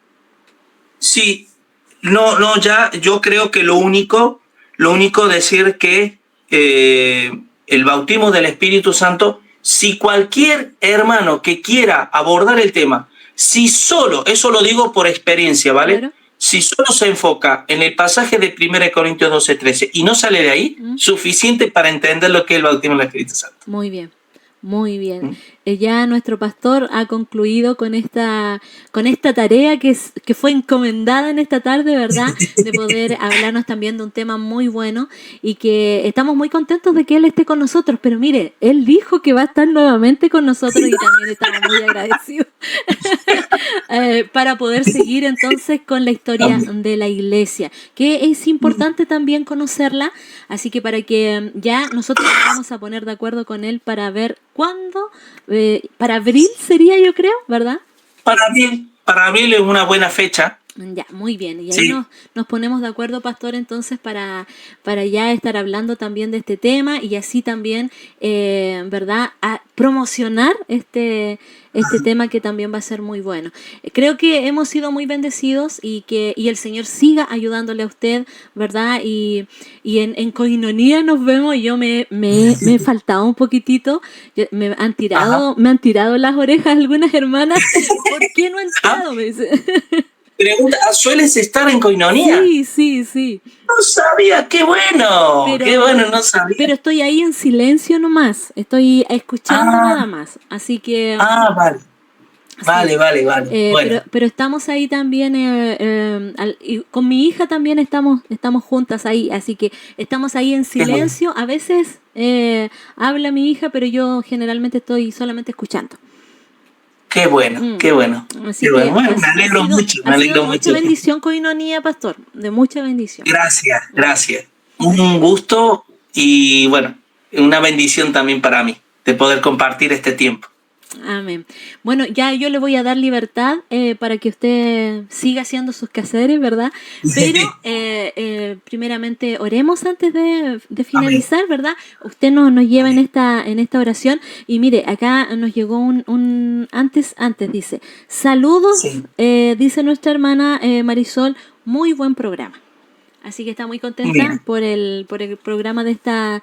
Sí, no, ya yo creo que lo único decir que el bautismo del Espíritu Santo, si cualquier hermano que quiera abordar el tema, si solo, eso lo digo por experiencia, ¿vale? Claro. Si solo se enfoca en el pasaje de 1 Corintios 12:13 y no sale de ahí, suficiente para entender lo que es el bautismo del Espíritu Santo. Muy bien. Muy bien. Ya nuestro pastor ha concluido con esta tarea que fue encomendada en esta tarde, ¿verdad? De poder hablarnos también de un tema muy bueno y que estamos muy contentos de que él esté con nosotros. Pero mire, él dijo que va a estar nuevamente con nosotros y también estamos muy agradecidos para poder seguir entonces con la historia de la iglesia, que es importante también conocerla. Así que para que ya nosotros nos vamos a poner de acuerdo con él para ver cuándo, para abril sería, yo creo, ¿verdad? Para abril es una buena fecha. Ya, muy bien. Y ahí Sí. nos ponemos de acuerdo, pastor, entonces para ya estar hablando también de este tema y así también, ¿verdad?, a promocionar este tema que también va a ser muy bueno. Creo que hemos sido muy bendecidos y el Señor siga ayudándole a usted, ¿verdad? Y en Koinonía nos vemos. Yo me he faltado un poquitito. Me han tirado las orejas algunas hermanas. ¿Por qué no he entrado? Me dice. Pregunta, ¿sueles estar en Koinonía? Sí. No sabía, qué bueno, no sabía. Pero estoy ahí en silencio nomás, estoy escuchando nada más, así que... Vale. Bueno. Pero estamos ahí también, y con mi hija también estamos juntas ahí, así que estamos ahí en silencio. A veces habla mi hija, pero yo generalmente estoy solamente escuchando. Qué bueno. Así Qué bueno. que Bueno, me alegro mucho. Mucha bendición, Koinonía, pastor, de mucha bendición. Gracias. Un gusto y bueno, una bendición también para mí de poder compartir este tiempo. Amén. Bueno, ya yo le voy a dar libertad para que usted siga haciendo sus quehaceres, ¿verdad? Pero primeramente oremos antes de finalizar, Amén. ¿Verdad? Usted nos lleva en esta oración y mire, acá nos llegó un antes dice, saludos, dice nuestra hermana Marisol, muy buen programa. Así que está muy contenta por el programa de esta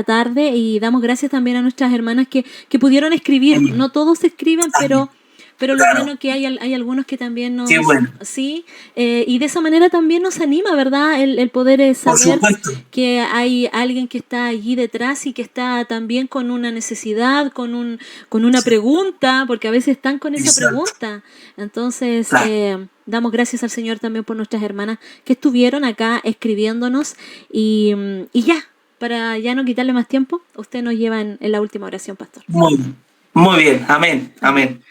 tarde y damos gracias también a nuestras hermanas que pudieron escribir. No todos escriben, pero lo bueno que hay algunos que también nos... Sí, y de esa manera también nos anima, ¿verdad? El poder saber que hay alguien que está allí detrás y que está también con una necesidad, con una pregunta, porque a veces están con esa pregunta. Entonces... damos gracias al Señor también por nuestras hermanas que estuvieron acá escribiéndonos y ya, para ya no quitarle más tiempo, usted nos lleva en la última oración, pastor. Muy bien, amén.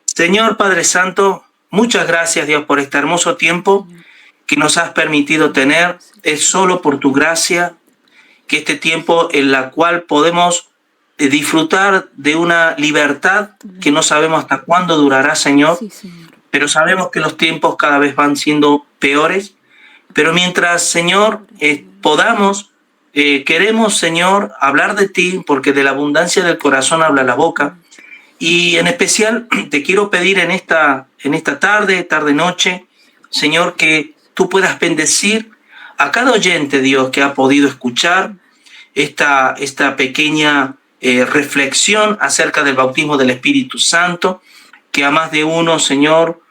Señor Padre Santo, muchas gracias, Dios, por este hermoso tiempo que nos has permitido tener. Es solo por tu gracia que este tiempo en la cual podemos disfrutar de una libertad que no sabemos hasta cuándo durará, Señor. Sí, Señor. Pero sabemos que los tiempos cada vez van siendo peores. Pero mientras, Señor, podamos, queremos, Señor, hablar de ti, porque de la abundancia del corazón habla la boca. Y en especial te quiero pedir en esta tarde-noche, Señor, que tú puedas bendecir a cada oyente, Dios, que ha podido escuchar esta pequeña reflexión acerca del bautismo del Espíritu Santo, que a más de uno, Señor,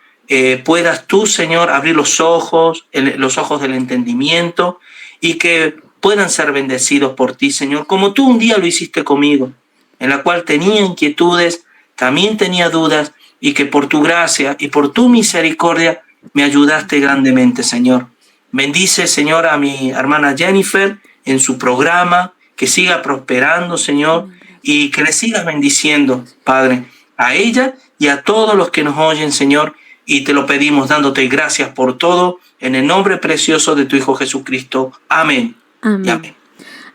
puedas tú, Señor, abrir los ojos del entendimiento y que puedan ser bendecidos por ti, Señor, como tú un día lo hiciste conmigo, en la cual tenía inquietudes, también tenía dudas, y que por tu gracia y por tu misericordia me ayudaste grandemente, Señor. Bendice, Señor, a mi hermana Jennifer en su programa, que siga prosperando, Señor, y que le sigas bendiciendo, Padre, a ella y a todos los que nos oyen, Señor, y te lo pedimos dándote gracias por todo, en el nombre precioso de tu Hijo Jesucristo. Amén. Amén. Y amén.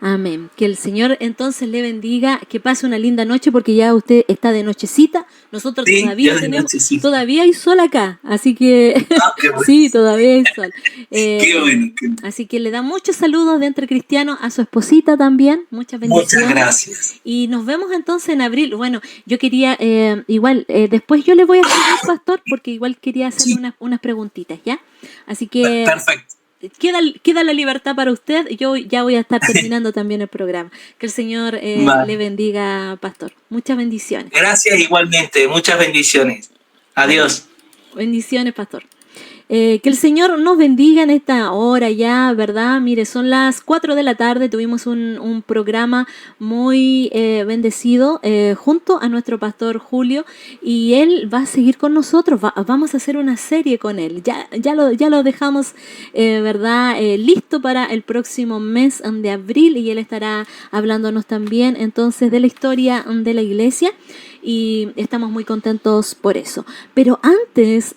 Amén. Que el Señor entonces le bendiga, que pase una linda noche porque ya usted está de nochecita. Nosotros Sí, todavía ya de nochecita. todavía hay sol acá, así que Qué bueno. sí, todavía hay sol. Qué bueno. Así que le da muchos saludos de Entre Cristianos a su esposita también, muchas bendiciones. Muchas gracias. Y nos vemos entonces en abril. Bueno, yo quería, después yo le voy a hacer pastor, porque igual quería hacerle unas preguntitas, ¿ya? Así que Perfecto. queda la libertad para usted. Yo ya voy a estar terminando también el programa. Que el Señor le bendiga, pastor. Muchas bendiciones. Gracias igualmente. Muchas bendiciones. Adiós. Bendiciones, pastor. Que el Señor nos bendiga en esta hora ya, ¿verdad? Mire, son las 4 de la tarde, tuvimos un programa muy bendecido junto a nuestro pastor Julio, y él va a seguir con nosotros, vamos a hacer una serie con él, ya lo dejamos, ¿verdad? Listo para el próximo mes de abril, y él estará hablándonos también entonces de la historia de la iglesia, y estamos muy contentos por eso. Pero antes